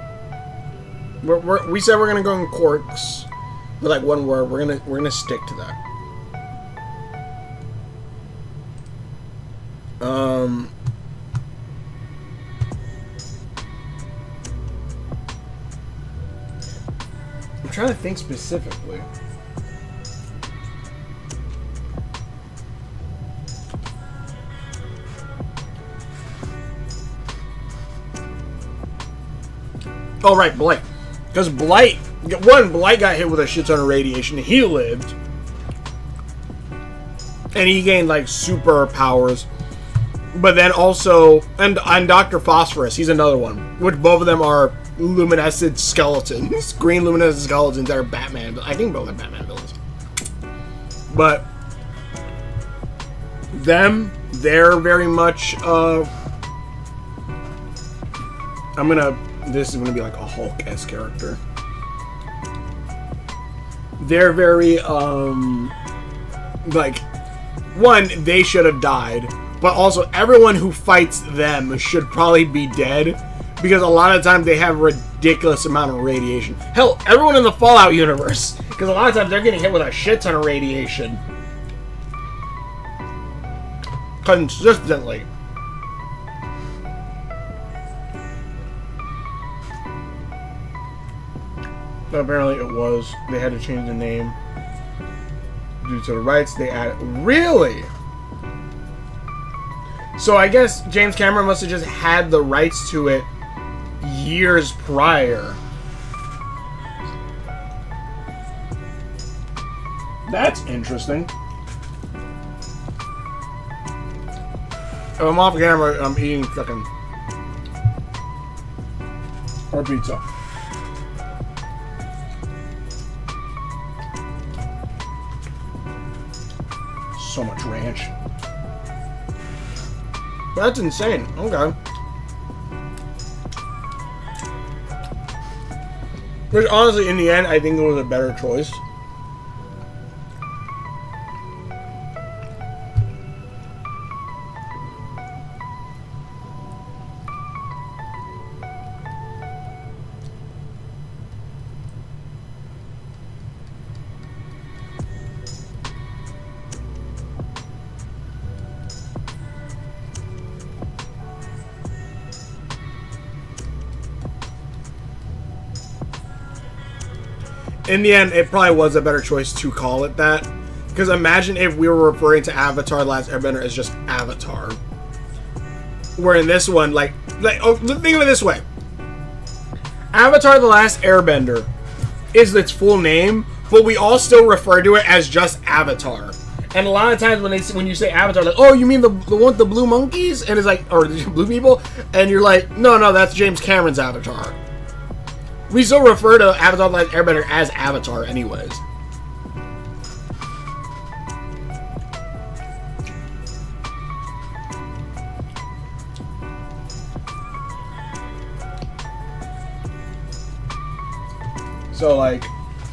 We said we're gonna go in quirks with like one word. We're gonna stick to that. I'm trying to think specifically. Oh, right, Blight. Because Blight got hit with a shit ton of radiation. He lived. And he gained, like, superpowers. But then also... And Dr. Phosphorus, he's another one. Which both of them are luminescent skeletons. Green luminescent skeletons that are Batman. I think both are Batman villains. But... they're very much, this is gonna be like a Hulk-esque character. They're very, like, one, they should have died, but also everyone who fights them should probably be dead, because a lot of times they have a ridiculous amount of radiation. Hell, everyone in the Fallout universe, because a lot of times they're getting hit with a shit ton of radiation. consistently. But apparently it was. They had to change the name due to the rights they added. Really? So I guess James Cameron must have just had the rights to it years prior. That's interesting. If I'm off camera, I'm eating fucking or pizza. So much ranch. That's insane. Okay. Which honestly, in the end, I think it was a better choice. In the end, it probably was a better choice to call it that. Because imagine if we were referring to Avatar: The Last Airbender as just Avatar. Where in this one, oh, think of it this way. Avatar: The Last Airbender is its full name, but we all still refer to it as just Avatar. And a lot of times when you say Avatar, like, oh, you mean the one with the blue monkeys? And it's like, or the blue people? And you're like, no, that's James Cameron's Avatar. We still refer to Avatar: The Last Airbender as Avatar anyways. So, like,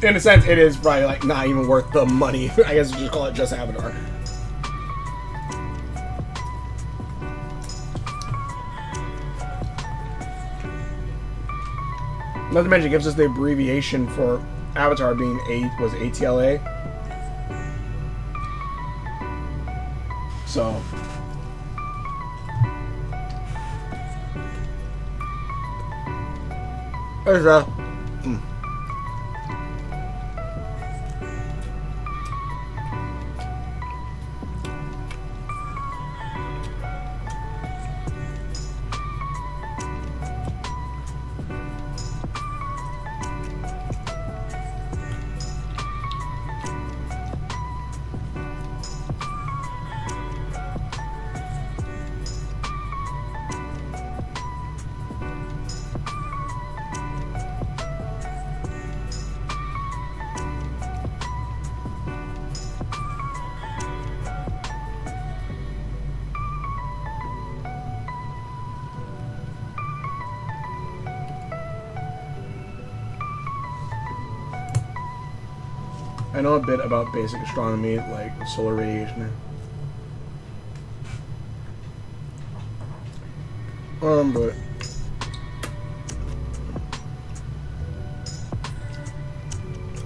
in a sense, it is probably, like, not even worth the money. I guess we just call it just Avatar. Not to mention, it gives us the abbreviation for Avatar being ATLA. So. There's that. I know a bit about basic astronomy, like solar radiation. But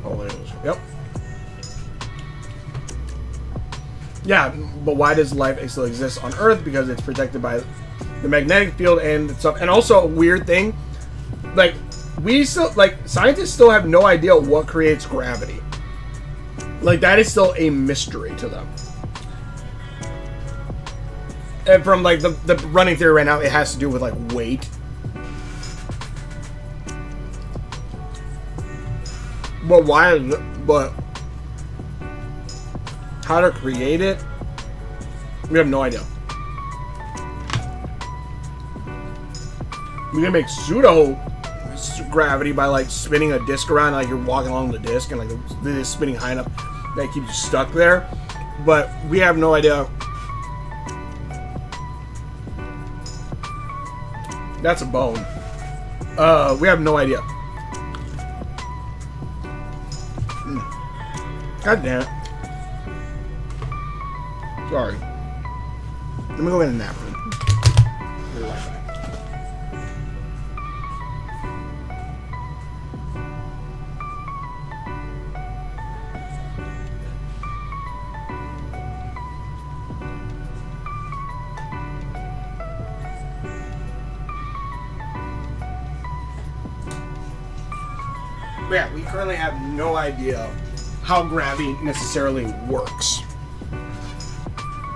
oh, there it is. Yep. Yeah, but why does life still exist on Earth? Because it's protected by the magnetic field and stuff. And also a weird thing, like scientists still have no idea what creates gravity. Like, that is still a mystery to them. And from, like, the running theory right now, it has to do with, like, weight. But why is it, but how to create it, we have no idea. We can make pseudo gravity by, like, spinning a disc around, like you're walking along the disc, and, like, the disc spinning high enough that keeps you stuck there. But we have no idea. That's a bone. We have no idea. God damn it. Sorry. Let me go get a nap. Be right back. But yeah, we currently have no idea how gravity necessarily works.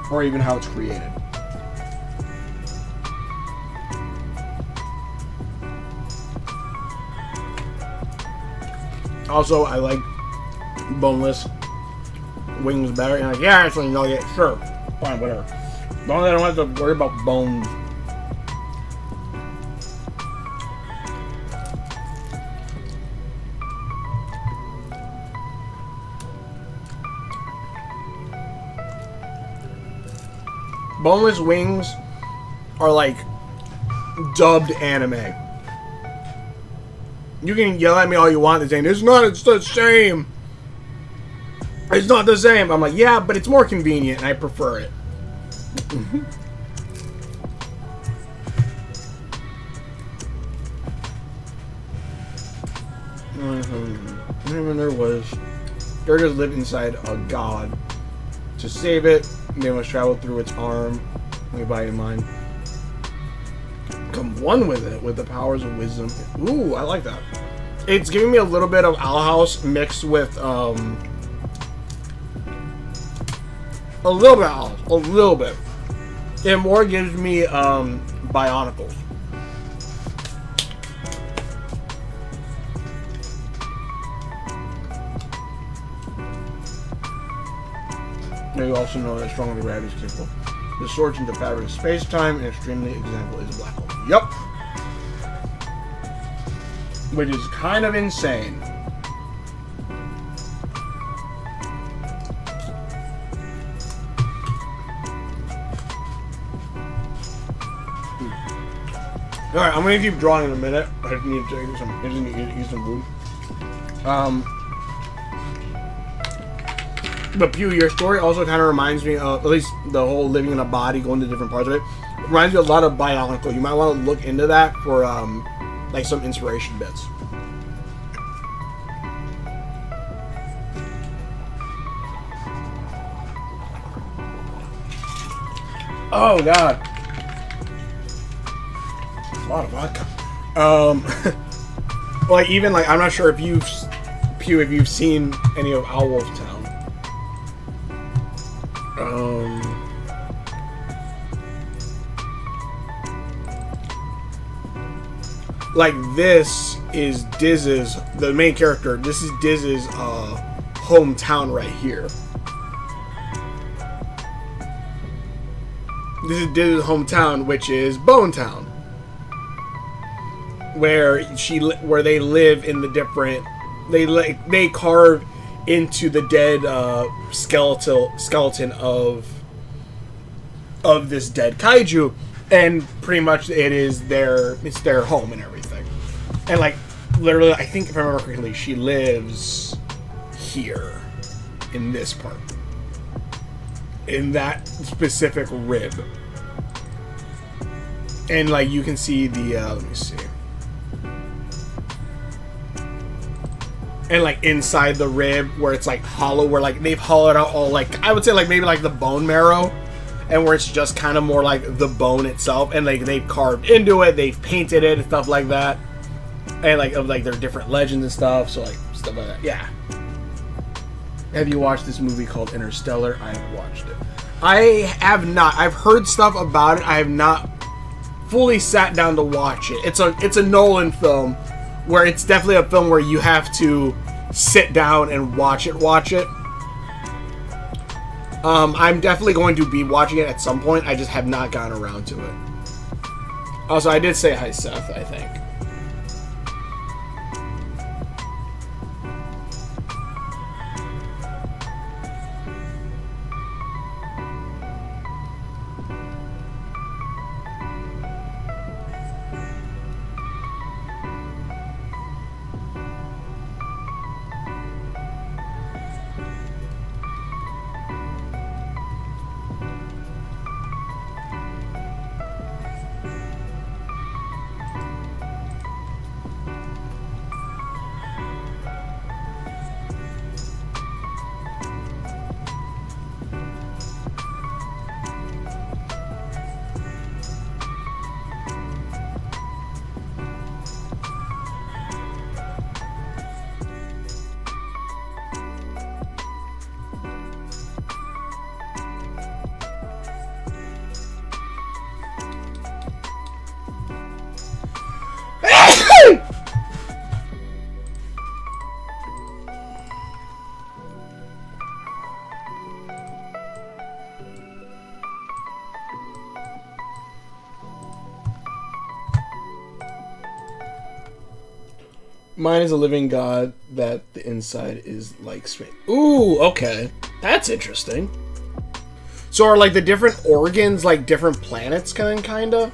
Or even how it's created. Also, I like boneless wings better. And like, yeah, it's like nugget. Sure. Fine, whatever. As long as I don't have to worry about bones. Boneless wings are like dubbed anime. You can yell at me all you want and saying, it's the same. It's not the same. I'm like, yeah, but it's more convenient and I prefer it. When there was, Durgas lived inside a god. To save it, they must travel through its arm. Let me buy in mind. Come one with it, with the powers of wisdom. Ooh, I like that. It's giving me a little bit of Owl House mixed with a little bit of Owl House, a little bit. It more gives me Bionicles. You also know that strongly gravity is capable. The sorts into fabric of space-time, an extremely example is a black hole. Yup. Which is kind of insane. Alright, I'm gonna keep drawing in a minute. I just need to eat some food. But Pew, your story also kind of reminds me of, at least the whole living in a body, going to different parts of it, reminds me a lot of Bionicle. You might want to look into that for like some inspiration bits. Oh god, a lot of vodka. Like even like I'm not sure if you've seen any of Owlwolf Town. Like this is Diz's, the main character. This is Diz's hometown right here. This is Diz's hometown, which is Bone Town, where they live in the different. They carve into the dead skeleton of this dead kaiju, and pretty much it's their home and everything. And like literally, I think if I remember correctly, she lives here in this part, in that specific rib. And like you can see the let me see. And like inside the rib where it's like hollow, where like they've hollowed out all, like I would say like maybe like the bone marrow, and where it's just kind of more like the bone itself, and like they've carved into it, they've painted it and stuff like that, and like of like their different legends and stuff, so like stuff like that. Yeah. Have you watched this movie called Interstellar? I have watched it. I have not. I've heard stuff about it. I have not fully sat down to watch it. It's a Nolan film, where it's definitely a film where you have to sit down and watch it. I'm definitely going to be watching it at some point. I just have not gotten around to it. Also, I did say hi, Seth, I think. Mine is a living god that the inside is like space. Ooh, okay. That's interesting. So are like the different organs like different planets kinda?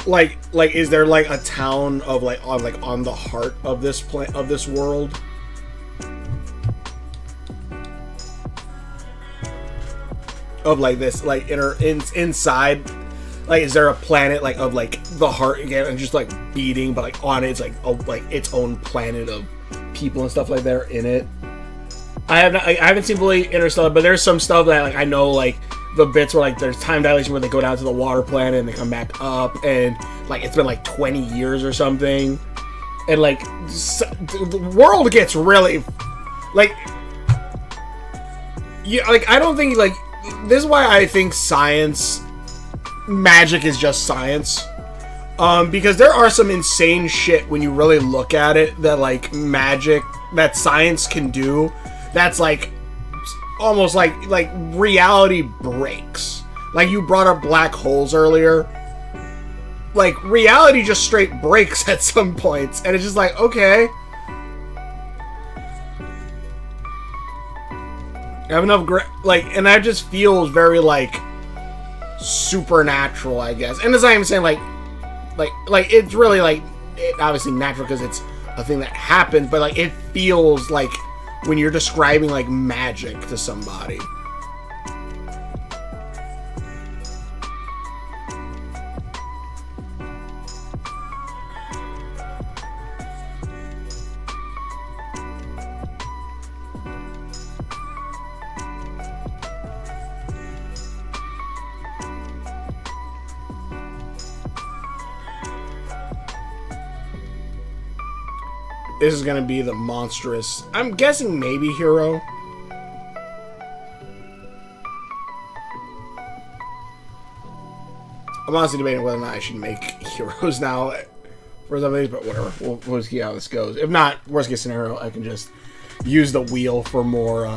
Like is there like a town of like on the heart of this of this world? Of like this like inside, like is there a planet like of like the heart again and just like beating, but like on it's like its own planet of people and stuff like that are in it? I haven't seen fully Interstellar, but there's some stuff that like I know, like the bits where like there's time dilation where they go down to the water planet and they come back up, and like it's been like 20 years or something, and like the world gets really like, yeah, like I don't think like this is why I think magic is just science, because there are some insane shit when you really look at it that like magic that science can do that's like almost like reality breaks. Like you brought up black holes earlier, like reality just straight breaks at some points, and it's just like, okay, I have enough like, and that just feels very like supernatural, I guess. And as I'm saying, like it's really like obviously natural because it's a thing that happens, but like it feels like when you're describing like magic to somebody. This is gonna be the monstrous. I'm guessing maybe hero. I'm honestly debating whether or not I should make heroes now for some of these, but whatever. We'll see how this goes. If not, worst case scenario, I can just use the wheel for more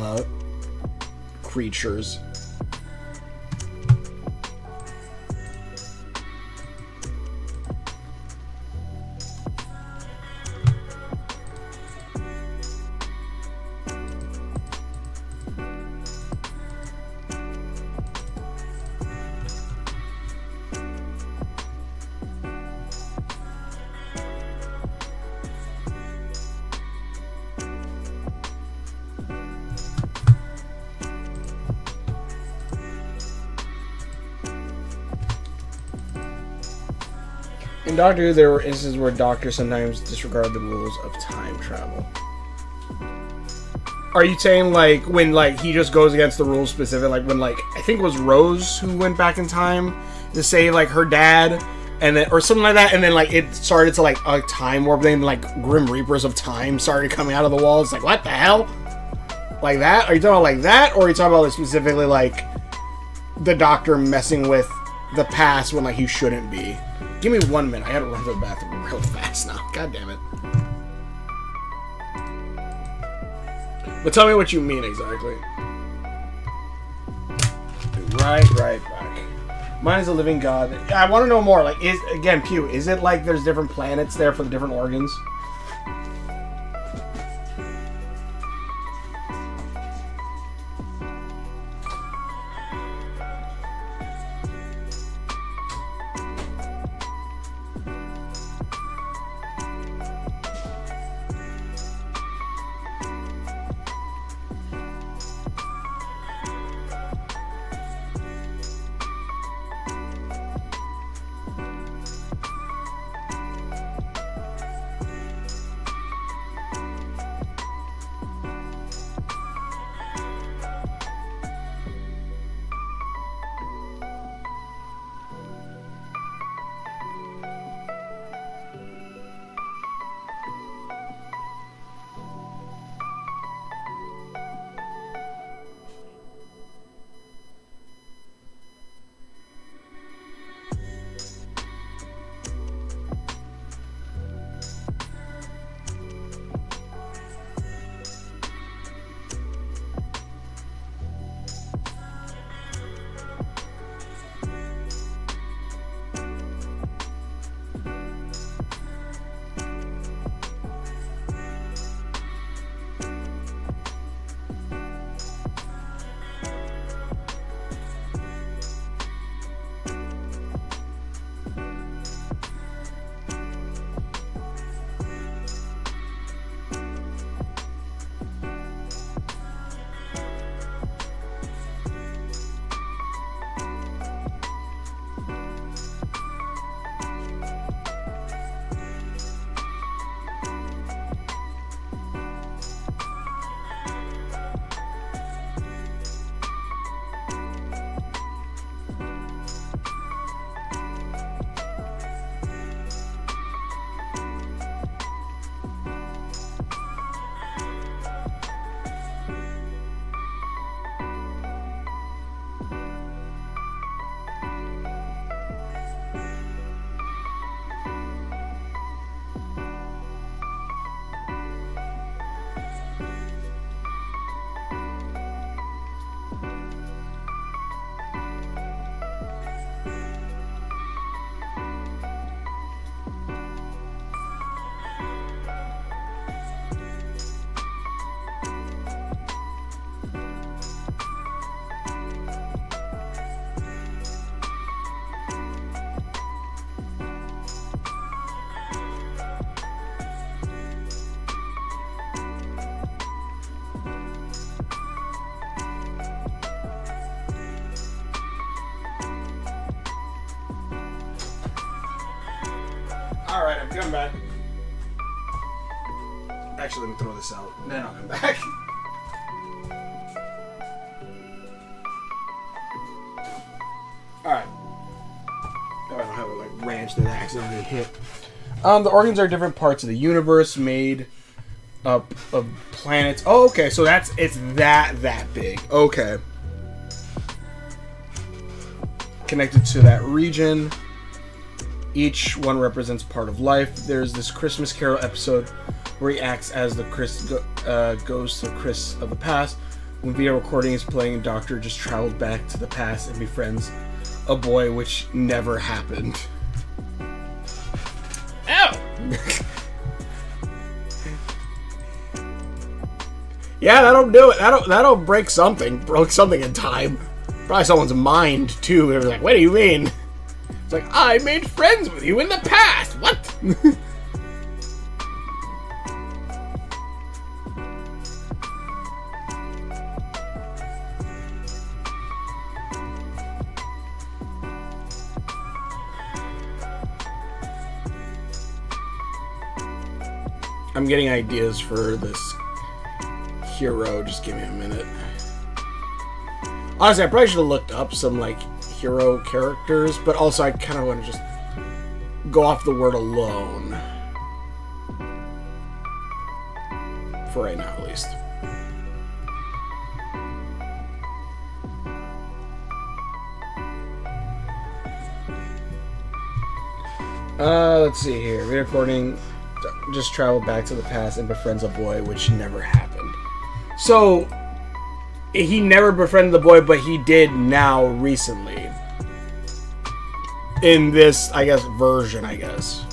creatures. In Doctor Who, there were instances where doctors sometimes disregard the rules of time travel. Are you saying like when like he just goes against the rules specific, like when like I think it was Rose who went back in time to save like her dad, and then or something like that, and then like it started to like a time warp thing, like Grim Reapers of Time started coming out of the walls. Like what the hell? Like that? Are you talking about like that, or are you talking about like, specifically like the Doctor messing with the past when like he shouldn't be? Give me 1 minute. I gotta run to the bathroom real fast now. God damn it. But tell me what you mean exactly. Right back. Mine is a living god. I want to know more. Like, again, Pew, is it like there's different planets there for the different organs? Come back. Actually, let me throw this out. Then I'll come back. Alright. Oh, I don't have a like branch that I accidentally hit. The organs are different parts of the universe made up of planets. Oh, okay, so it's that big. Okay. Connected to that region. Each one represents part of life. There's this Christmas Carol episode where he acts as the ghost of Chris of the past. When video recording is playing, Doctor just travels back to the past and befriends a boy, which never happened. Ow! Yeah, that'll do it. That'll break something. Broke something in time. Probably someone's mind too. They're like, "What do you mean?" It's like, "I made friends with you in the past." What? I'm getting ideas for this hero. Just give me a minute. Honestly, I probably should have looked up some like hero characters, but also I kind of want to just go off the word alone. For right now, at least. Let's see here. Recording just traveled back to the past and befriends a boy, which never happened. So he never befriended the boy, but he did now recently. In this, I guess, version, I guess.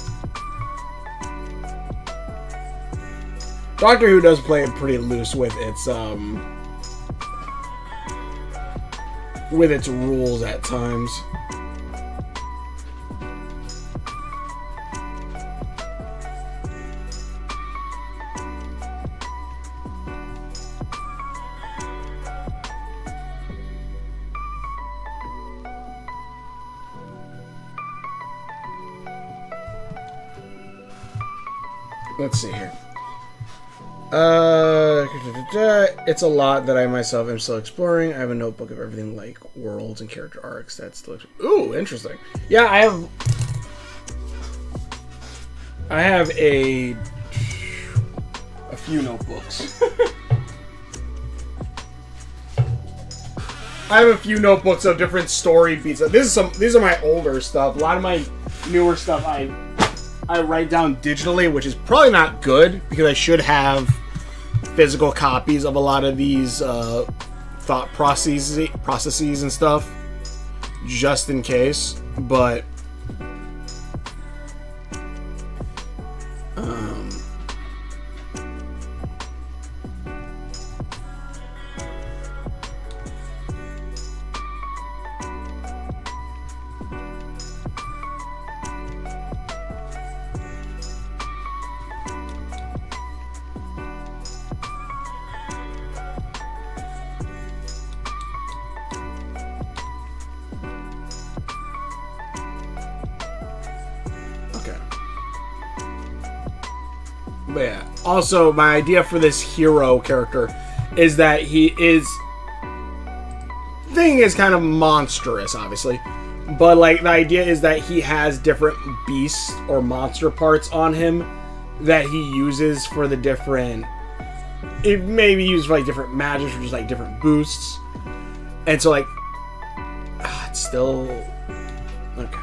Doctor Who does play it pretty loose with its rules at times. Let's see here. It's a lot that I myself am still exploring. I have a notebook of everything like worlds and character arcs that's still... Ooh, interesting. Yeah, I have a few notebooks. I have a few notebooks of different story beats. These are my older stuff. A lot of my newer stuff I write down digitally, which is probably not good because I should have physical copies of a lot of these thought processes and stuff, just in case. But yeah. Also, my idea for this hero character is that thing is kind of monstrous, obviously, but like the idea is that he has different beast or monster parts on him that he uses for the different. It may be used for like different magic or just like different boosts, and so like it's still okay.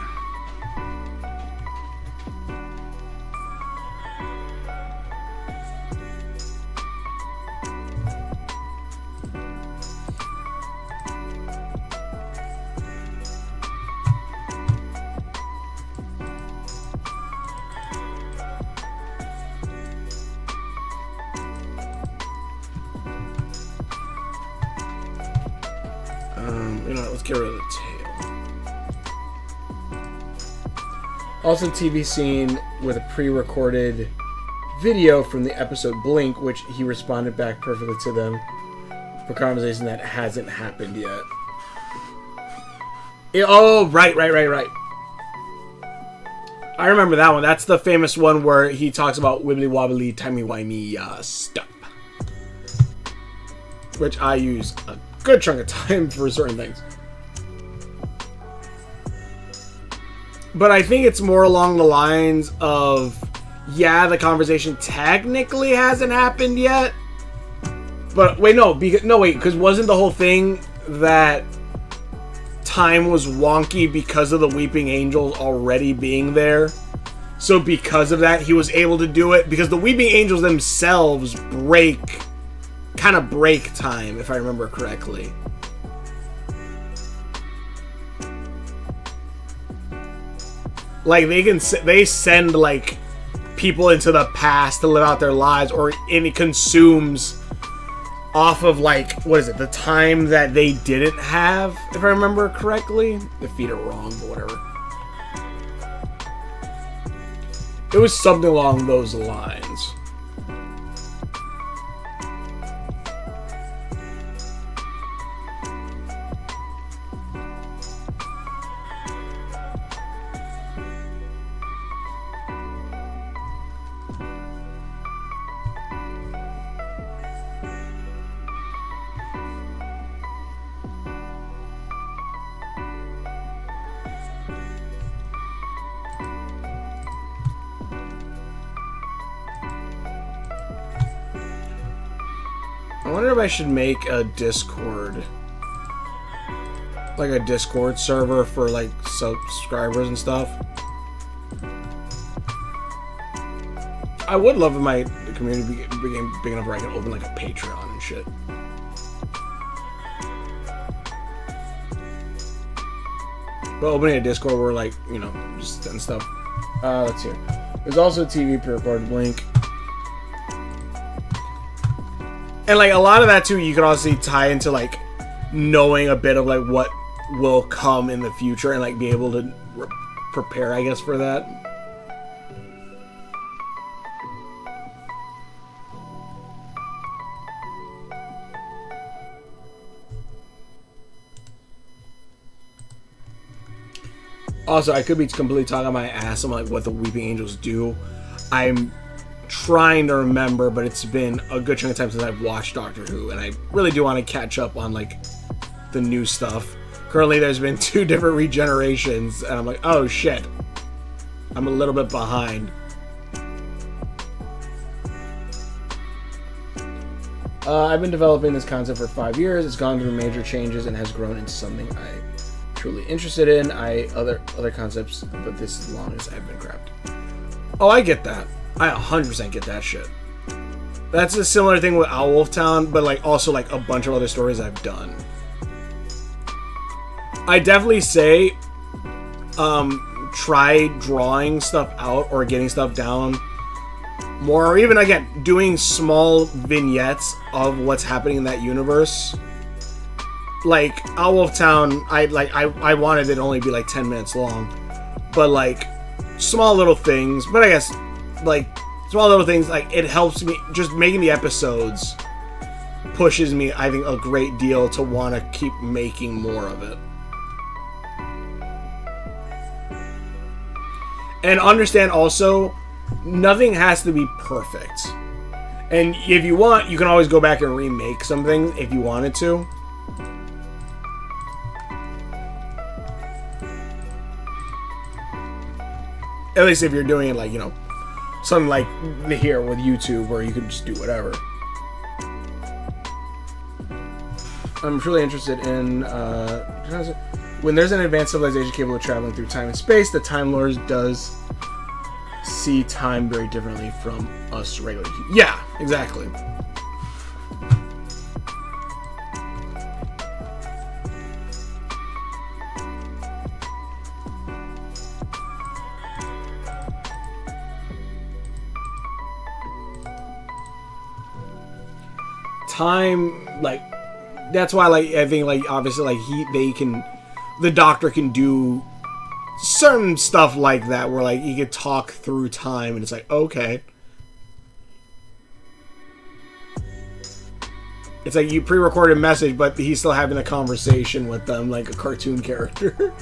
Let's get rid of the tail. Also, TV scene with a pre-recorded video from the episode Blink, which he responded back perfectly to them for conversation that hasn't happened yet. Oh, right. I remember that one. That's the famous one where he talks about wibbly wobbly timey wimey stuff, which I use a good chunk of time for certain things. But I think it's more along the lines of, yeah, the conversation technically hasn't happened yet. But wait, because wasn't the whole thing that time was wonky because of the Weeping Angels already being there? So because of that, he was able to do it because the Weeping Angels themselves kind of break time, if I remember correctly. Like they send like people into the past to live out their lives, and it consumes off of like, what is it, the time that they didn't have, if I remember correctly. The feet are wrong, but whatever. It was something along those lines. I wonder if I should make a Discord. Like a Discord server for like subscribers and stuff. I would love if my community became big enough where I could open like a Patreon and shit. But opening a Discord where like, you know, just and stuff. Let's see. There's also a TV pre-recorded link. And like a lot of that too, you could also tie into like knowing a bit of like what will come in the future and like be able to prepare, I guess, for that. Also, I could be completely talking my ass on like what the Weeping Angels do. I'm trying to remember, but it's been a good chunk of time since I've watched Doctor Who, and I really do want to catch up on like the new stuff. Currently, there's been 2 different regenerations, and I'm like, oh shit, I'm a little bit behind. I've been developing this concept for 5 years. It's gone through major changes and has grown into something I'm truly interested in. Other concepts, but this is the longest I've been crapped. Oh, I get that. I 100% get that shit. That's a similar thing with Owl Wolf Town, but like also like a bunch of other stories I've done. I definitely say try drawing stuff out or getting stuff down more, or even again doing small vignettes of what's happening in that universe. Like Owl Wolf Town, I wanted it to only be like 10 minutes long, but like small little things. But I guess like small little things, like it helps me. Just making the episodes pushes me, I think, a great deal to want to keep making more of it. And understand also, nothing has to be perfect. And if you want, you can always go back and remake something if you wanted to. At least if you're doing it like, you know, something like here with YouTube where you can just do whatever. I'm truly interested in when there's an advanced civilization capable of traveling through time and space, the Time Lords does see time very differently from us regular humans. Yeah, exactly. Time, like, that's why, like, I think, like, obviously, like, the Doctor can do certain stuff like that, where, like, he could talk through time, and it's like, okay. It's like you pre-recorded a message, but he's still having a conversation with them, like a cartoon character.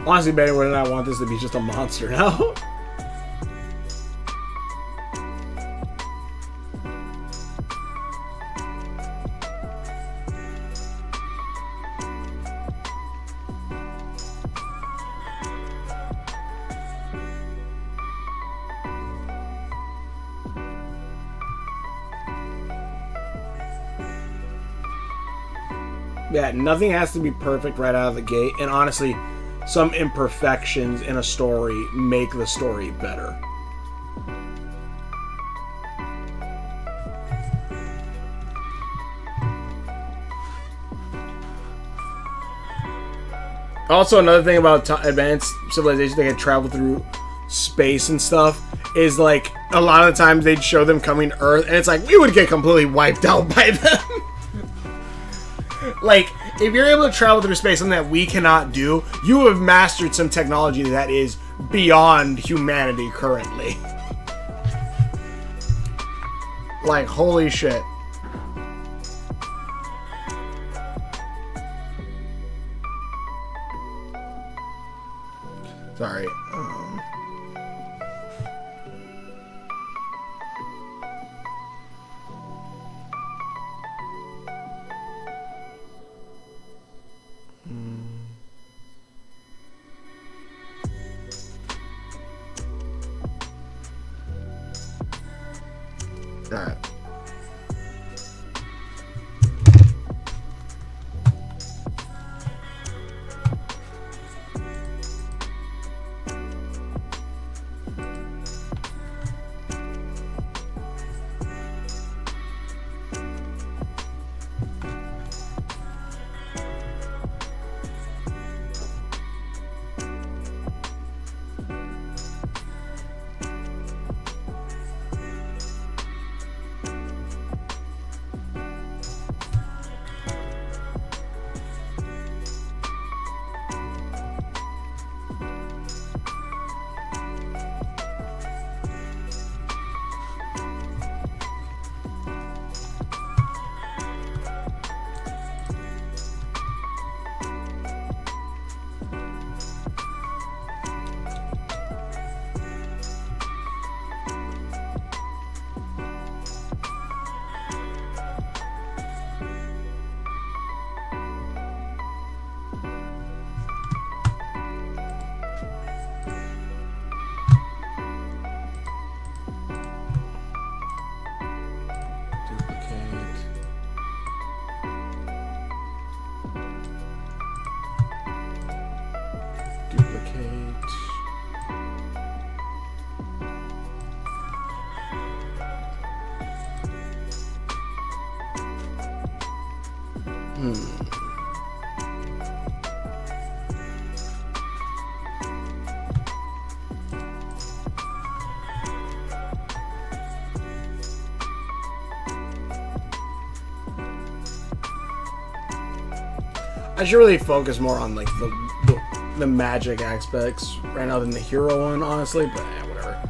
Honestly, Betty would not want this to be just a monster now. Yeah, nothing has to be perfect right out of the gate, and honestly, some imperfections in a story make the story better. Also, another thing about advanced civilizations that can travel through space and stuff is, like, a lot of the times they'd show them coming to Earth, and it's like, we would get completely wiped out by them. Like, if you're able to travel through space, something that we cannot do, you have mastered some technology that is beyond humanity currently. Like, holy shit. Sorry. Alright. I should really focus more on, like, the magic aspects right now than the hero one, honestly, but whatever.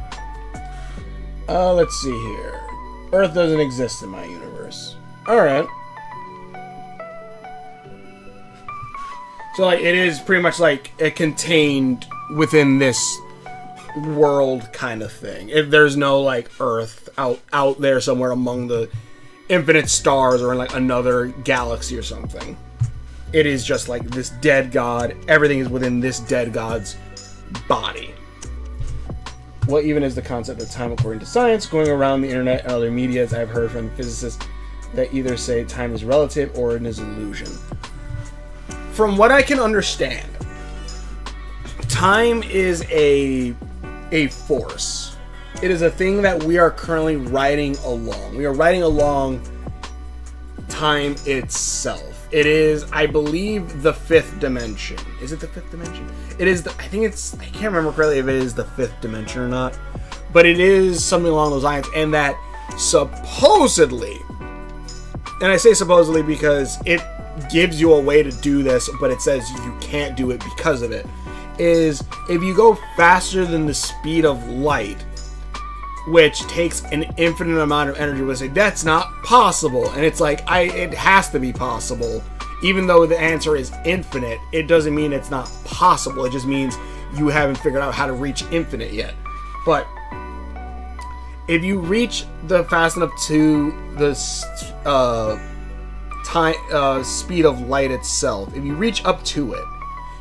Let's see here. Earth doesn't exist in my universe. Alright. So, like, it is pretty much, like, a contained within this world kind of thing. If there's no, like, Earth out there somewhere among the infinite stars or in, like, another galaxy or something. It is just like this dead god. Everything is within this dead god's body. What even is the concept of time according to science? Going around the internet and other media, I've heard from physicists that either say time is relative or it is illusion. From what I can understand, time is a force. It is a thing that we are currently riding along. We are riding along time itself. It is, I believe, the fifth dimension. Is it the fifth dimension? It is, I can't remember correctly if it is the fifth dimension or not. But it is something along those lines. And that supposedly, and I say supposedly because it gives you a way to do this, but it says you can't do it because of it, is if you go faster than the speed of light, which takes an infinite amount of energy, we'll say that's not possible. And it's like, it has to be possible even though the answer is infinite, it doesn't mean it's not possible. It just means you haven't figured out how to reach infinite yet. But if you reach the fast enough to the speed of light itself, if you reach up to it,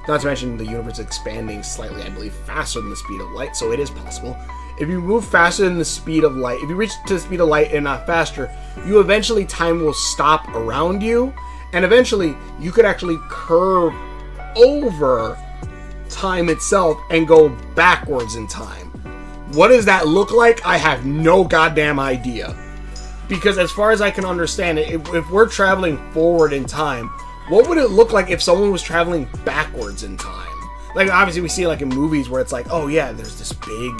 not to mention the universe expanding slightly, I believe, faster than the speed of light, so it is possible. If you move faster than the speed of light, if you reach to the speed of light and not faster, you eventually, time will stop around you, and eventually you could actually curve over time itself and go backwards in time. What does that look like? I have no goddamn idea. Because as far as I can understand it, if we're traveling forward in time, what would it look like if someone was traveling backwards in time? Like, obviously we see like in movies where it's like, oh yeah, there's this big,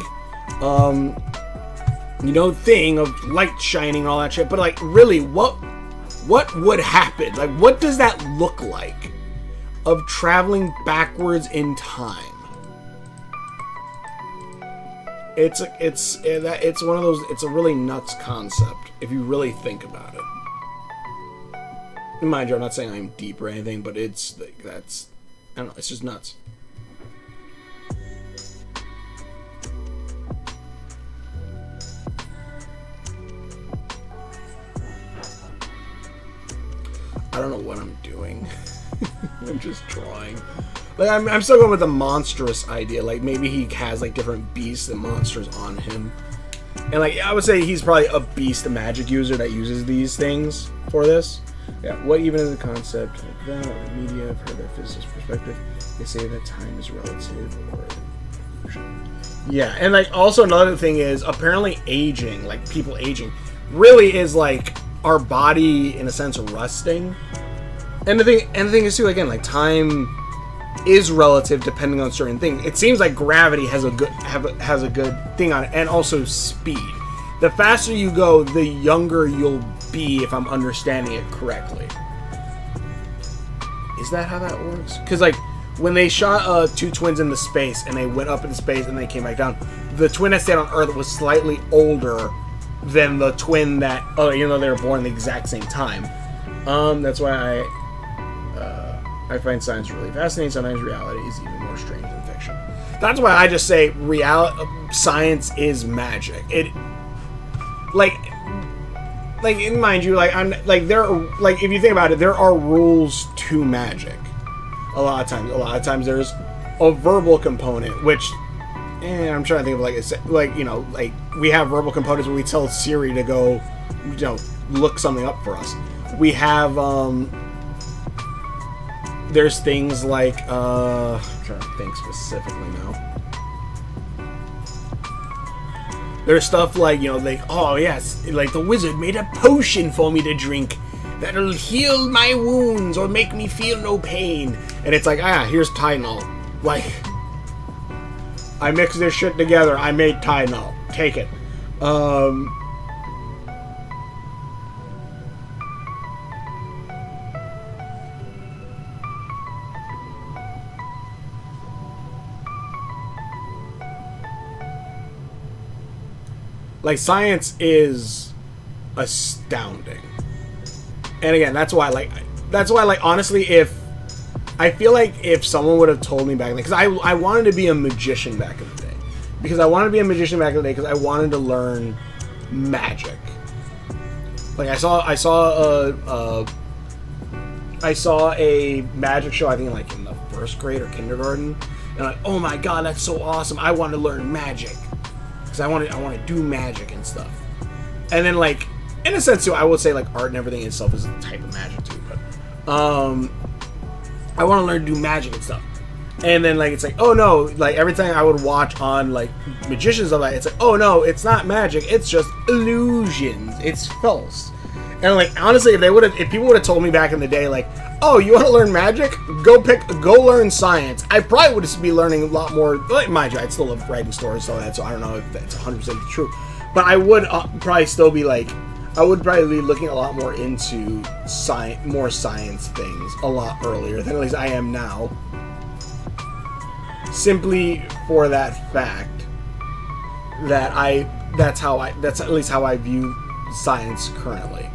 thing of light shining and all that shit. But like, really, what would happen? Like, what does that look like of traveling backwards in time? It's one of those. It's a really nuts concept if you really think about it. And mind you, I'm not saying I'm deep or anything, but it's like I don't know. It's just nuts. I don't know what I'm doing. I'm just drawing. Like I'm still going with the monstrous idea. Like maybe he has like different beasts and monsters on him, and like I would say he's probably a beast, a magic user that uses these things for this. Yeah. What even is the concept of that? The media, I've heard their physicist perspective. They say that time is relative or illusion. Yeah, and like also another thing is apparently aging, like people aging, really is like our body in a sense rusting. And the thing is too, again, like time is relative depending on certain things. It seems like gravity has a good thing on it, and also speed. The faster you go, the younger you'll be, if I'm understanding it correctly. Is that how that works? Because like when they shot two twins into space and they went up into space and they came back down, the twin that stayed on Earth was slightly older than the twin that, even though they were born at the exact same time. That's why I find science really fascinating. Sometimes reality is even more strange than fiction. That's why I just say science is magic. It, like, mind you, like I'm like if you think about it, there are rules to magic. A lot of times there's a verbal component, which, I'm trying to think of like we have verbal components where we tell Siri to go, look something up for us. We have there's things like I'm trying to think specifically now. There's stuff like, oh yes, like the wizard made a potion for me to drink that'll heal my wounds or make me feel no pain. And it's like, here's Tylenol. Like, I mixed this shit together, I made Tylenol. Take it. Like, science is astounding. And again, that's why, honestly, I feel like if someone would have told me back then, because I wanted to be a magician back in the day. Because I wanted to be a magician back in the day because I wanted to learn magic. Like, I saw a magic show, I think, like, in the first grade or kindergarten. And I'm like, oh my god, that's so awesome. I want to learn magic. Because I want to do magic and stuff. And then, like, in a sense, too, I would say, like, art and everything itself is a type of magic, too. But, I want to learn to do magic and stuff. And then, like, it's like, oh, no. Like, everything I would watch on, like, magicians of that, it's like, oh, no, it's not magic. It's just illusions. It's false. And, like, honestly, if people would have told me back in the day, like, oh, you want to learn magic? Go learn science. I probably would be learning a lot more. Like, mind you, I'd still love writing stories, all that, so I don't know if that's 100% true. But I would probably still be like, I would probably be looking a lot more into more science things a lot earlier than at least I am now. Simply for that fact that that's at least how I view science currently.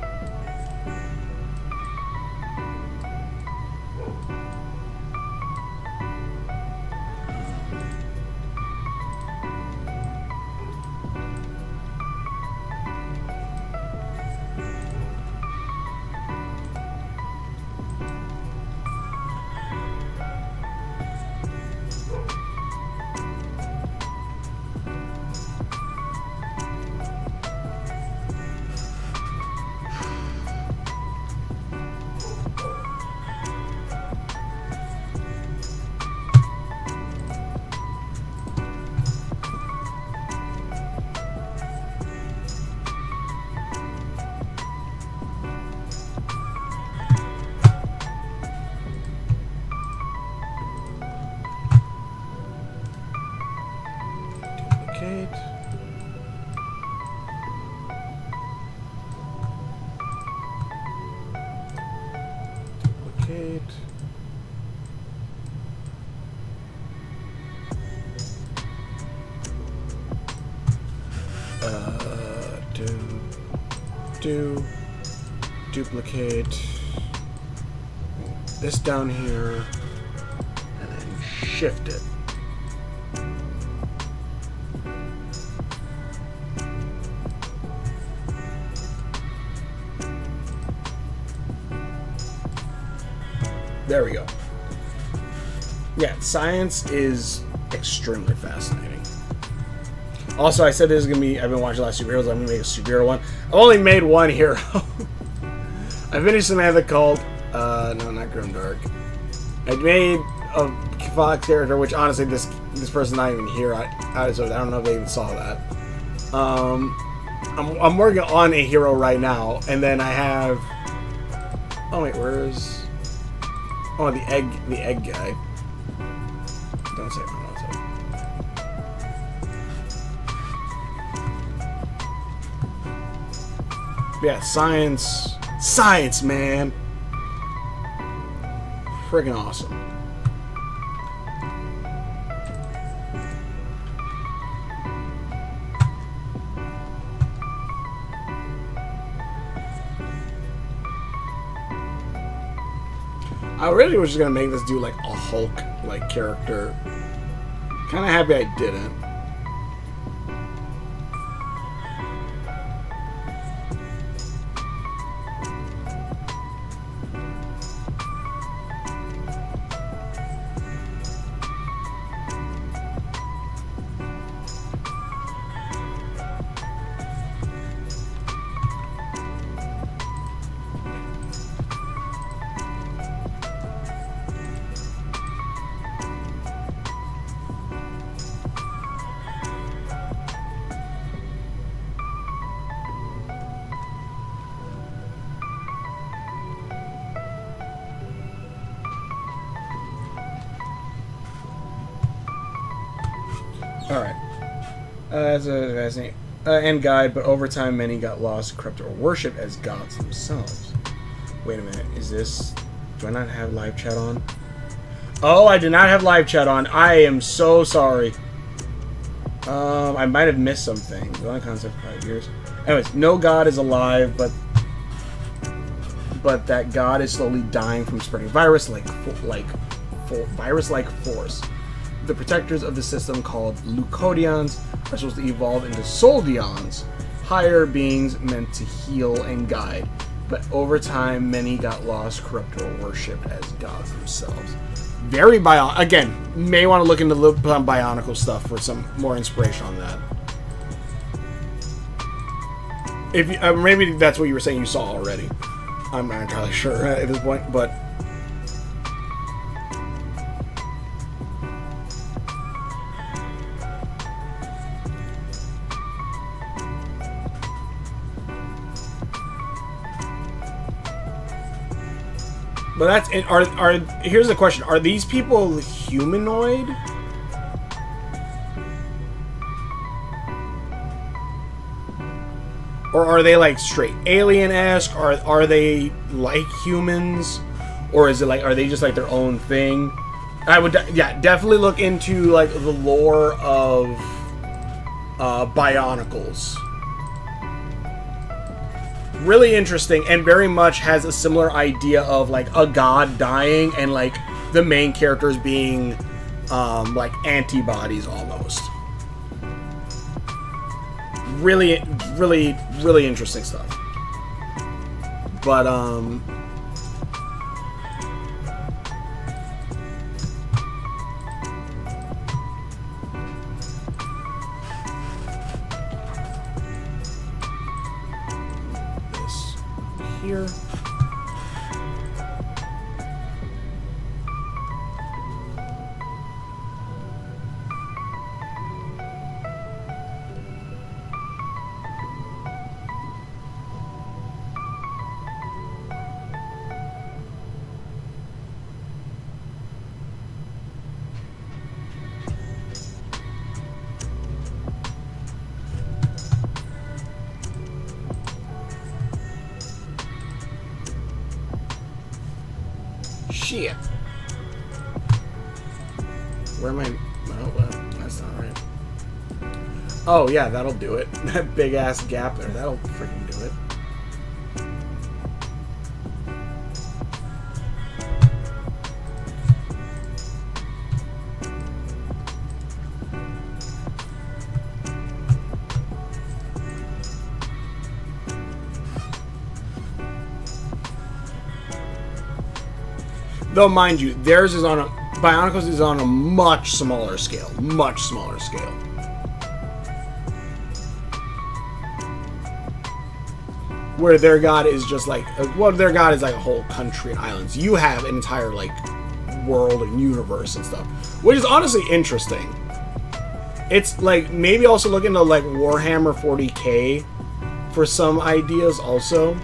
duplicate. Duplicate this down here, and then shift it. There we go. Yeah, science is extremely fascinating. Also, I said this is going to be... I've been watching a lot of superheroes. I'm going to make a superhero one. I've only made one hero. I finished Samantha Cult. No, not Grimdark. I made a Fox character, which honestly, this person's not even here. So I don't know if they even saw that. I'm working on a hero right now, and then I have... Oh, wait, where's... Oh, the egg guy. Don't say it. Don't say it. Yeah, science. Science, man. Friggin' awesome. I really was just gonna make this dude like a Hulk-like character. Kinda happy I didn't. Alright. As an end guide, but over time many got lost, corrupted, or worshipped as gods themselves. Wait a minute, is this... Do I not have live chat on? Oh, I did not have live chat on. I am so sorry. I might have missed something. The only concept for 5 years. Anyways, no god is alive, but that god is slowly dying from spreading virus-like force. The protectors of the system, called Lucodians, are supposed to evolve into Soldians, higher beings meant to heal and guide. But over time, many got lost, corrupted, or worshipped as gods themselves. Very again, may want to look into some Bionicle stuff for some more inspiration on that. If you, maybe that's what you were saying you saw already. I'm not entirely sure at this point, but... But that's here's the question: are these people humanoid? Or are they like straight alien-esque? Are they like humans? Or is it like, are they just like their own thing? I would definitely look into like the lore of Bionicles. Really interesting, and very much has a similar idea of like a god dying and like the main characters being like antibodies almost. Really interesting stuff. But here. Shit. Where am I? Oh, well, that's not right. Oh, yeah, that'll do it. That big-ass gap there, that'll freaking do it. Though, mind you, theirs is on a... Bionicles is on a much smaller scale. Much smaller scale. Where their god is just like... Well, their god is like a whole country and islands. You have an entire, like, world and universe and stuff. Which is honestly interesting. It's, like, maybe also look into, like, Warhammer 40k for some ideas also.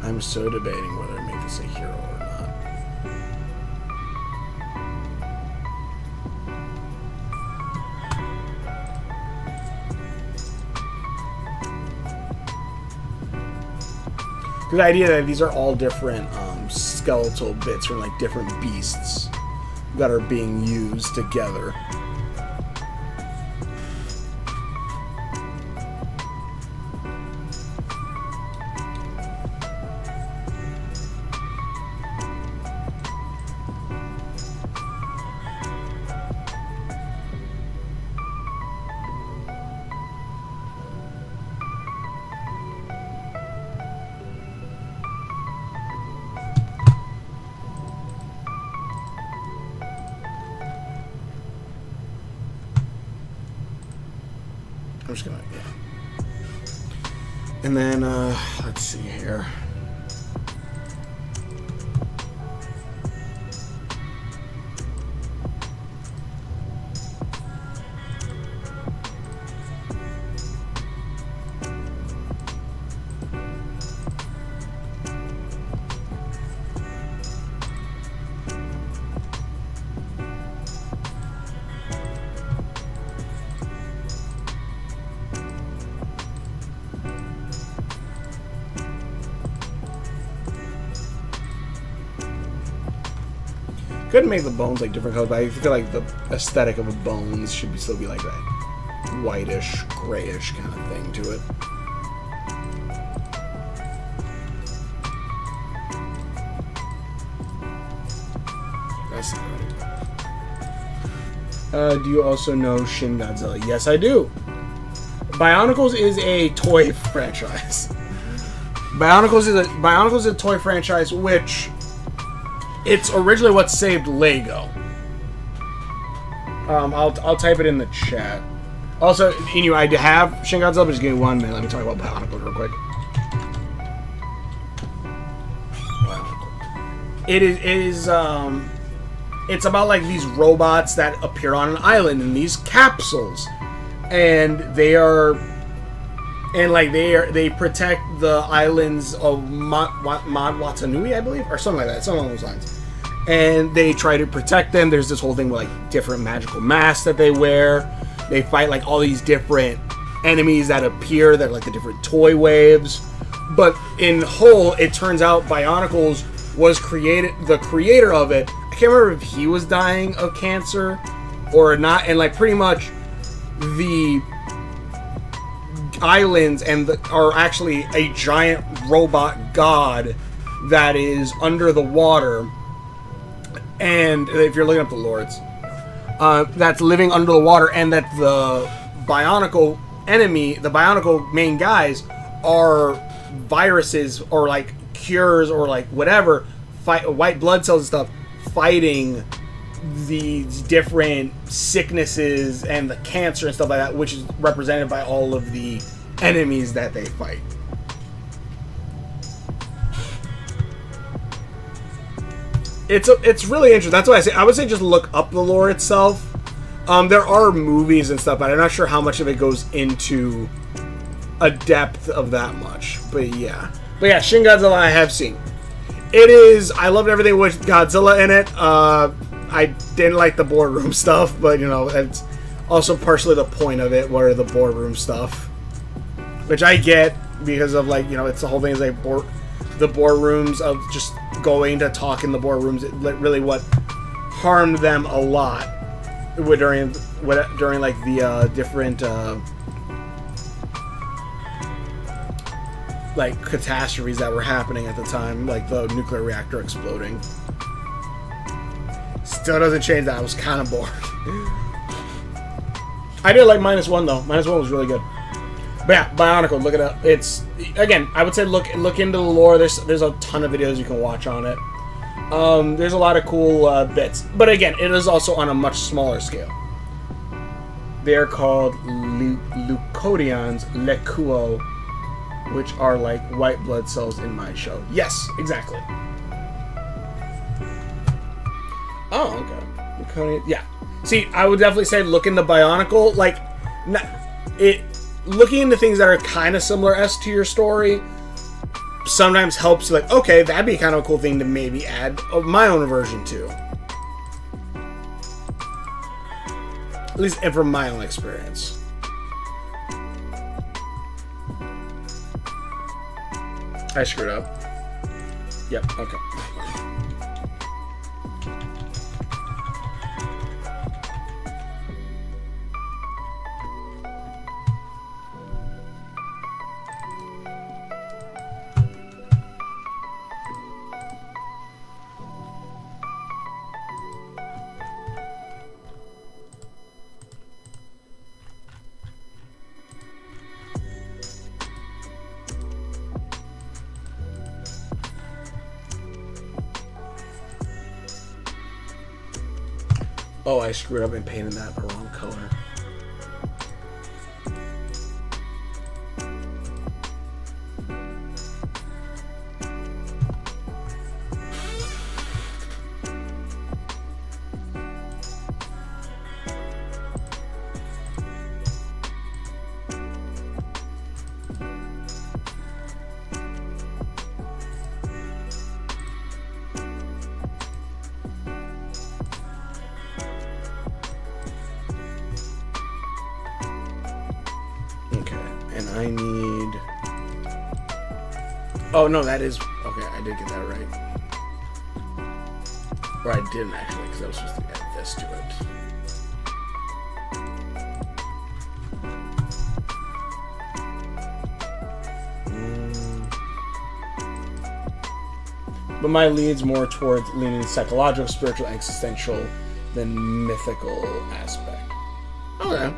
I'm so debating whether to make this a hero or not. The idea that these are all different skeletal bits from like different beasts that are being used together. I'm just gonna, yeah. And then, let's see here. Couldn't make the bones like different colors, but I feel like the aesthetic of the bones should still be like that whitish, grayish kind of thing to it. That's not right. Do you also know Shin Godzilla? Yes, I do. Bionicles is a toy franchise. Bionicles is a toy franchise which. It's originally what saved Lego. I'll type it in the chat. Also, Inu, I have Shin Godzilla, but just give me 1 minute. Let me talk about Bionicles real quick. It is it's about like these robots that appear on an island in these capsules, and they protect the islands of Watanui, I believe, or something like that, something along those lines. And they try to protect them. There's this whole thing with like different magical masks that they wear. They fight like all these different enemies that appear that are like the different toy waves. But in whole, it turns out Bionicles was the creator of it. I can't remember if he was dying of cancer or not. And like pretty much the islands are actually a giant robot god that is under the water. And if you're looking up the lords, that's living under the water, and that the Bionicle enemy, the Bionicle main guys, are viruses or like cures or like whatever, white blood cells and stuff, fighting these different sicknesses and the cancer and stuff like that, which is represented by all of the enemies that they fight. It's really interesting. That's why I would say just look up the lore itself. There are movies and stuff, but I'm not sure how much of it goes into a depth of that much. But yeah, But yeah, Shin Godzilla I have seen. It is. I loved everything with Godzilla in it. I didn't like the boardroom stuff, but you know, it's also partially the point of it, where the boardroom stuff, which I get because of, like, you know, it's the whole thing is like the boardrooms of just going to talk in the boardrooms. It really what harmed them a lot during like the different like catastrophes that were happening at the time, like the nuclear reactor exploding. Still doesn't change that. I was kind of bored. I did like -1 though. -1 was really good. But yeah, Bionicle, look it up. It's, again, I would say look into the lore. There's a ton of videos you can watch on it. There's a lot of cool bits, but again, it is also on a much smaller scale. They are called leucodions, lekuo, which are like white blood cells in my show. Yes, exactly. Oh, okay. Leucodion, yeah. See, I would definitely say look into Bionicle. Like, looking into things that are kind of similar as to your story sometimes helps. Like, okay, that'd be kind of a cool thing to maybe add my own version to. At least from my own experience. I screwed up. Yep, okay. Oh, I screwed up and painted that the wrong color. And I need... Oh, no, that is... Okay, I did get that right. Or I didn't, actually, because I was supposed to add this to it. But my lead's more towards leaning psychological, spiritual, existential than mythical aspect. Okay.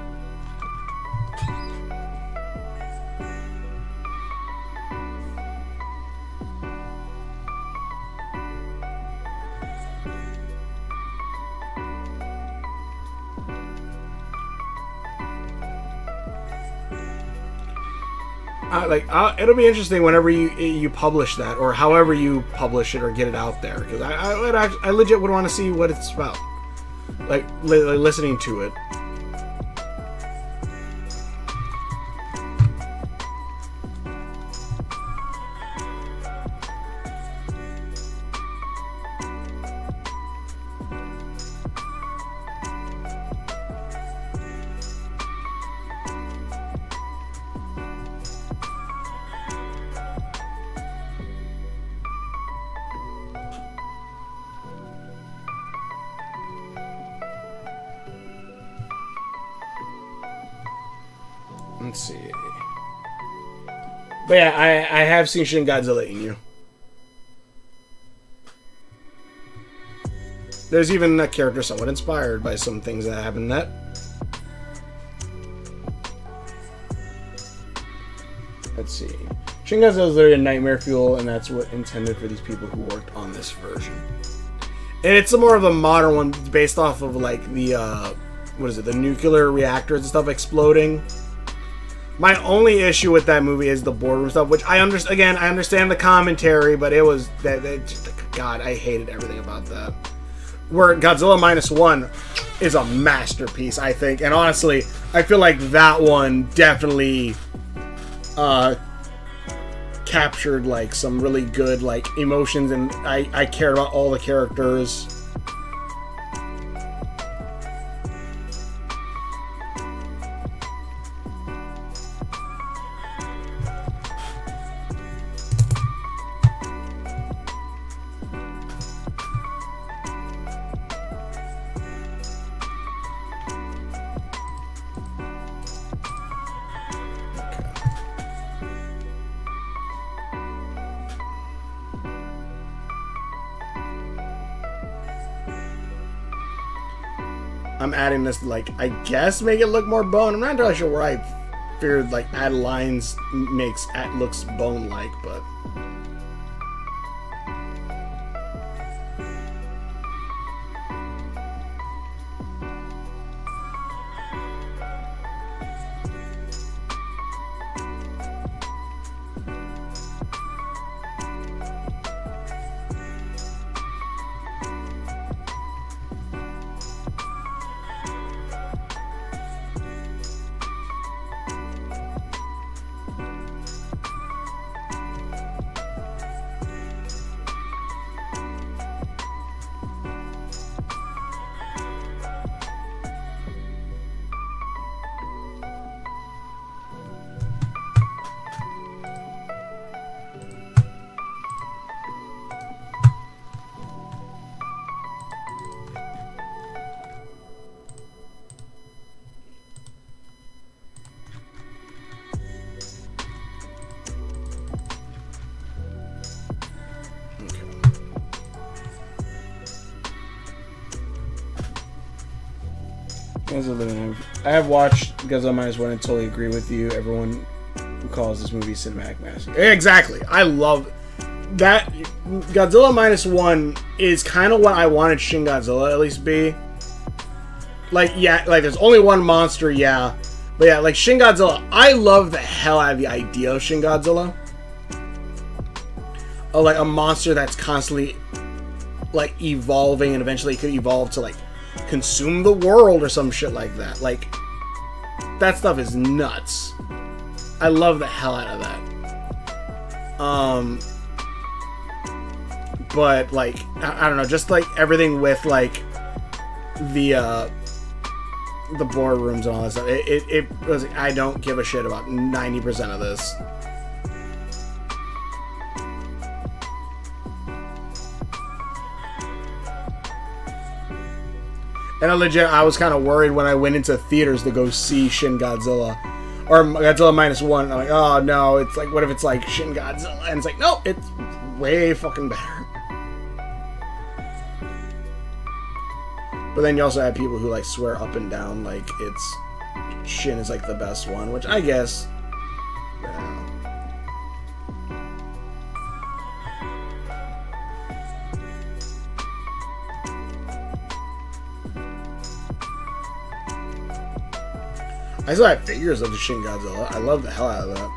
It'll be interesting whenever you publish that, or however you publish it or get it out there, because I legit would want to see what it's about, like listening to it. Let's see. But yeah, I have seen Shin Godzilla Inu. There's even a character somewhat inspired by some things that happened in that. Let's see. Shin Godzilla is literally a nightmare fuel, and that's what intended for these people who worked on this version. And it's more of a modern one based off of like the, what is it, the nuclear reactors and stuff exploding. My only issue with that movie is the boardroom stuff, which I understand. Again, I understand the commentary, but it was God, I hated everything about that. Where Godzilla -1 is a masterpiece, I think, and honestly, I feel like that one definitely captured like some really good like emotions, and I cared about all the characters. I'm adding this to, like, I guess make it look more bone. I'm not entirely sure where I figured, like, add lines looks bone-like, but... I have watched Godzilla Minus One and totally agree with you. Everyone who calls this movie cinematic masterpiece. Exactly. I love that. Godzilla Minus One is kind of what I wanted Shin Godzilla at least be. Like, yeah, like there's only one monster, yeah. But yeah, like Shin Godzilla, I love the hell out of the idea of Shin Godzilla. Of like a monster that's constantly like evolving and eventually could evolve to like consume the world or some shit like that. Like, that stuff is nuts. I love the hell out of that. But like, I don't know, just like everything with like the boardrooms and all that stuff. It was, I don't give a shit about 90% of this. And I was kind of worried when I went into theaters to go see Shin Godzilla. Or Godzilla Minus One. I'm like, oh no, it's like, what if it's like Shin Godzilla? And it's like, no, it's way fucking better. But then you also have people who like swear up and down like it's Shin is like the best one, which I guess... I still have figures of the Shin Godzilla. I love the hell out of that.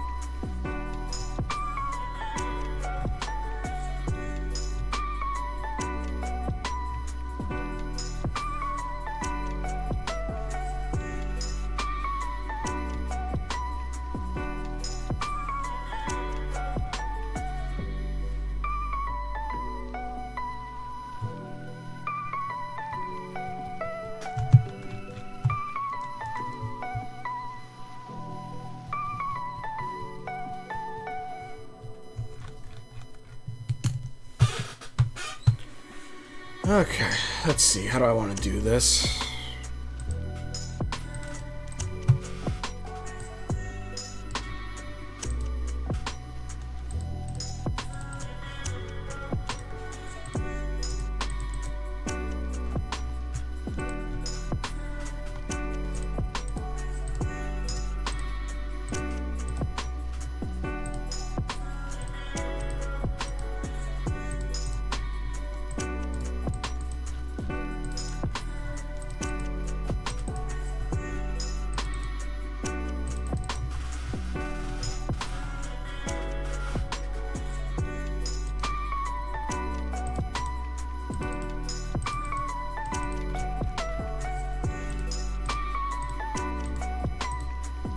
Okay, let's see. How do I want to do this?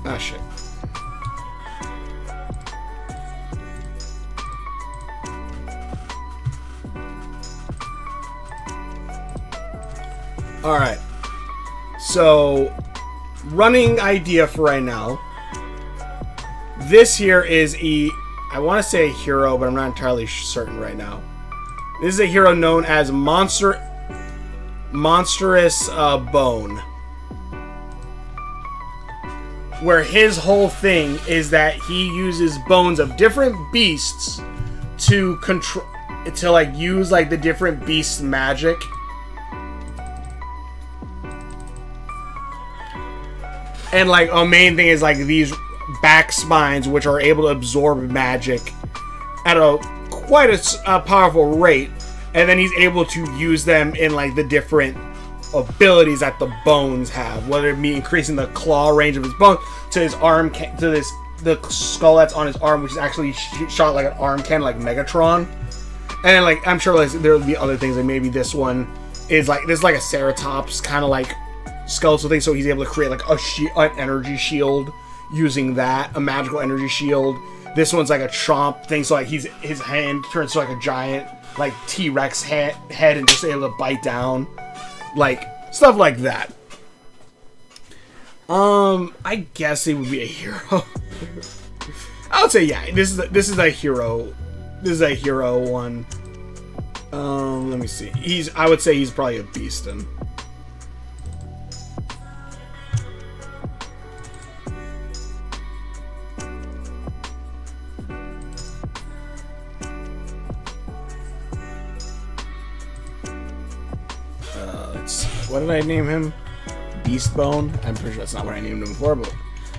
Ah, shit. Alright. So, running idea for right now. This here is I want to say a hero, but I'm not entirely certain right now. This is a hero known as Monstrous Bone. Where his whole thing is that he uses bones of different beasts to control, to like use like the different beasts' magic. And like a main thing is like these back spines, which are able to absorb magic at a quite a powerful rate, and then he's able to use them in like the different abilities that the bones have, whether it be increasing the claw range of his bone to his arm, to the skull that's on his arm, which is actually shot like an arm cannon, like Megatron. And like I'm sure like there will be other things, like maybe this one is like this is like a Ceratops kind of like skeletal thing, so he's able to create like an energy shield using that, a magical energy shield. This one's like a chomp thing, so like his hand turns to like a giant like T-Rex head and just able to bite down, like stuff like that. I guess he would be a hero. I would say yeah. This is a hero. This is a hero one. Let me see. I would say he's probably a beastin. What did I name him? Beast Bone? I'm pretty sure that's not what I named him before, but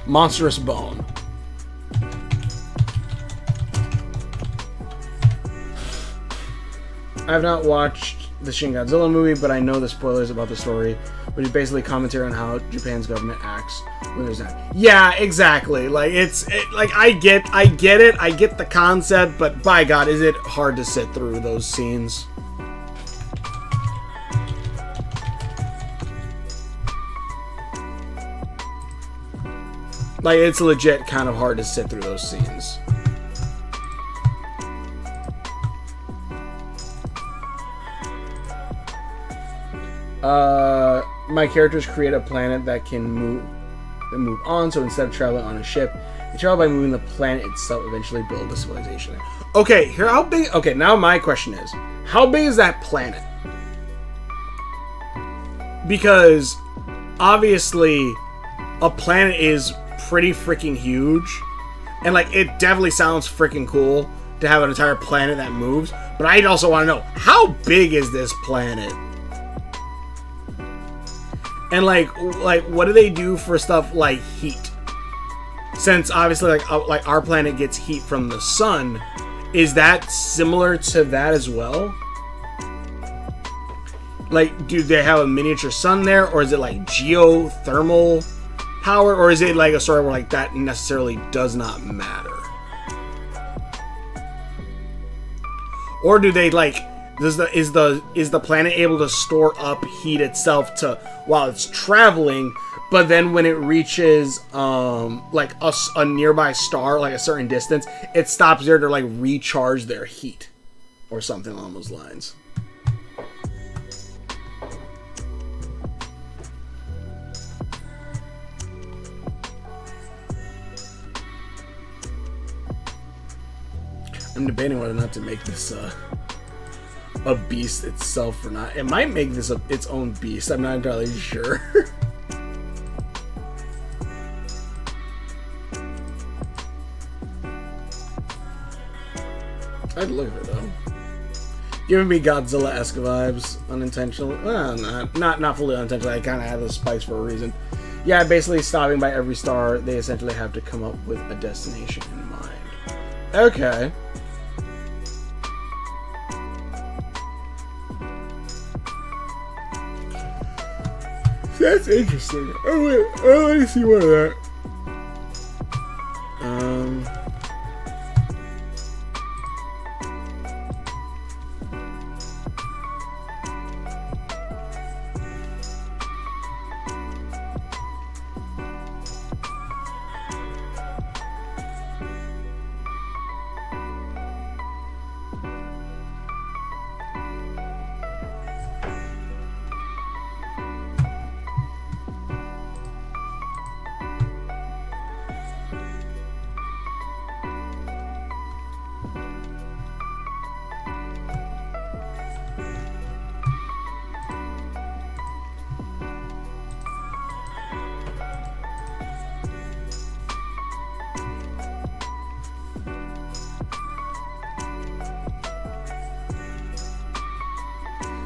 Monstrous Bone. I have not watched the Shin Godzilla movie, but I know the spoilers about the story, which is basically commentary on how Japan's government acts when there's that. Yeah, exactly. Like like I get it, I get the concept, but by God, is it hard to sit through those scenes? Like, it's legit kind of hard to sit through those scenes. My characters create a planet that can move on, so instead of traveling on a ship, they travel by moving the planet itself, eventually build a civilization. Okay, here, how big... Okay, now my question is, how big is that planet? Because, obviously, a planet is pretty freaking huge, and like it definitely sounds freaking cool to have an entire planet that moves, but I also want to know, how big is this planet? And like what do they do for stuff like heat? Since obviously like our planet gets heat from the sun, is that similar to that as well? Like, do they have a miniature sun there, or is it like geothermal power, or is it like a story where like that necessarily does not matter? Or do they like is the planet able to store up heat itself to while it's traveling, but then when it reaches like a nearby star, like a certain distance, it stops there to like recharge their heat or something along those lines? I'm debating whether or not to make this a beast itself or not. It might make this its own beast. I'm not entirely sure. I'd look at it though. Giving me Godzilla-esque vibes, unintentional. Well, not fully unintentional. I kind of have the spikes for a reason. Yeah, basically stopping by every star, they essentially have to come up with a destination in mind. Okay. That's interesting. Oh wait, let me see one of that.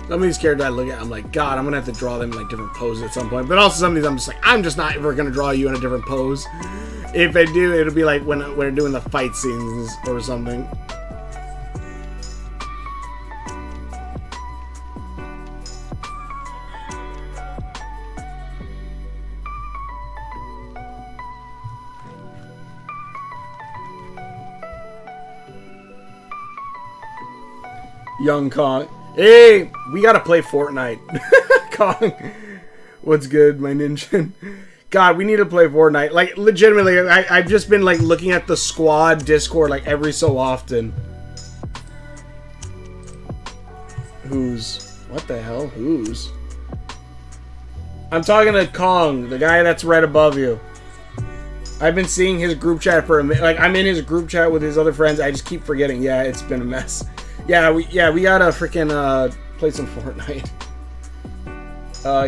Some of these characters I look at, I'm like, God, I'm gonna have to draw them in like different poses at some point. But also some of these, I'm just like, I'm just not ever gonna draw you in a different pose. If I do, it'll be like when we're doing the fight scenes or something. Young Kong. Hey, we gotta play Fortnite. Kong. What's good, my ninja? God, we need to play Fortnite. Like, legitimately, I've just been, like, looking at the squad Discord, like, every so often. Who's? What the hell? Who's? I'm talking to Kong, the guy that's right above you. I've been seeing his group chat for a minute. Like, I'm in his group chat with his other friends. I just keep forgetting. Yeah, it's been a mess. Yeah, we gotta freaking play some Fortnite.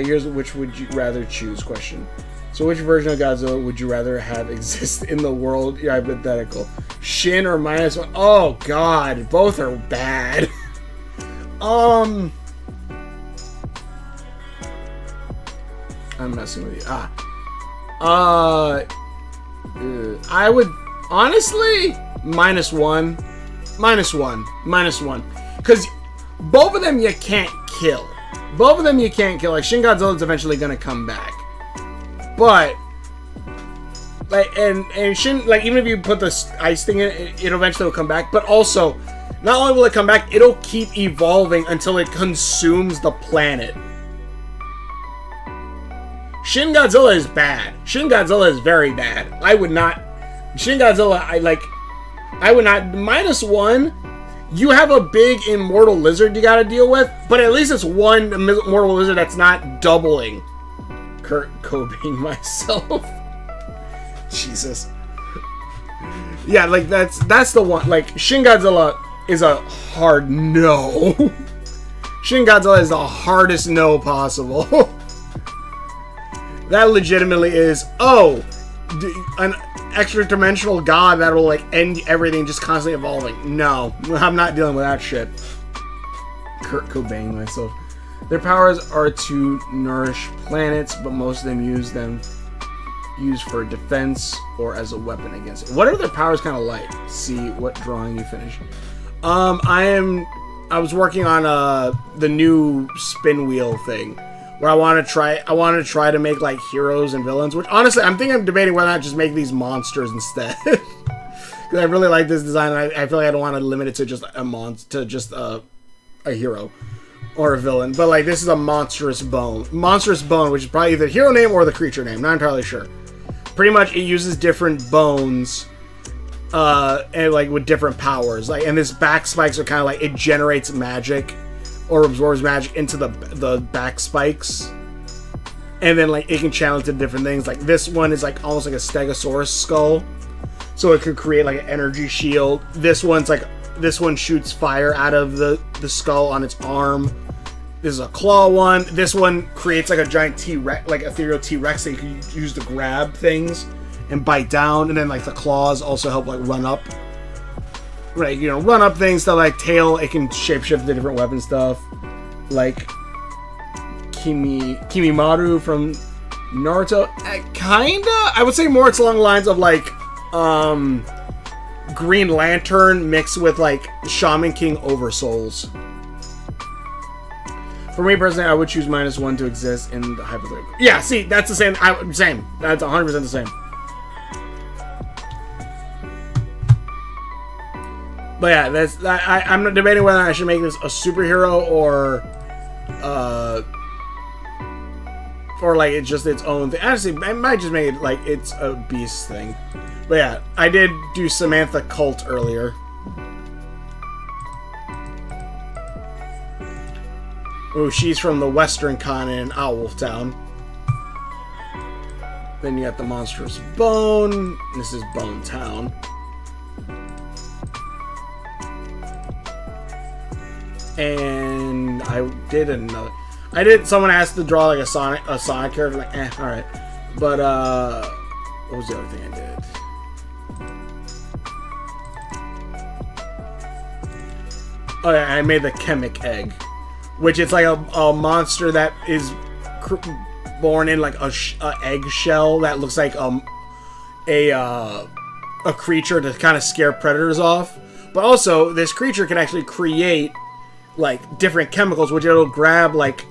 Here's which would you rather choose question. So which version of Godzilla would you rather have exist in the world? Yeah, hypothetical. Shin or -1? Oh God, both are bad. I'm messing with you. I would honestly -1. -1. Because both of them you can't kill. Both of them you can't kill. Like, Shin Godzilla's eventually gonna come back. But, like, and Shin, like, even if you put the ice thing in, it eventually will come back. But also, not only will it come back, it'll keep evolving until it consumes the planet. Shin Godzilla is bad. Shin Godzilla is very bad. I would not... Shin Godzilla, I would not... -1, you have a big immortal lizard you gotta deal with, but at least it's one immortal lizard that's not doubling. Kurt Cobain myself. Jesus. Yeah, like, that's the one. Like, Shin Godzilla is a hard no. Shin Godzilla is the hardest no possible. That legitimately is, oh, an extra-dimensional god that will, like, end everything just constantly evolving. No, I'm not dealing with that shit. Kurt Cobain myself. Their powers are to nourish planets, but most of them use for defense or as a weapon against it. What are their powers kind of like? See what drawing you finish. I was working on the new spin wheel thing, where I want to try to make like heroes and villains. Which honestly, I'm debating whether or not just make these monsters instead. Because I really like this design, and I feel like I don't want to limit it to just a hero or a villain. But like, this is a monstrous bone, which is probably either the hero name or the creature name. Not entirely sure. Pretty much, it uses different bones, and like with different powers. Like, and this back spikes are kind of like, it generates magic or absorbs magic into the back spikes, and then like it can channel it to different things. Like this one is like almost like a Stegosaurus skull, so it could create like an energy shield. This one shoots fire out of the skull on its arm. This is a claw one. This one creates like a giant T-Rex, like ethereal T-Rex that you can use to grab things and bite down. And then like the claws also help like run up. Right, you know, run up things. So like tail, it can shapeshift to different weapon stuff. Like Kimimaro from Naruto. Kinda? I would say more it's along the lines of like Green Lantern mixed with like Shaman King Oversouls. For me personally, I would choose -1 to exist in the hypothetical. Yeah, see, that's the same. Same. That's 100% the same. But yeah, I'm not debating whether I should make this a superhero or like it's just its own thing. Honestly, I might just make it like it's a beast thing. But yeah, I did do Samantha Cult earlier. Oh, she's from the Western Continent, Owlf Town. Then you got the monstrous bone. This is Bone Town. And I did another. I did. Someone asked to draw like a Sonic character. Like, all right. But what was the other thing I did? Oh yeah, I made the Chemic Egg, which it's like a monster that is born in like a egg shell that looks like a creature to kind of scare predators off. But also, this creature can actually create like different chemicals, which it'll grab like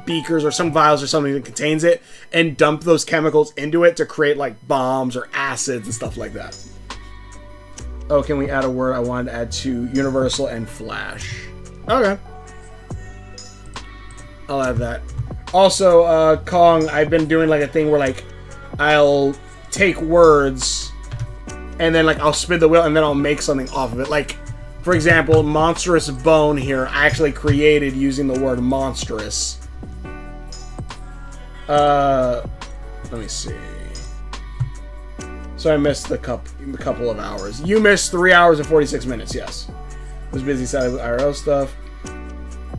beakers or some vials or something that contains it and dump those chemicals into it to create like bombs or acids and stuff like that. Oh, can we add a word? I wanted to add to Universal and Flash. Okay. I'll add that. Also, Kong, I've been doing like a thing where like I'll take words and then like I'll spin the wheel and then I'll make something off of it. Like, for example, monstrous bone here I actually created using the word monstrous. Let me see. So I missed a couple of hours. You missed 3 hours and 46 minutes, yes. Was busy selling with IRL stuff.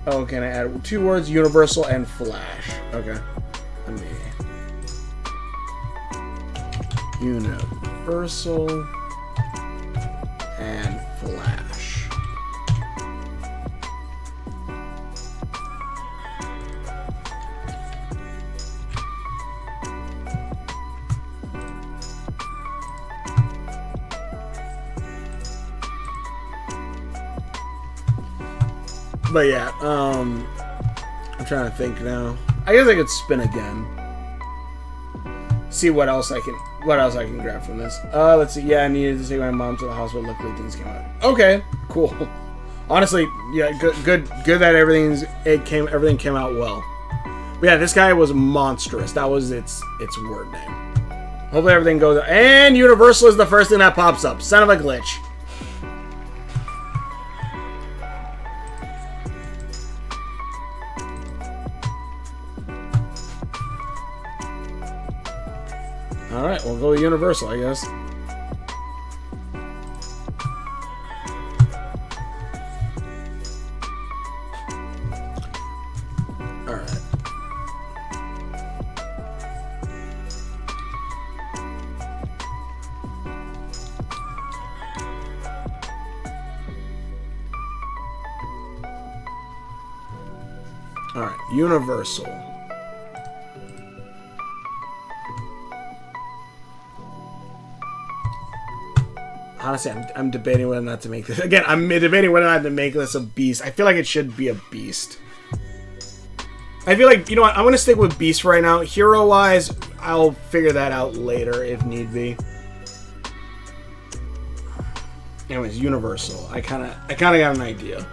Oh, can I add 2 words? Universal and Flash. Okay. Let me... Universal and Flash. But yeah, I'm trying to think now. I guess I could spin again. See what else I can grab from this. Let's see. Yeah, I needed to take my mom to the hospital. Luckily, things came out. Okay, cool. Honestly, yeah, good that everything came out well. But yeah, this guy was monstrous. That was its word name. Hopefully everything goes. And Universal is the first thing that pops up. Son of a glitch. Alright, we'll go with Universal, I guess. Alright. Alright, Universal. Honestly, I'm debating whether or not to make this. Again, I'm debating whether or not to make this a beast. I feel like it should be a beast. I feel like, you know what, I'm going to stick with beast for right now. Hero-wise, I'll figure that out later if need be. Anyways, Universal. I kind of got an idea.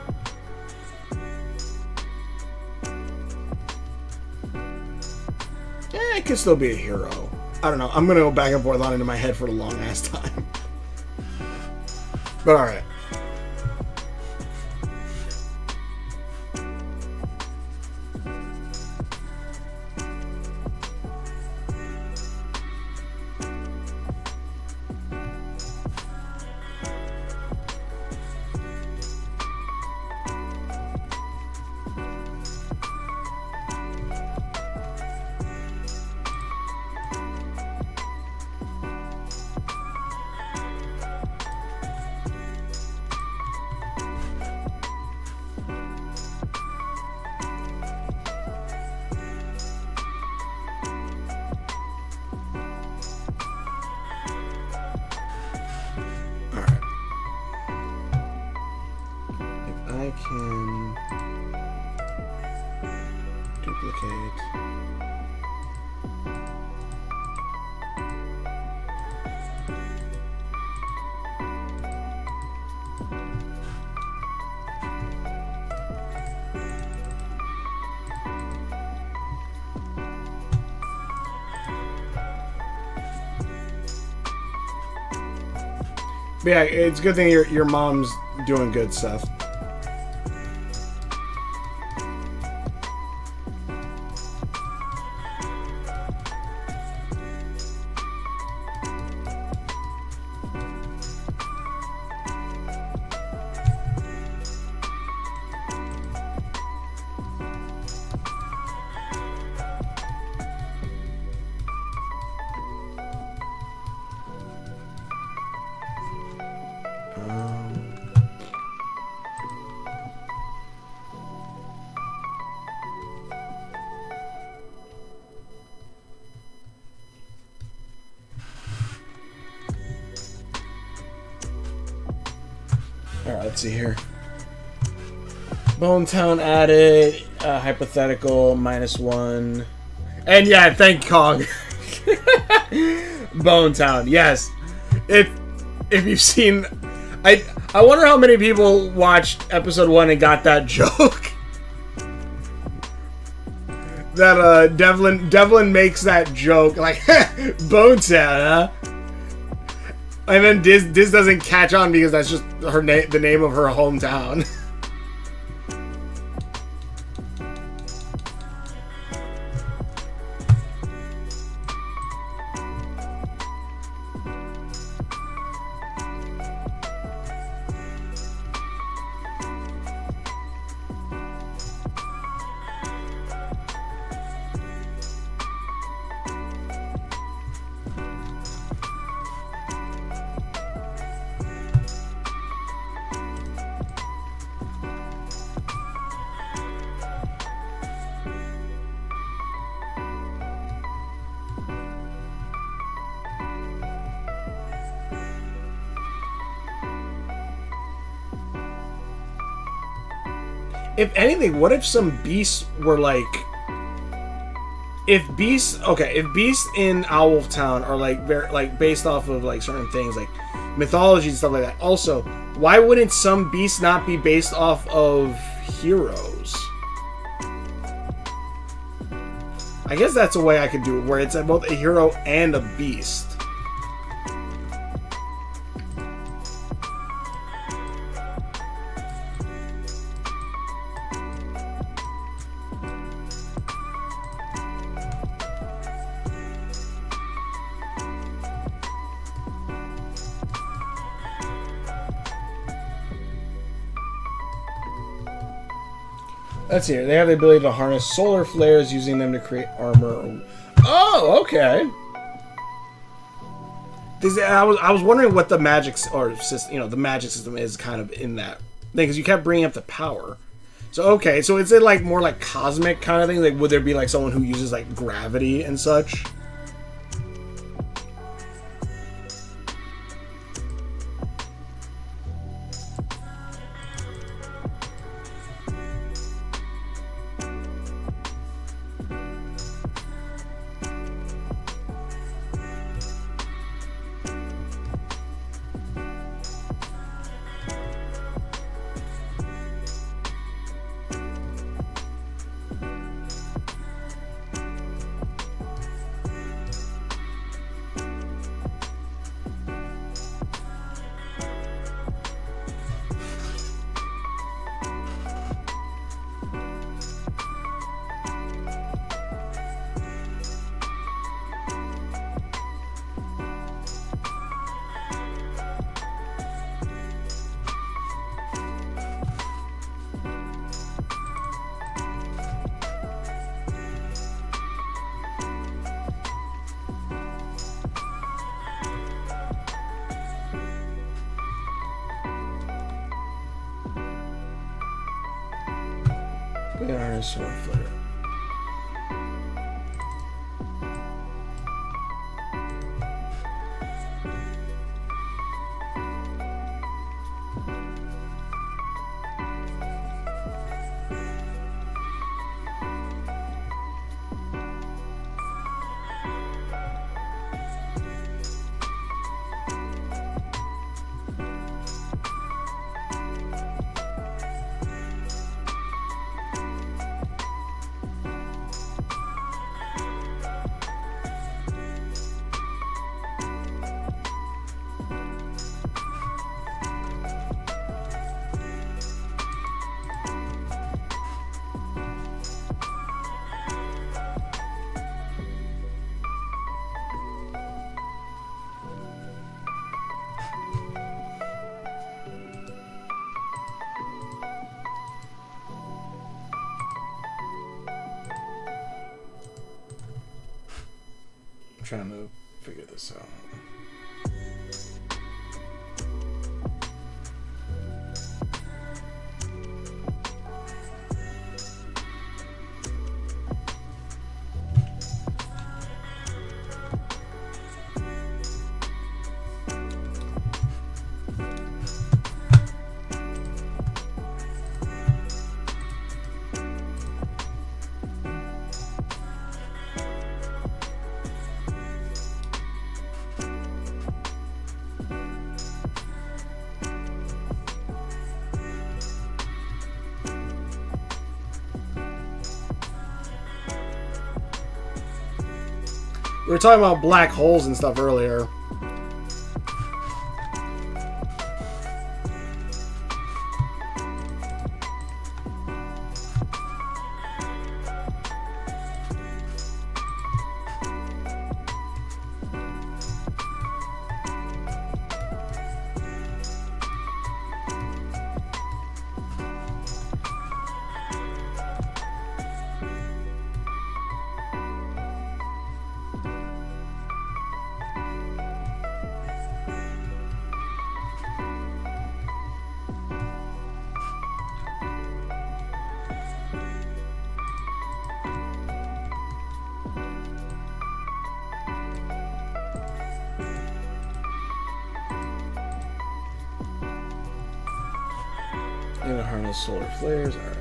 It could still be a hero. I don't know. I'm going to go back and forth on it in my head for a long-ass time. But alright. I can duplicate. But yeah, it's a good thing your mom's doing good stuff. Let's see here. Bone Town added. Hypothetical -1. And yeah, thank Kong. Bone Town, yes. If you've seen, I wonder how many people watched episode 1 and got that joke. That Devlin makes that joke like Bone Town, huh? And then Diz doesn't catch on because that's just her name, the name of her hometown. If anything, what if some beasts were like... If beasts in Owltown are like very, like based off of like certain things like mythology and stuff like that. Also, why wouldn't some beasts not be based off of heroes? I guess that's a way I could do it, where it's both a hero and a beast. Let's see here. They have the ability to harness solar flares, using them to create armor. Oh, okay. I was wondering what the magic the magic system is kind of in that thing, because you kept bringing up the power. So okay, so is it like more like cosmic kind of thing? Like, would there be like someone who uses like gravity and such? Sword flare. Trying to figure this out. We were talking about black holes and stuff earlier. Gonna harness solar flares. All right.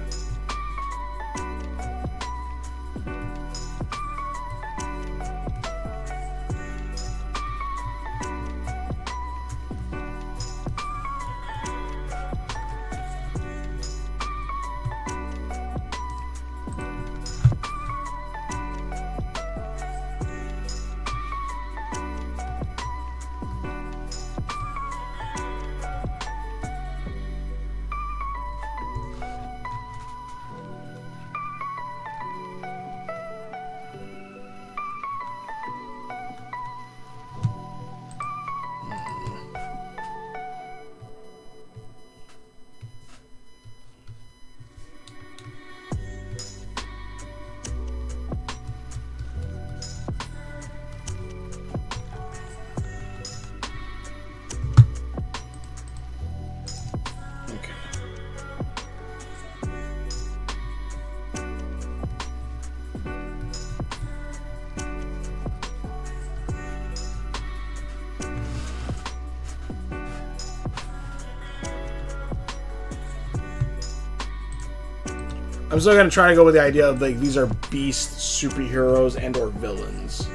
I'm still gonna try to go with the idea of like these are beast superheroes and or villains.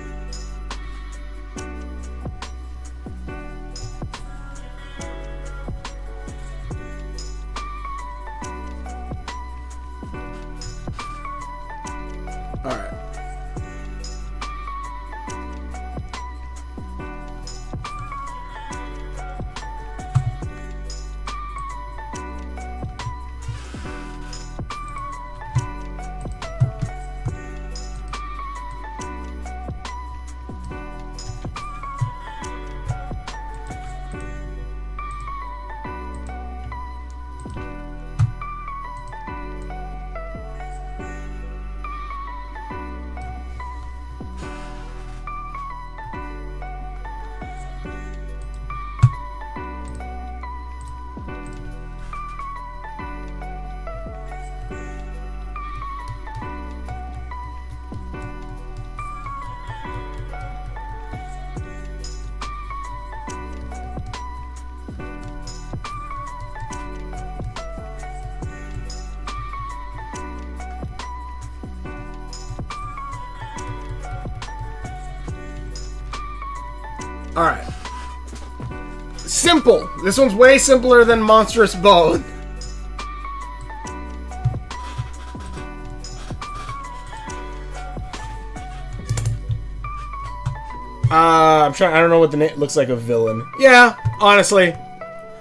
Alright. Alright. Simple. This one's way simpler than Monstrous Bone. I'm trying. I don't know what the name looks like. A villain. Yeah, honestly.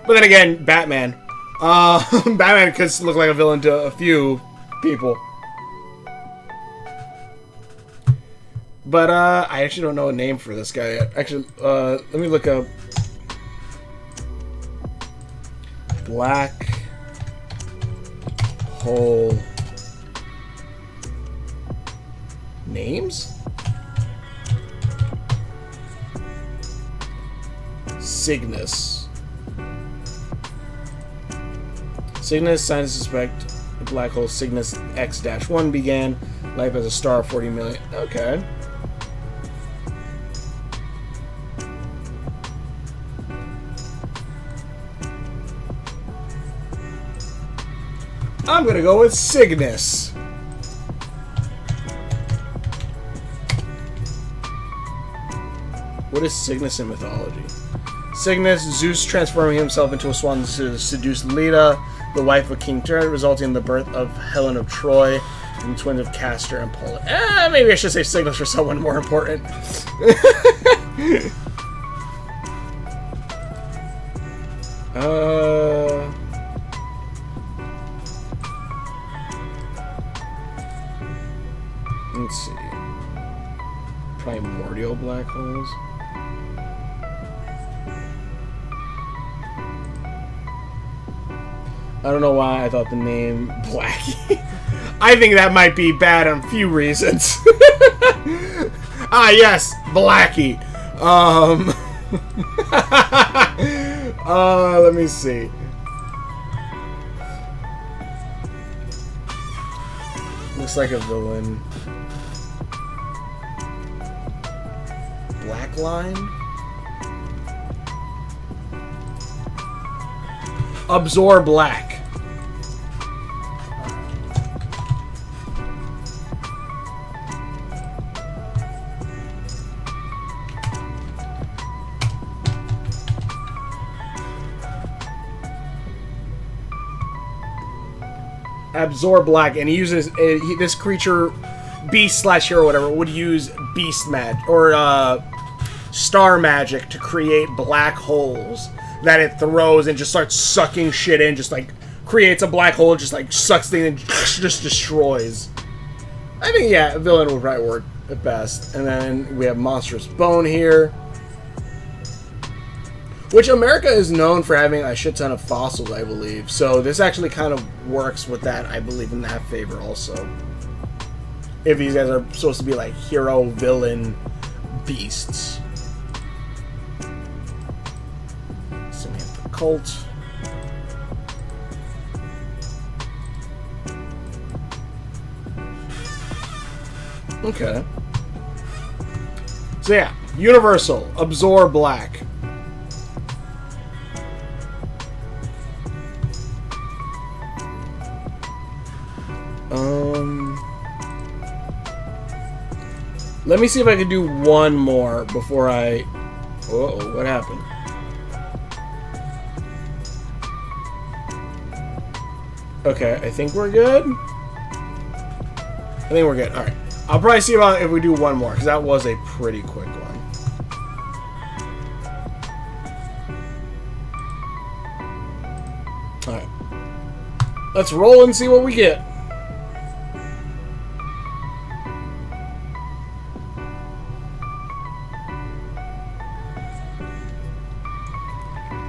But then again, Batman. Batman could look like a villain to a few people. But I actually don't know a name for this guy yet. Actually, let me look up black hole names. Cygnus. Cygnus, scientists suspect the black hole Cygnus X-1 began life as a star of 40 million. Okay. I'm gonna go with Cygnus. What is Cygnus in mythology? Cygnus, Zeus transforming himself into a swan to seduce Leda. the wife of King Turd, resulting in the birth of Helen of Troy and twins of Castor and Pollux. Maybe I should say signals for someone more important. Let's see. Primordial black holes. I don't know why I thought the name Blackie. I think that might be bad on a few reasons. Yes, Blackie. Let me see. Looks like a villain. Black Line? Absorb Black. Absorb Black, and he uses this creature, beast / hero, whatever, would use beast magic or star magic to create black holes that it throws and just starts sucking shit in, just like creates a black hole, just like sucks things and just destroys. I think, yeah, a villain would probably work at best. And then we have Monstrous Bone here, which America is known for having a shit ton of fossils, I believe. So this actually kind of works with that, I believe, in that favor also. If these guys are supposed to be like hero, villain, beasts. Samantha Cult. Okay. So yeah, Universal, Absorb Black. Let me see if I can do one more before I... Uh-oh, what happened? Okay, I think we're good. I think we're good. Alright. I'll probably see about if we do one more, because that was a pretty quick one. Alright. Let's roll and see what we get.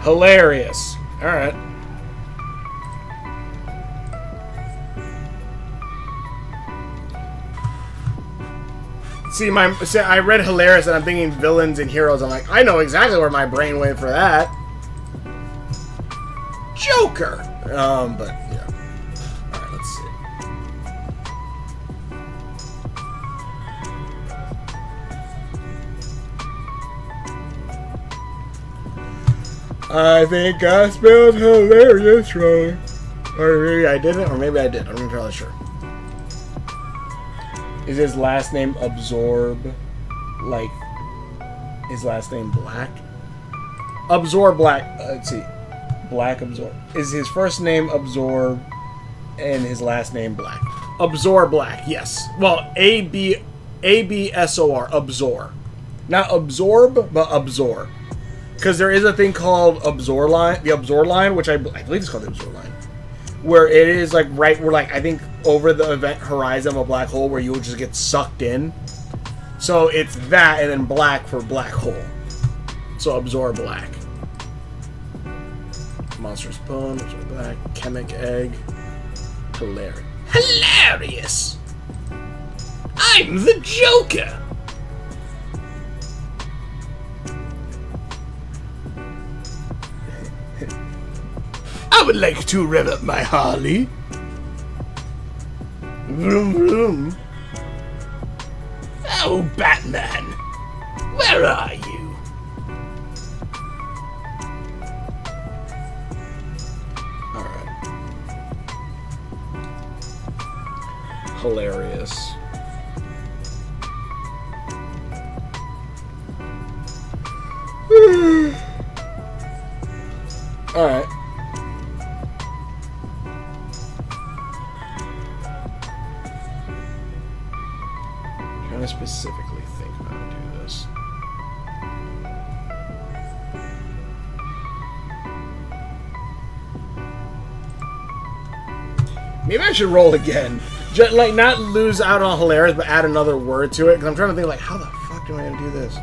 Hilarious. Alright. See, I read Hilarious and I'm thinking villains and heroes. I'm like, I know exactly where my brain went for that. Joker. But yeah. Alright, let's see. I think I spelled hilarious wrong. Or maybe I didn't, or maybe I did. I'm not entirely sure. Is his last name Absorb? Like, his last name Black? Absorb Black. Let's see. Black Absorb. Is his first name Absorb and his last name Black? Absorb Black, yes. Well, A-B-S-O-R. Absorb. Not Absorb, but Absorb. Because there is a thing called Absorb Line, the Absorb Line, which I believe it's called the Absorb Line, where it is like right where like I think over the event horizon of a black hole where you will just get sucked in. So it's that and then black for black hole. So Absorb Black. Monstrous Bone, Absorb Black, Chemic Egg. Hilarious. Hilarious! I'm the Joker! I would like to rev up my Harley. Vroom vroom. Oh, Batman. Where are you? Alright. Hilarious. Alright. me specifically think of how to do this. Maybe I should roll again. Just, like, not lose out on hilarious, but add another word to it. Because I'm trying to think, like, how the fuck am I going to do this?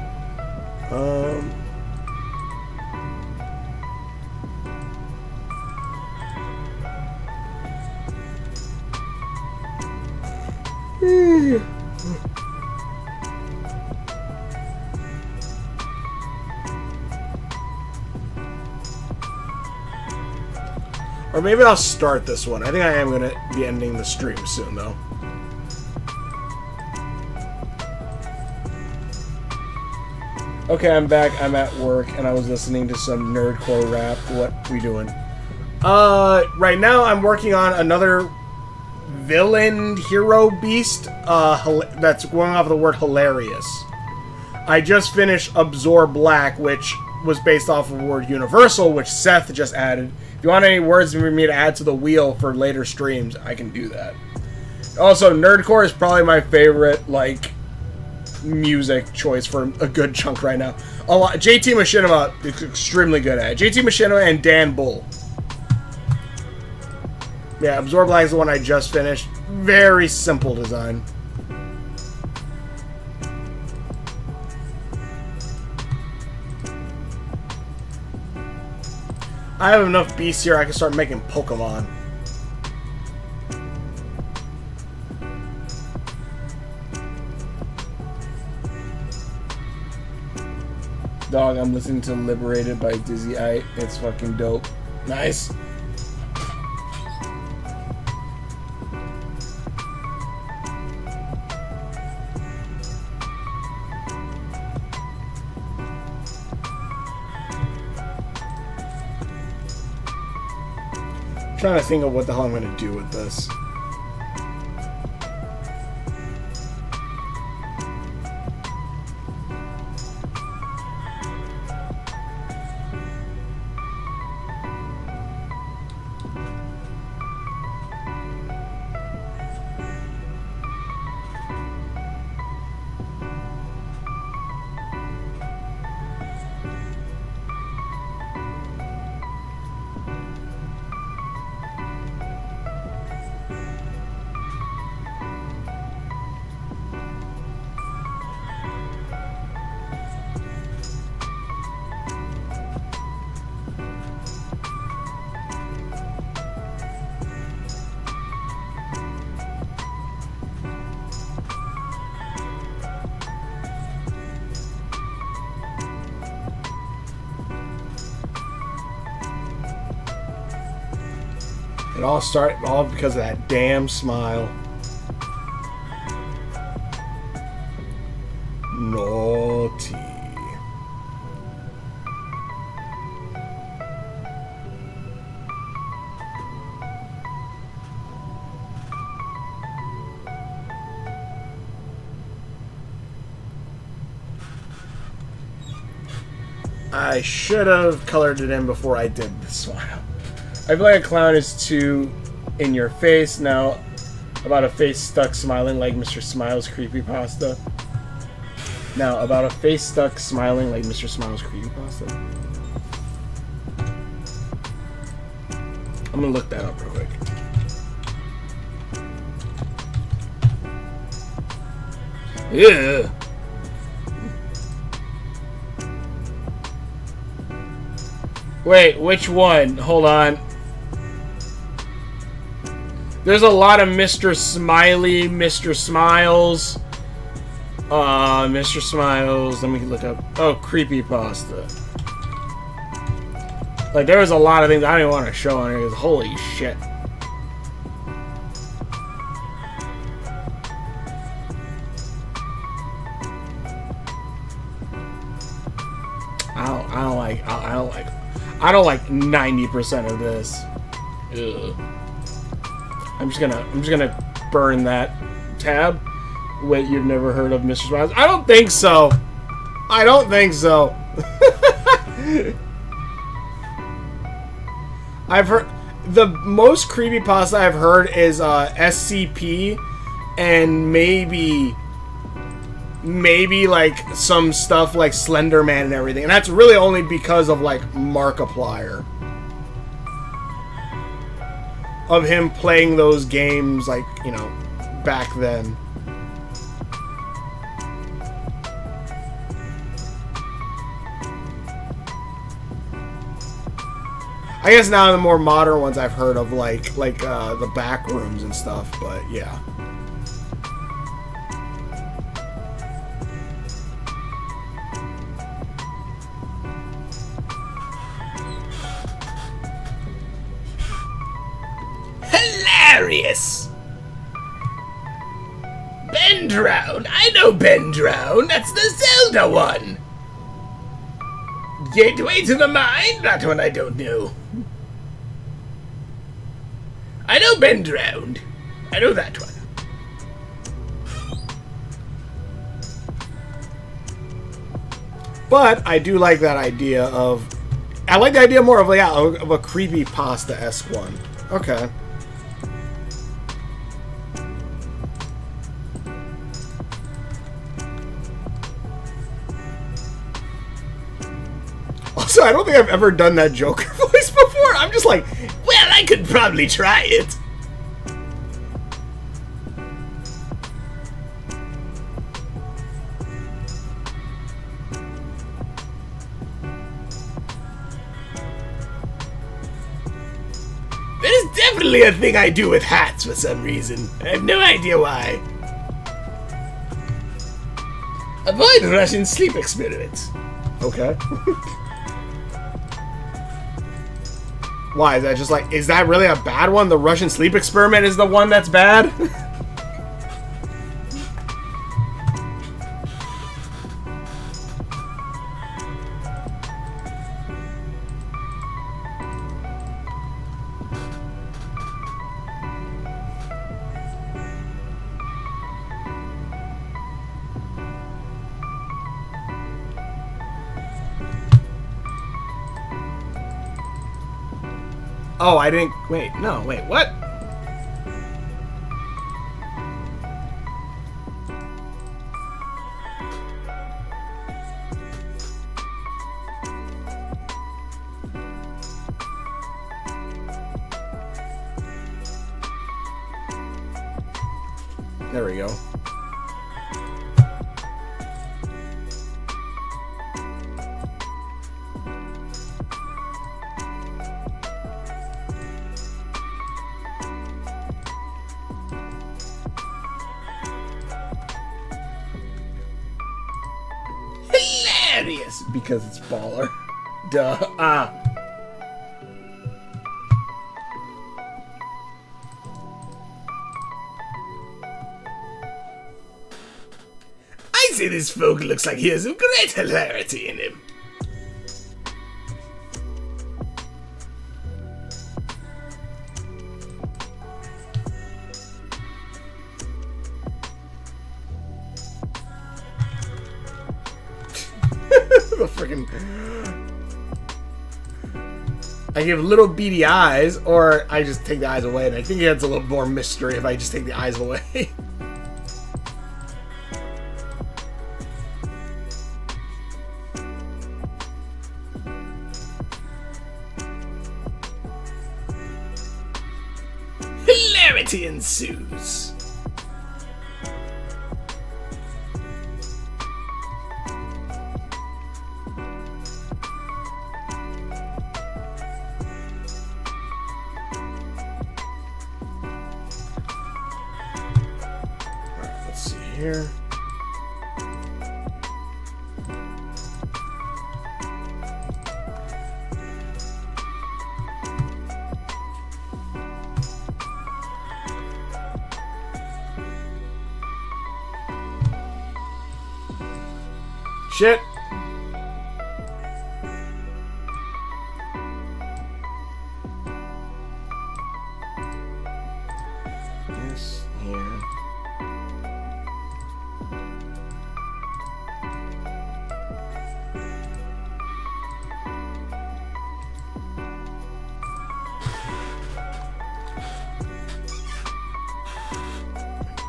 Or maybe I'll start this one. I think I am going to be ending the stream soon, though. Okay, I'm back. I'm at work, and I was listening to some nerdcore rap. What we doing? Right now I'm working on another villain hero beast. That's going off of the word hilarious. I just finished Absorb Black, which was based off of the word universal, which Seth just added. If you want any words for me to add to the wheel for later streams, I can do that. Also, nerdcore is probably my favorite, like, music choice for a good chunk right now. A lot. JT Machinima is extremely good at it. JT Machinima and Dan Bull. Yeah, Absorb Black is the one I just finished. Very simple design. I have enough beasts here I can start making Pokemon. Dog, I'm listening to Liberated by Dizzy Eye. It's fucking dope. Nice. I'm trying to think of what the hell I'm going to do with this. It all started all because of that damn smile. Naughty. I should have colored it in before I did the smile. I feel like a clown is too in your face now. About a face stuck smiling like Mr. Smiles creepypasta. Now, about a face stuck smiling like Mr. Smiles creepypasta. I'm gonna look that up real quick. Yeah. Wait, which one? Hold on. There's a lot of Mr. Smiley, Mr. Smiles. Mr. Smiles. Let me look up. Oh, creepypasta. Like, there was a lot of things I didn't want to show on here. Because holy shit. I don't like 90% of this. Ugh. I'm just gonna burn that tab. Wait, you've never heard of Mr. Smiles? I don't think so. I don't think so. I've heard the most creepypasta I've heard is SCP and maybe maybe like some stuff like Slender Man and everything, and that's really only because of like Markiplier, of him playing those games like, you know, back then. I guess now the more modern ones I've heard of, like the back rooms and stuff, but yeah. Hilarious! Ben Drown! I know Ben Drown! That's the Zelda one! Gateway to the Mind? That one I don't know. I know Ben Drowned. I know that one. But I do like that idea of... I like the idea more of, yeah, of a creepypasta-esque one. Okay. Also, I don't think I've ever done that Joker voice before. I'm just like, well, I could probably try it. That is definitely a thing I do with hats for some reason. I have no idea why. Avoid Russian sleep experiments. Okay. Why? Is that just like... Is that really a bad one? The Russian sleep experiment is the one that's bad? Oh, I didn't... Wait, no, wait, what? There we go. Hilarious! Because it's baller. Duh. Ah. I say this folk looks like he has some great hilarity in him. The freaking... I give little beady eyes, or I just take the eyes away, and I think it's a little more mystery if I just take the eyes away. Hilarity ensues. Here. Shit. This here.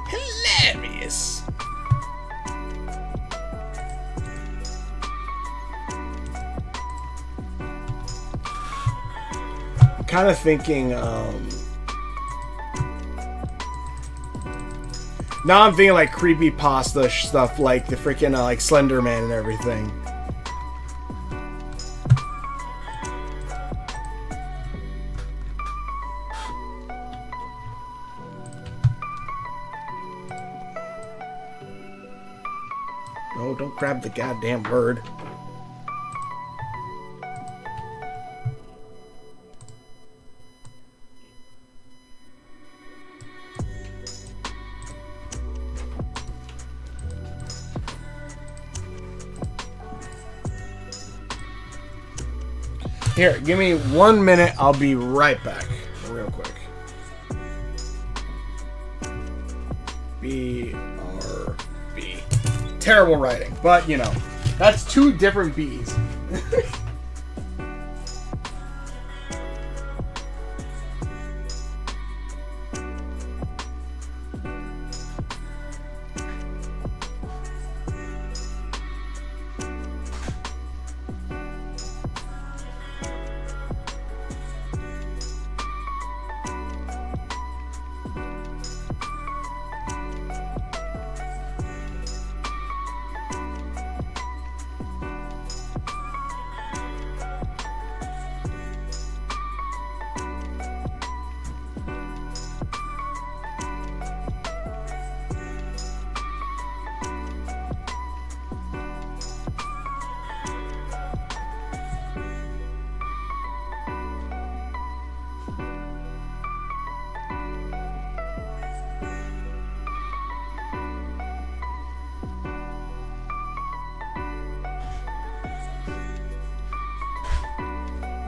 Hilarious. kind of thinking. Now I'm thinking like creepy pasta stuff, like the freaking like Slender Man and everything. No, don't grab the goddamn bird. Here, give me 1 minute. I'll be right back. Real quick. B-R-B. Terrible writing, but you know, that's two different B's.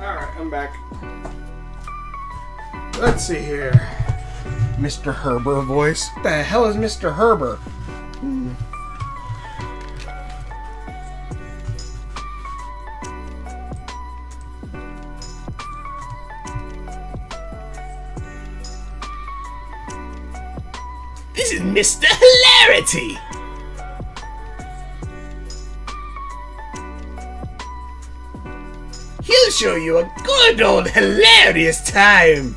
Alright, I'm back. Let's see here. Mr. Herber voice. What the hell is Mr. Herber? This is Mr. Hilarity! He'll show you a good old hilarious time!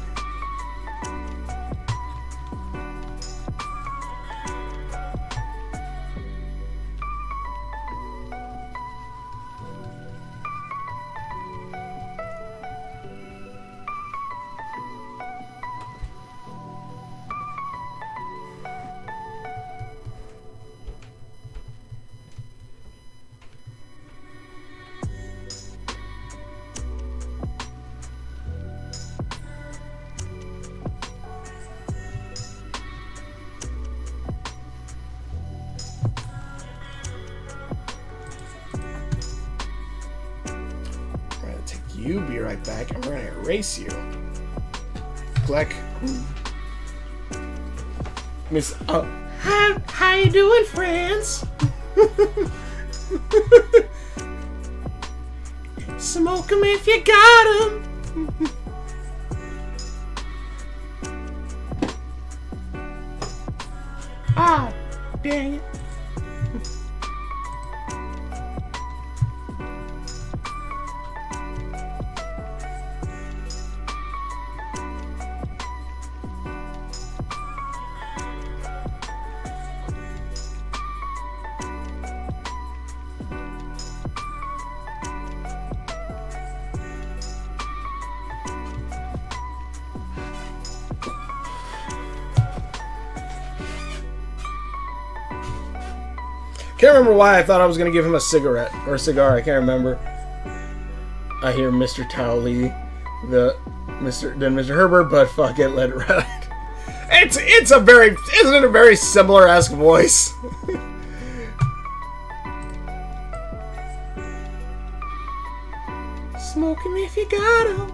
You be right back. I'm gonna erase you. Click. Miss. Oh, how you doing, friends? Smoke 'em if you got 'em. Ah, dang it. Can't remember why I thought I was gonna give him a cigarette or a cigar. I can't remember. I hear Mr. Towley, Mr. Herbert, but fuck it, let it ride. Isn't it a very similar-esque voice? Smoke him if you got him.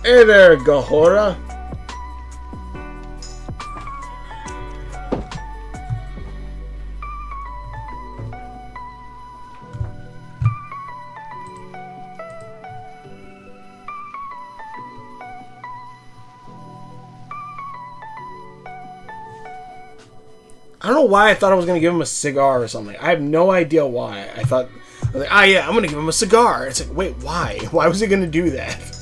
Hey there, Gahora. I don't know why I thought I was going to give him a cigar or something. I have no idea why. I thought, I was like, ah, yeah, I'm going to give him a cigar. It's like, wait, why? Why was he going to do that?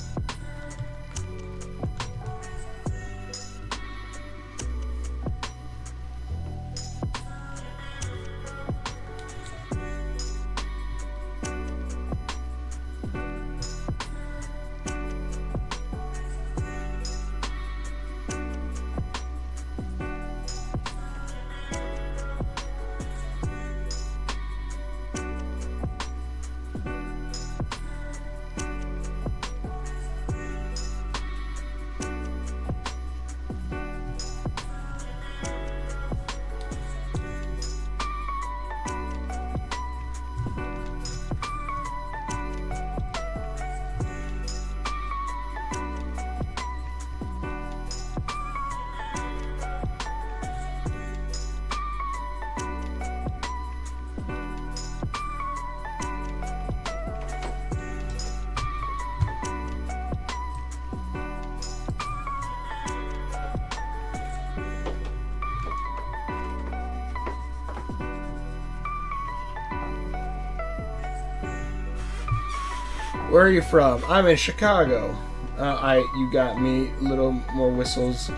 Where are you from? I'm in Chicago. You got me. Little more whistles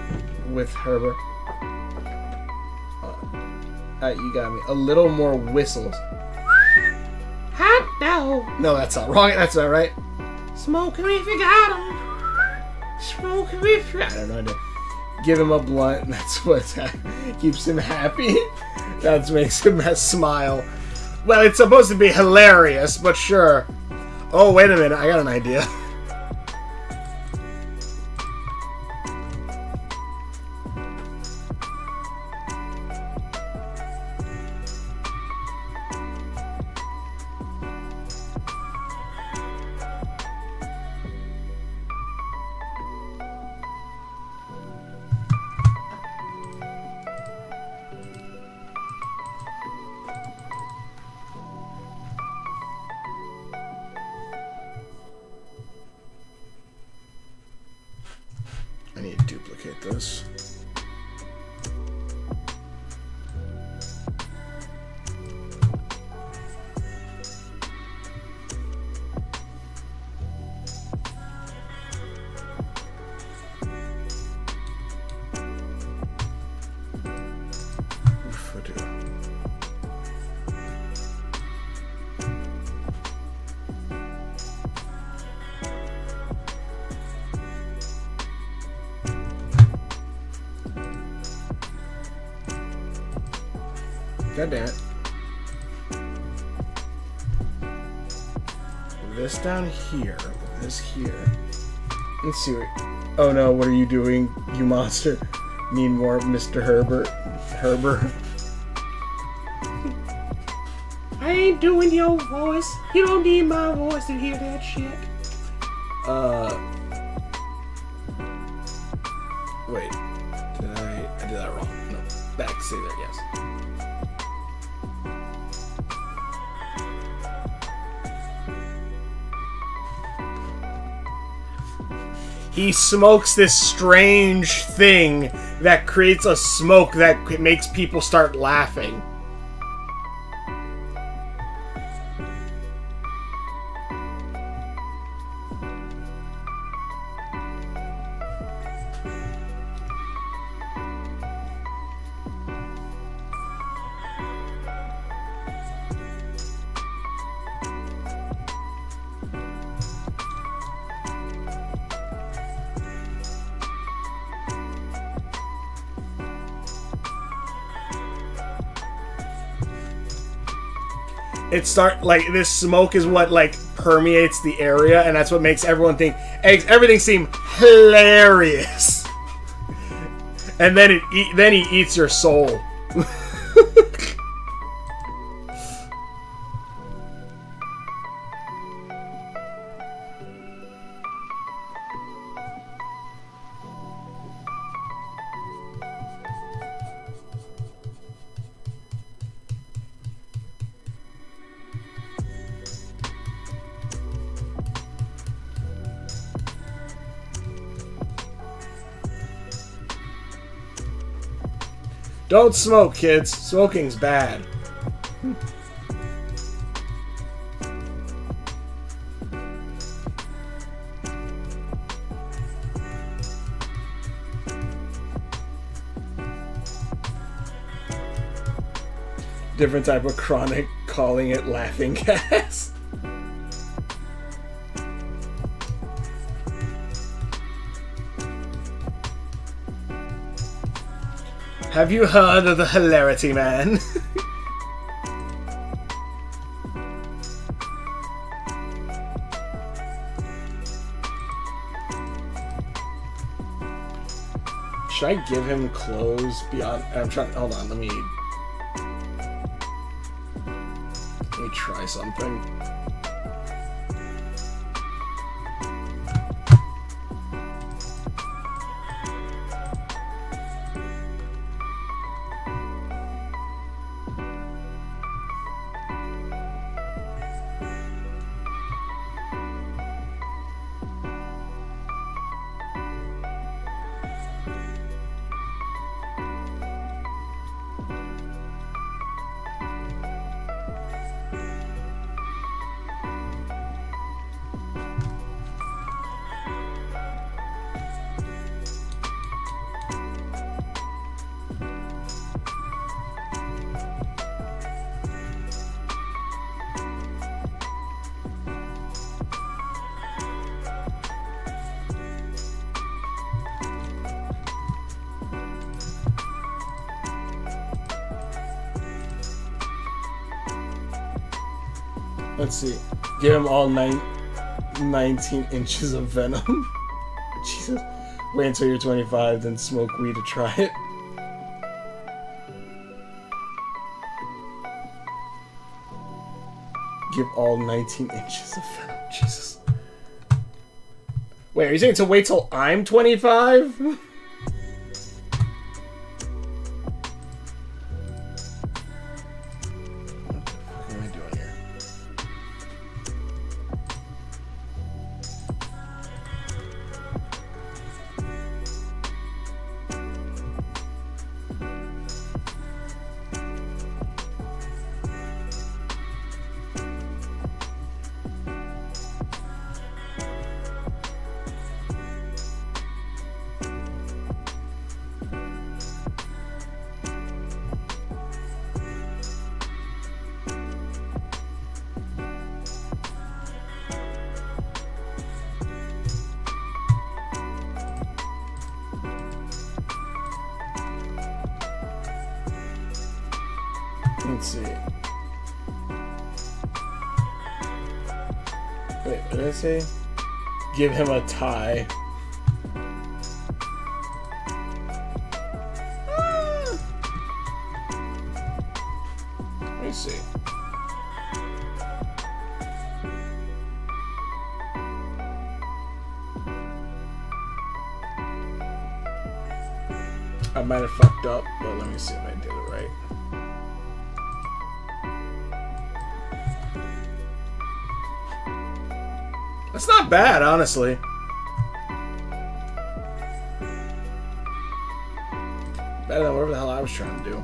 with Herbert. You got me. A little more whistles. Hot dog. No, that's not wrong. That's not right. Smoke him if you got him. Smoke him if you... I don't know. Give him a blunt. That's what keeps him happy. That makes him smile. Well, it's supposed to be hilarious, but sure. Oh, wait a minute. I got an idea. I need to duplicate this. God damn it. This down here. This here. Let's see what... Oh no, what are you doing, you monster? Need more Mr. Herbert. I ain't doing your voice. You don't need my voice to hear that shit. Wait. I did that wrong. No. Back, say that, yes. He smokes this strange thing that creates a smoke that makes people start laughing. This smoke is what permeates the area, and that's what makes everything seem hilarious. And then he eats your soul. Don't smoke, kids. Smoking's bad. Different type of chronic, calling it laughing gas. Have you heard of the hilarity man? Should I give him clothes beyond? I'm trying. Hold on. Let me try something. Let's see. Give him all 19 inches of venom. Jesus. Wait until you're 25, then smoke weed to try it. Give all 19 inches of venom. Jesus. Wait, are you saying to wait till I'm 25? Let's see. Wait, what did I say? Give him a tie. Let me see. I might have fucked up, but let me see if I did it right. That's not bad, honestly. Better than whatever the hell I was trying to do.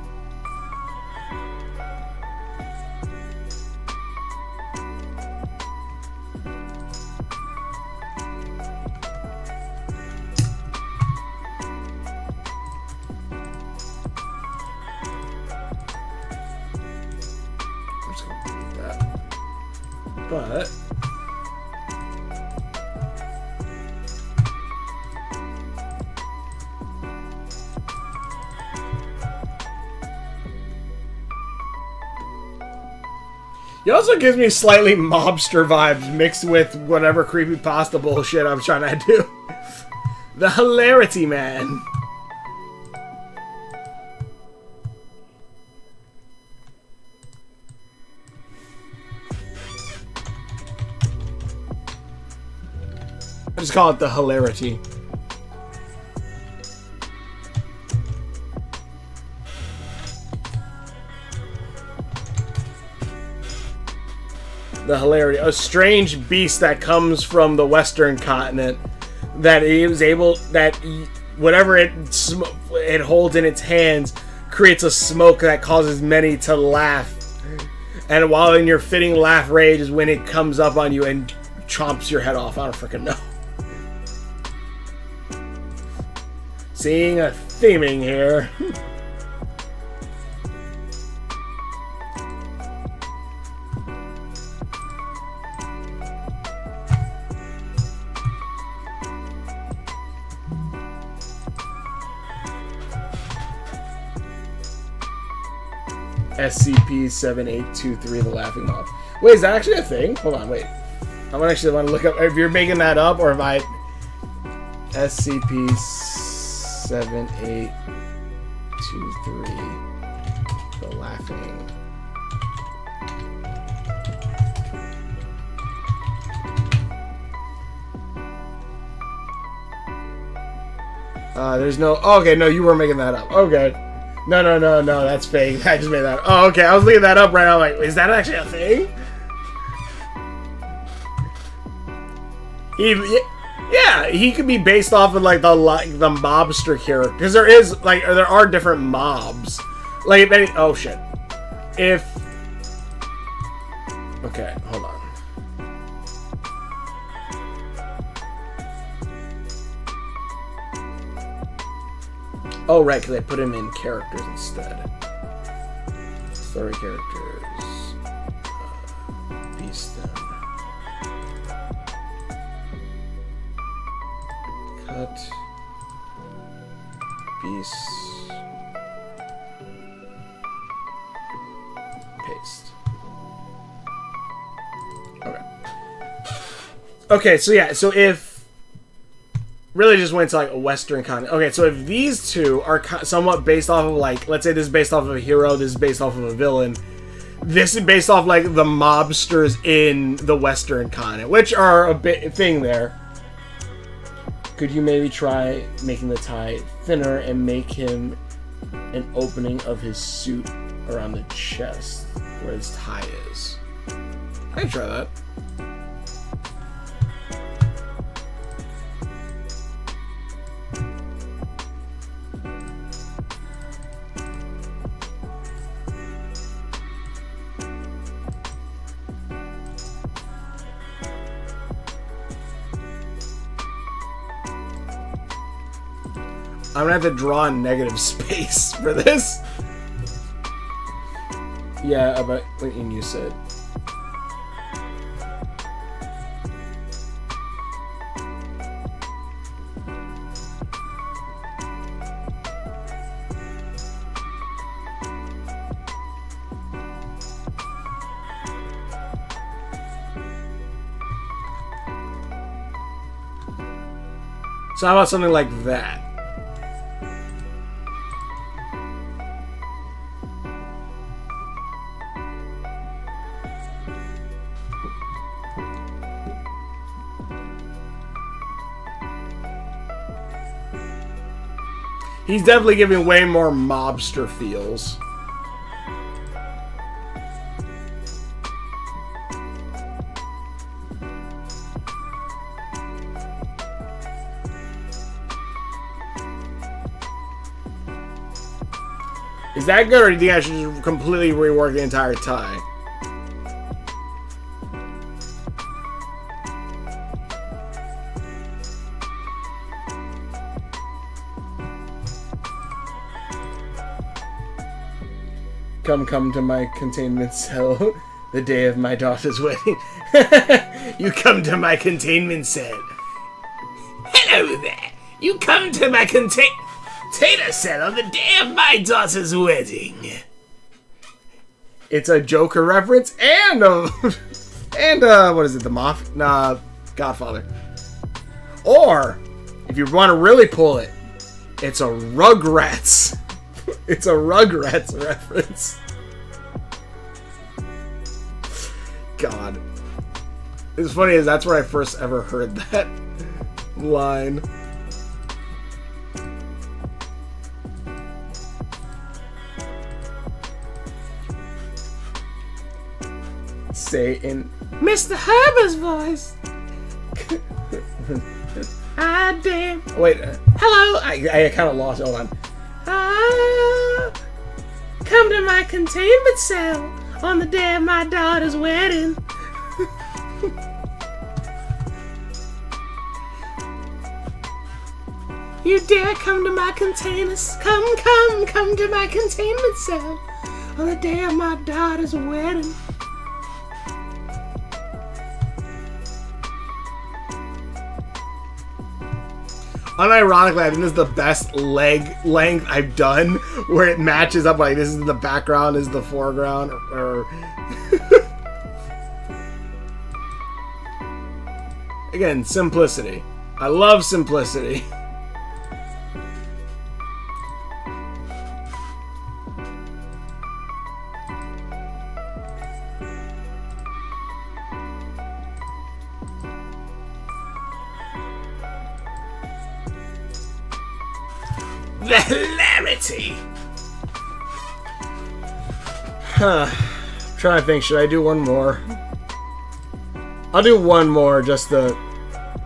I'm just gonna delete that. But he also gives me slightly mobster vibes mixed with whatever creepypasta bullshit I'm trying to do. The hilarity man. I just call it the hilarity. The hilarity. A strange beast that comes from the Western continent that is able, that whatever it holds in its hands creates a smoke that causes many to laugh. And while in your fitting laugh rage is when it comes up on you and chomps your head off. I don't freaking know. Seeing a theming here. SCP-7823, the Laughing Mob. Wait, is that actually a thing? Hold on, wait. I actually want to look up if you're making that up or if I... SCP-7823, the Laughing. There's no... Oh, okay, no, you were making that up. Okay. No, that's fake. I just made that up. Oh, okay, I was looking that up right now. I'm like, is that actually a thing? Yeah, he could be based off of, like, the mobster character. Because there is, like, there are different mobs. Like, if any... Oh, shit. If... Okay, hold on. Oh, right, because I put him in characters instead. Story characters. Beastin. Cut. Beast. Paste. Okay. Okay, so yeah, so if... Really just went to, like, a Western continent. Okay, so if these two are somewhat based off of, like, let's say this is based off of a hero, this is based off of a villain, this is based off, like, the mobsters in the Western continent, which are a bit thing there. Could you maybe try making the tie thinner and make him an opening of his suit around the chest where his tie is? I can try that. I'm gonna have to draw a negative space for this. Yeah, about what you said. So how about something like that? He's definitely giving way more mobster feels. Is that good, or do you think I should just completely rework the entire tie? Come to my containment cell the day of my daughter's wedding. You come to my containment cell. Hello there. You come to my container cell on the day of my daughter's wedding. It's a Joker reference and what is it? The Godfather. Or if you want to really pull it, it's a Rugrats. It's a Rugrats reference. God. It's funny as that's where I first ever heard that line. Say in Mr. Herbert's voice. Damn. Wait. Hello. I kind of lost it. Hold on. come to my containment cell on the day of my daughter's wedding. You dare come to my containers? Come to my containment cell on the day of my daughter's wedding. Unironically, I think this is the best leg length I've done, where it matches up, like this is the background, this is the foreground, or again, simplicity. I love simplicity. The hilarity! Huh. I'm trying to think, should I do one more? I'll do one more just to...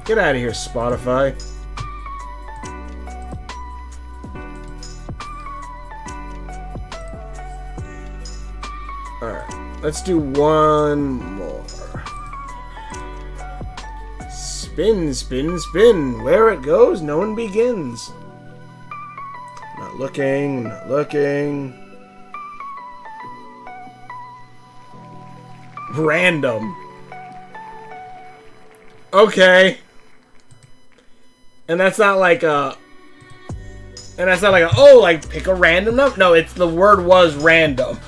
Get out of here, Spotify. Alright, let's do one more. Spin, spin, spin. Where it goes, no one begins. Not looking, not looking. Random. Okay. And that's not like a... And that's not like a, oh, like pick a random number. No, it's the word was random.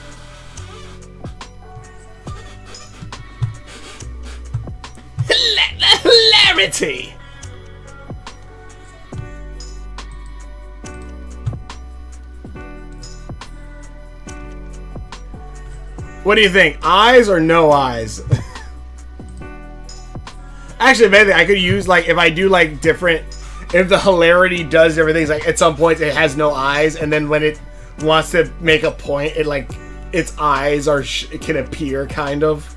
Hilarity! What do you think? Eyes or no eyes? Actually, maybe I could use, like, if I do, like, different... If the hilarity does everything, like, at some points it has no eyes, and then when it wants to make a point, it, like, its eyes are it can appear, kind of.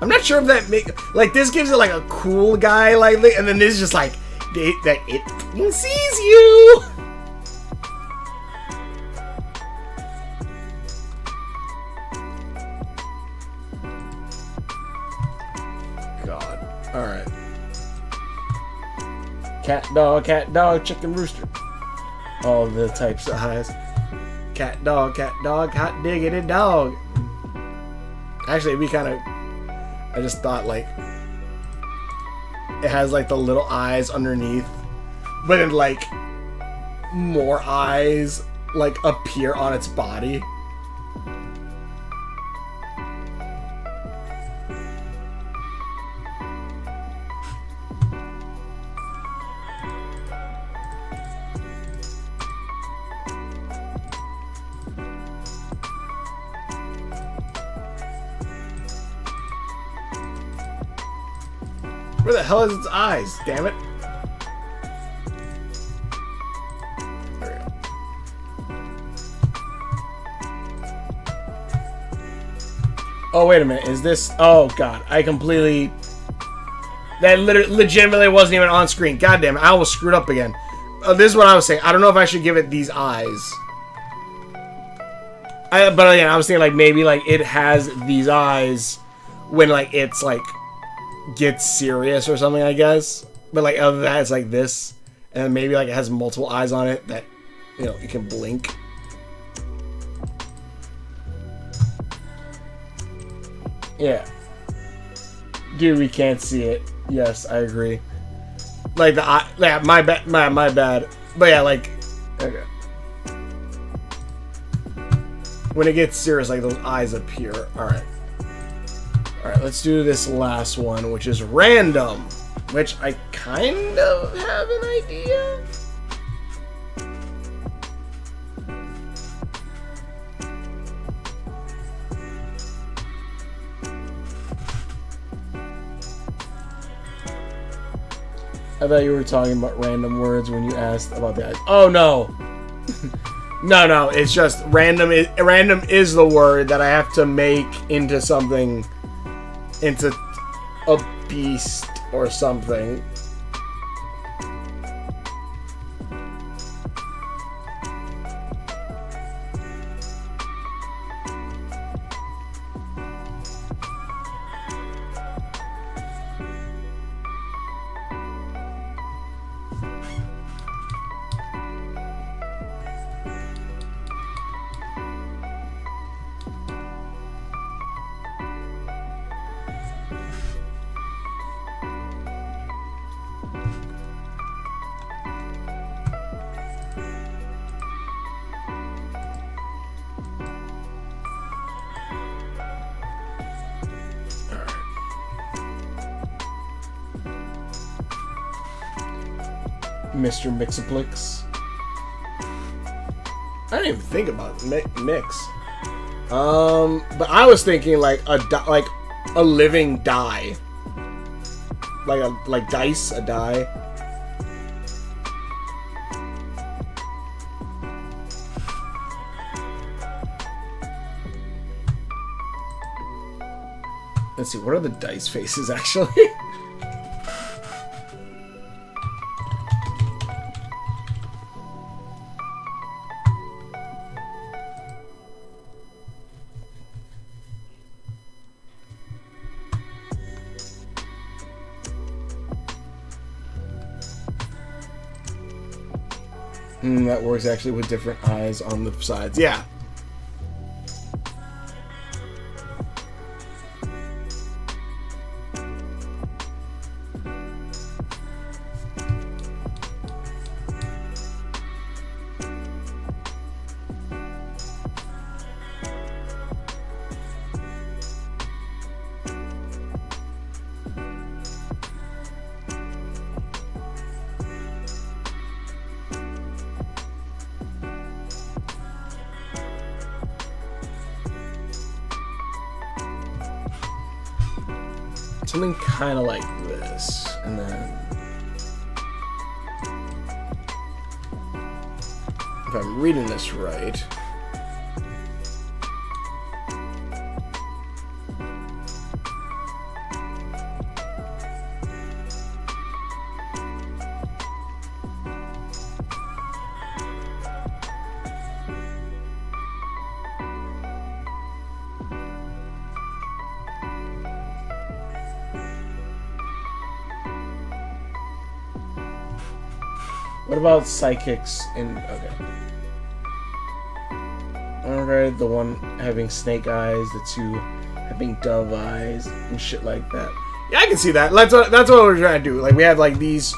I'm not sure if that like, this gives it, like, a cool guy, like, and then this is just, like, it sees you! God. Alright. Cat, dog, chicken, rooster. All the types of eyes. Cat, dog, hot diggity dog. Actually, we kind of... I just thought, like... It has, like, the little eyes underneath. But then, like... More eyes, like, appear on its body. Where the hell is its eyes? Damn it. There we go. Oh, wait a minute. Is this... Oh, God. I completely... That legitimately wasn't even on screen. God damn it. I almost screwed up again. This is what I was saying. I don't know if I should give it these eyes. But again, I was thinking, like, maybe, like, it has these eyes when, like, it's, like... gets serious or something, I guess. But like other than that, it's like this, and maybe like it has multiple eyes on it that, you know, you can blink. Yeah, dude, we can't see it. Yes, I agree. Like the eye, yeah, my bad. But yeah, like, okay. When it gets serious, like those eyes appear. All right. Alright, let's do this last one, which is random. Which I kind of have an idea. I thought you were talking about random words when you asked about that. Oh, no. No, it's just random. Random is the word that I have to make into something... into a beast or something. Mr. Mixaplix. I didn't even think about mix. But I was thinking like a living die, like dice, a die. Let's see, what are the dice faces actually? That works actually with different eyes on the sides. Yeah. Something kind of like this, and then if I'm reading this right, what about psychics in... Okay, the one having snake eyes, the two having dove eyes, and shit like that. Yeah, I can see that. That's what we're trying to do. Like, we have, like, these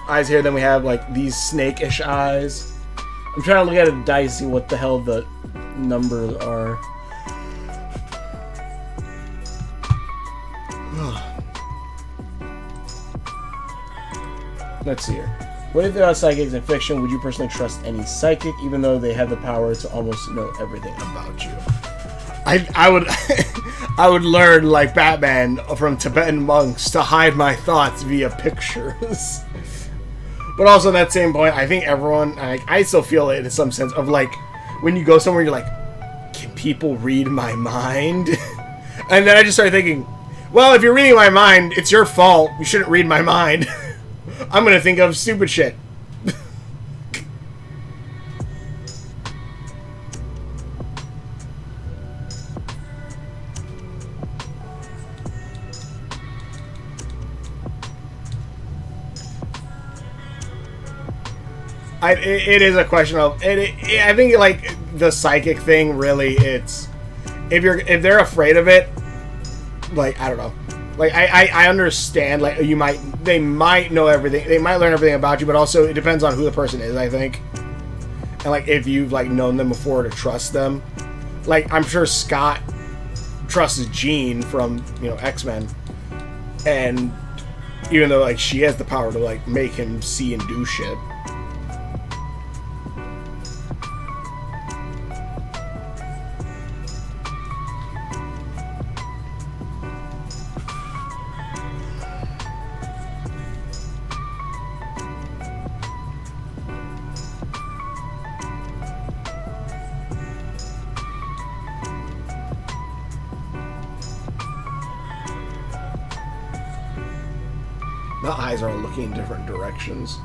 eyes here, then we have, like, these snake-ish eyes. I'm trying to look at a dice, see what the hell the numbers are. Let's see here. What if there are psychics in fiction? Would you personally trust any psychic, even though they have the power to almost know everything about you? I would I would learn, like Batman, from Tibetan monks to hide my thoughts via pictures. But also, at that same point, I think everyone, I still feel it in some sense of, like, when you go somewhere, you're like, can people read my mind? And then I just started thinking, well, if you're reading my mind, it's your fault. You shouldn't read my mind. I'm gonna think of stupid shit. It is a question of I think like the psychic thing. Really, it's if they're afraid of it, like I don't know. Like, I understand, like, they might know everything, they might learn everything about you, but also it depends on who the person is, I think. And, like, if you've, like, known them before to trust them. Like, I'm sure Scott trusts Jean from, you know, X-Men. And even though, like, she has the power to, like, make him see and do shit. The eyes are all looking in different directions.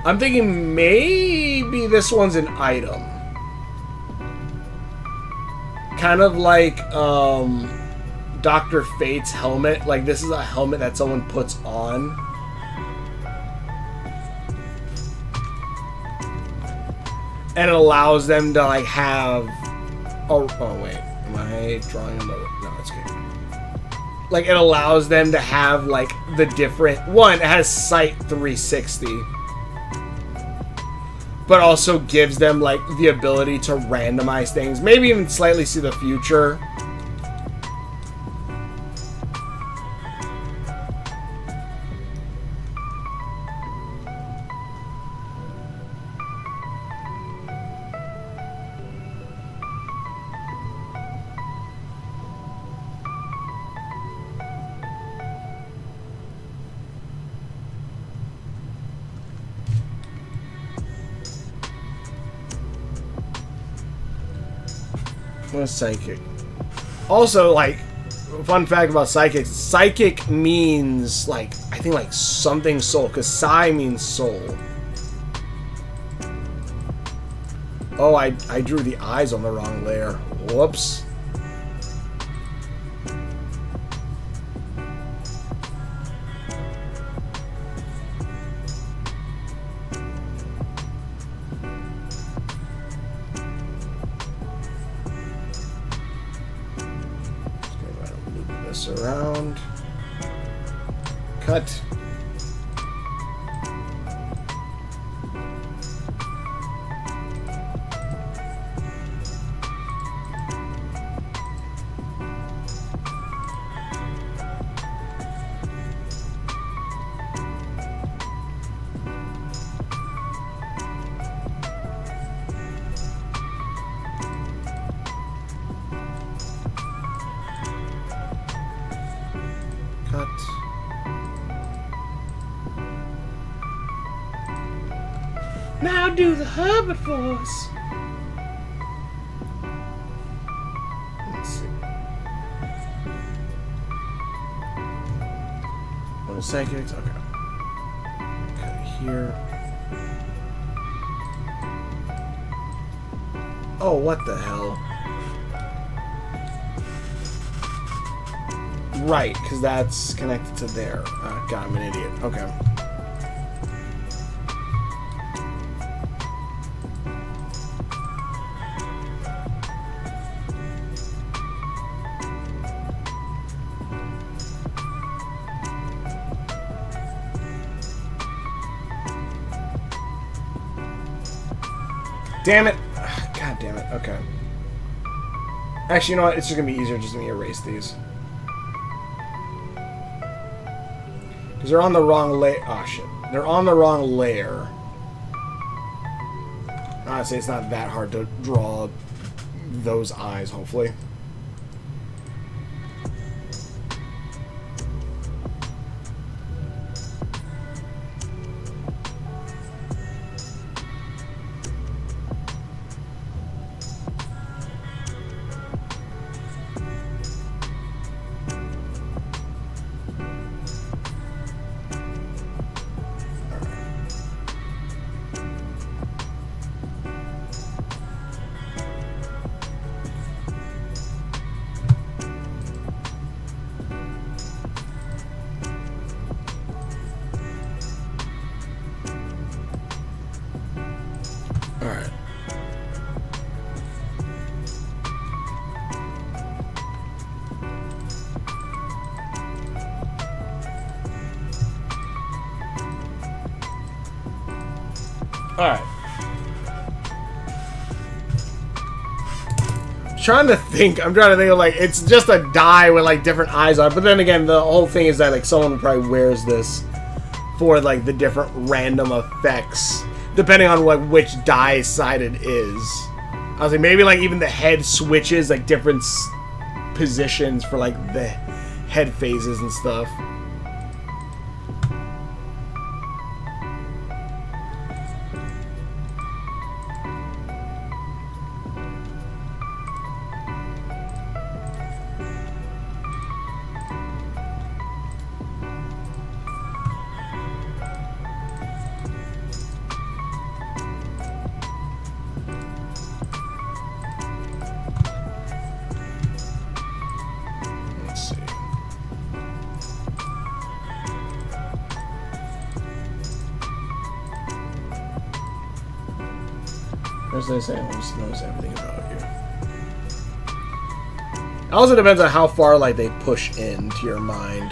I'm thinking maybe this one's an item. Kind of like Dr. Fate's helmet. Like, this is a helmet that someone puts on. And it allows them to, like, have... Oh, wait. Am I drawing a note? No, it's good. Like, it allows them to have, like, the different... One, it has Sight 360. but also gives them like the ability to randomize things, maybe even slightly see the future. What is psychic? Also, like, fun fact about psychics, psychic means, like, I think, like, something soul, because psi means soul. Oh, I drew the eyes on the wrong layer. Whoops. Around. Cut. Now do the Herbert Force. Let's see. What is psychics? Okay. Cut here. Oh, what the hell? Right, because that's connected to there. God, I'm an idiot. Okay. Damn it. God damn it. Okay. Actually, you know what? It's just going to be easier just to erase these. Because they're on the wrong layer. Oh, shit. They're on the wrong layer. Honestly, it's not that hard to draw those eyes, hopefully. Alright. Alright. I'm trying to think of like, it's just a die with like different eyes on it, but then again, the whole thing is that like someone probably wears this for like the different random effects depending on like which die side it is. I was like, maybe like even the head switches like different positions for like the head phases and stuff. As they say, almost knows everything about you. It also depends on how far like they push into your mind.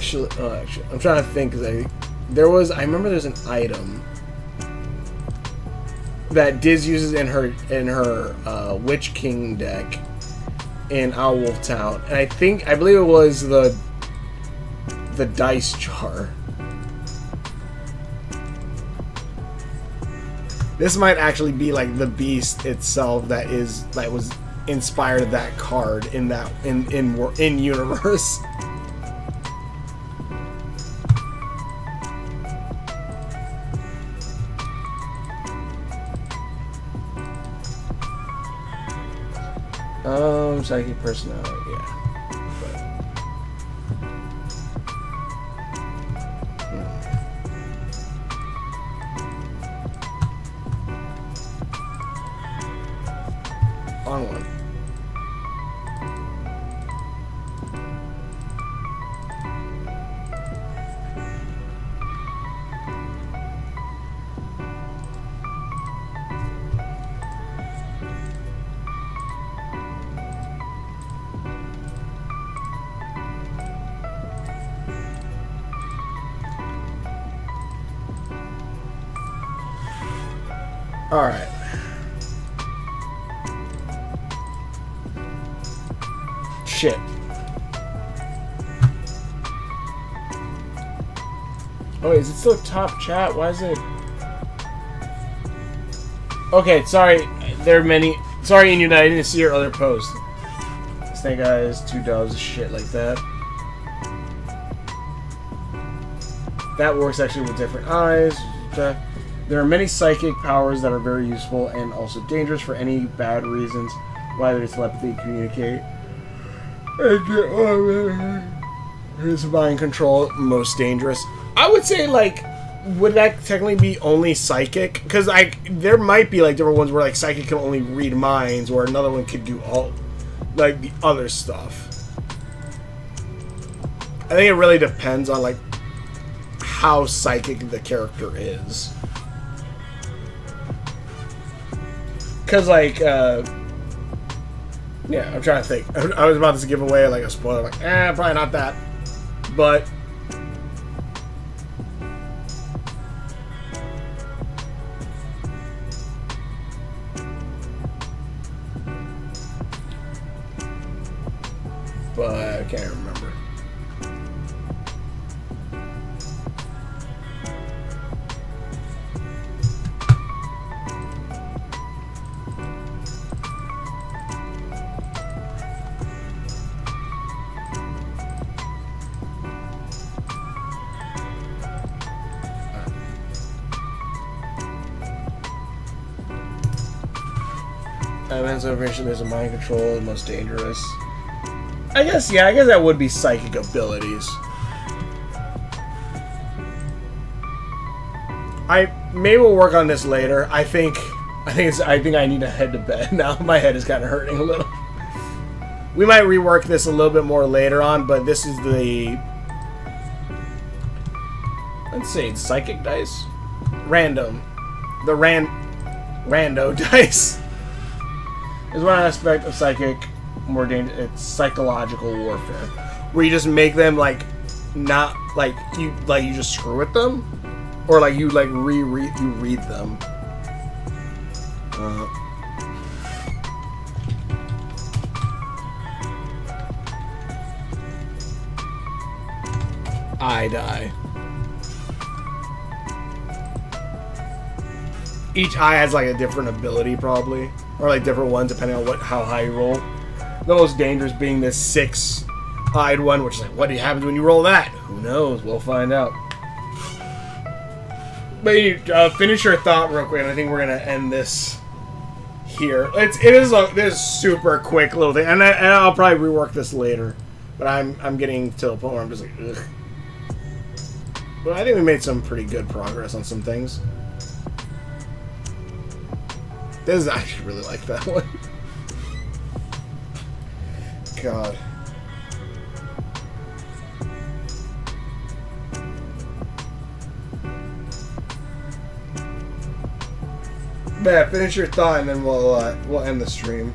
actually, I'm trying to think because I remember there's an item that Diz uses in her Witch King deck in Owlwolf Town, and I believe it was the dice jar. This might actually be like the beast itself that was inspired of that card in universe. Psychic personality, yeah. Long one. Alright. Shit. Oh, is it still top chat? Why is it... Okay, sorry. There are many... Sorry, Inyu, I didn't see your other post. Snake Eyes, 2 doves, shit like that. That works actually with different eyes. There are many psychic powers that are very useful and also dangerous for any bad reasons, whether it's telepathy, communicate, it's mind control, most dangerous. I would say, like, would that technically be only psychic? Because there might be like different ones where like psychic can only read minds, or another one could do all like the other stuff. I think it really depends on like how psychic the character is. Because, like, yeah, I'm trying to think. I was about to give away, like, a spoiler. Like, probably not that. But... I can't remember. Advanced information, there's a mind control, the most dangerous. I guess that would be psychic abilities. Maybe we'll work on this later. I think I need to head to bed now. My head is kind of hurting a little. We might rework this a little bit more later on, but this is the... Let's see, psychic dice? Random. The rando dice. Is one aspect of psychic more dangerous. It's psychological warfare, where you just make them like not like you just screw with them, or like you like read them. I die. Each eye has like a different ability, probably, or like different ones depending on how high you roll. The most dangerous being this 6-eyed one, which is like, what happens when you roll that? Who knows? We'll find out. But you finish your thought real quick, and I think we're gonna end this here. It is super quick little thing, and I'll probably rework this later. But I'm getting to the point where I'm just like, ugh. But I think we made some pretty good progress on some things. This is actually really like that one. God. Yeah, finish your thought and then we'll end the stream.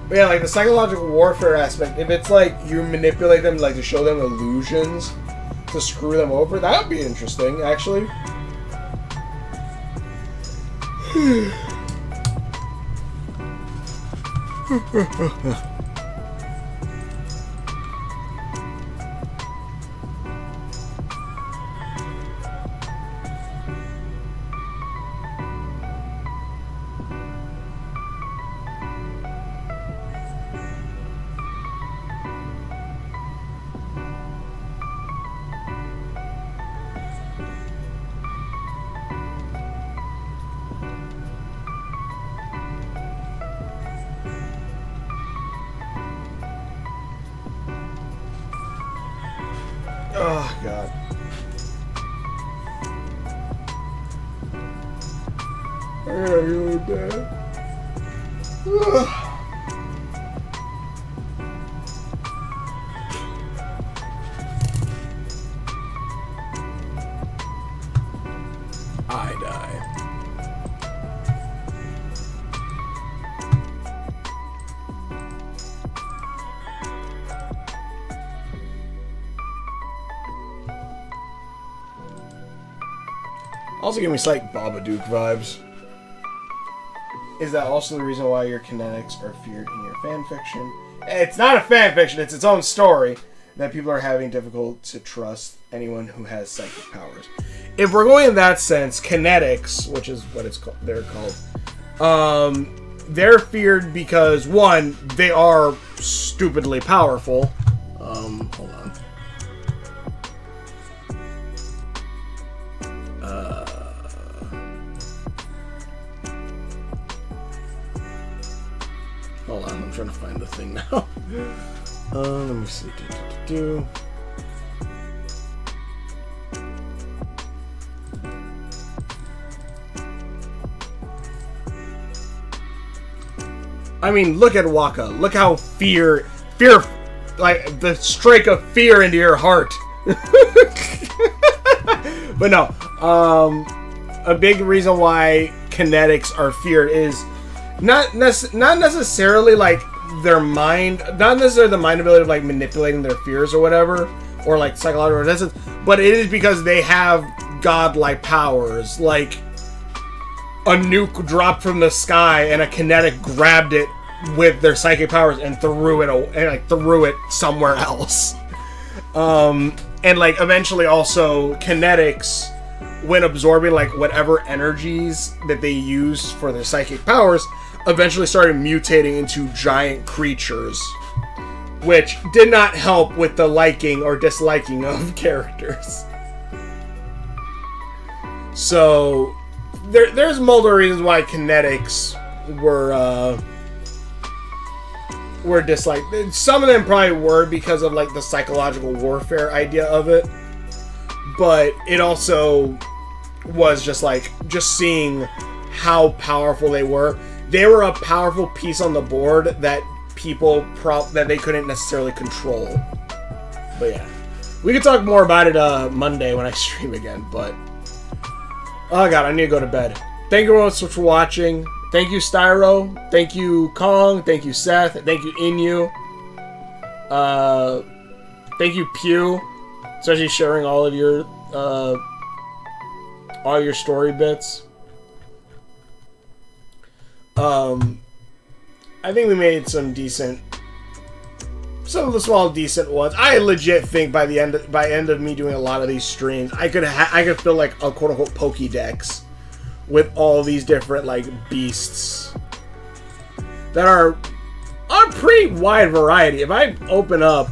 But yeah, like the psychological warfare aspect, if it's like you manipulate them like to show them illusions to screw them over, that would be interesting, actually. Oh, God. I gotta really bad. I die. Also give me slight Babadook vibes. Is that also the reason why your kinetics are feared in your fanfiction? It's not a fanfiction, it's its own story. That people are having difficult to trust anyone who has psychic powers. If we're going in that sense, kinetics, which is what they're called, they're feared because, one, they are stupidly powerful. Hold on. Hold on, I'm trying to find the thing now. Let me see. I mean, look at Waka. Look how fear, like the strike of fear into your heart. But no, a big reason why kinetics are feared is not necessarily like their mind, not necessarily the mind ability of like manipulating their fears or whatever, or like psychological resistance, but it is because they have godlike powers, like a nuke dropped from the sky and a kinetic grabbed it with their psychic powers and threw it somewhere else. And like eventually also kinetics, when absorbing like whatever energies that they use for their psychic powers, eventually started mutating into giant creatures, which did not help with the liking or disliking of characters. So there's multiple reasons why kinetics were disliked. Some of them probably were because of like the psychological warfare idea of it, but it also was just seeing how powerful they were. They were a powerful piece on the board that that they couldn't necessarily control. But yeah, we could talk more about it Monday when I stream again. But oh god, I need to go to bed. Thank you all so much for watching. Thank you, Styro. Thank you, Kong. Thank you, Seth. Thank you, Inu. Thank you, Pew. Especially sharing all your story bits. I think we made some of the small decent ones. I legit think by end of me doing a lot of these streams, I could fill like a quote unquote Pokédex with all these different like beasts that are a pretty wide variety. If I open up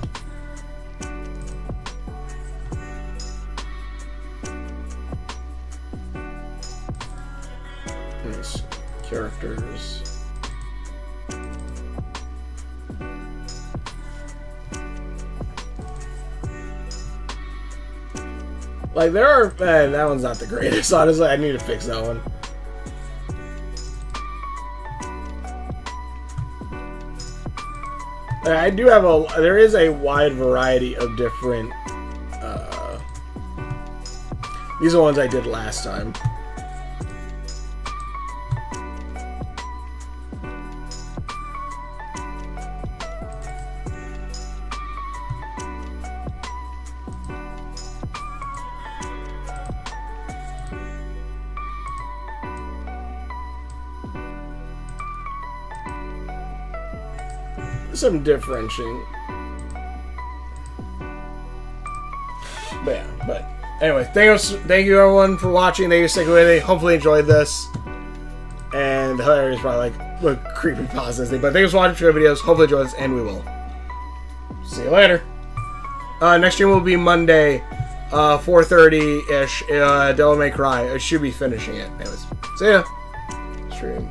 these characters, like there are, that one's not the greatest, honestly. I need to fix that one. I do have there is a wide variety of different, these are the ones I did last time. some differentiating. But yeah, but anyway, thank you everyone for watching. Thank you for sticking with me. Hopefully you enjoyed this. And the hilarious probably like look creepy pause thing. But thanks for watching the videos. Hopefully you enjoy this, and we will see you later. Next stream will be Monday, 4:30 ish. Devil May Cry. I should be finishing it. Anyways, see ya. Stream.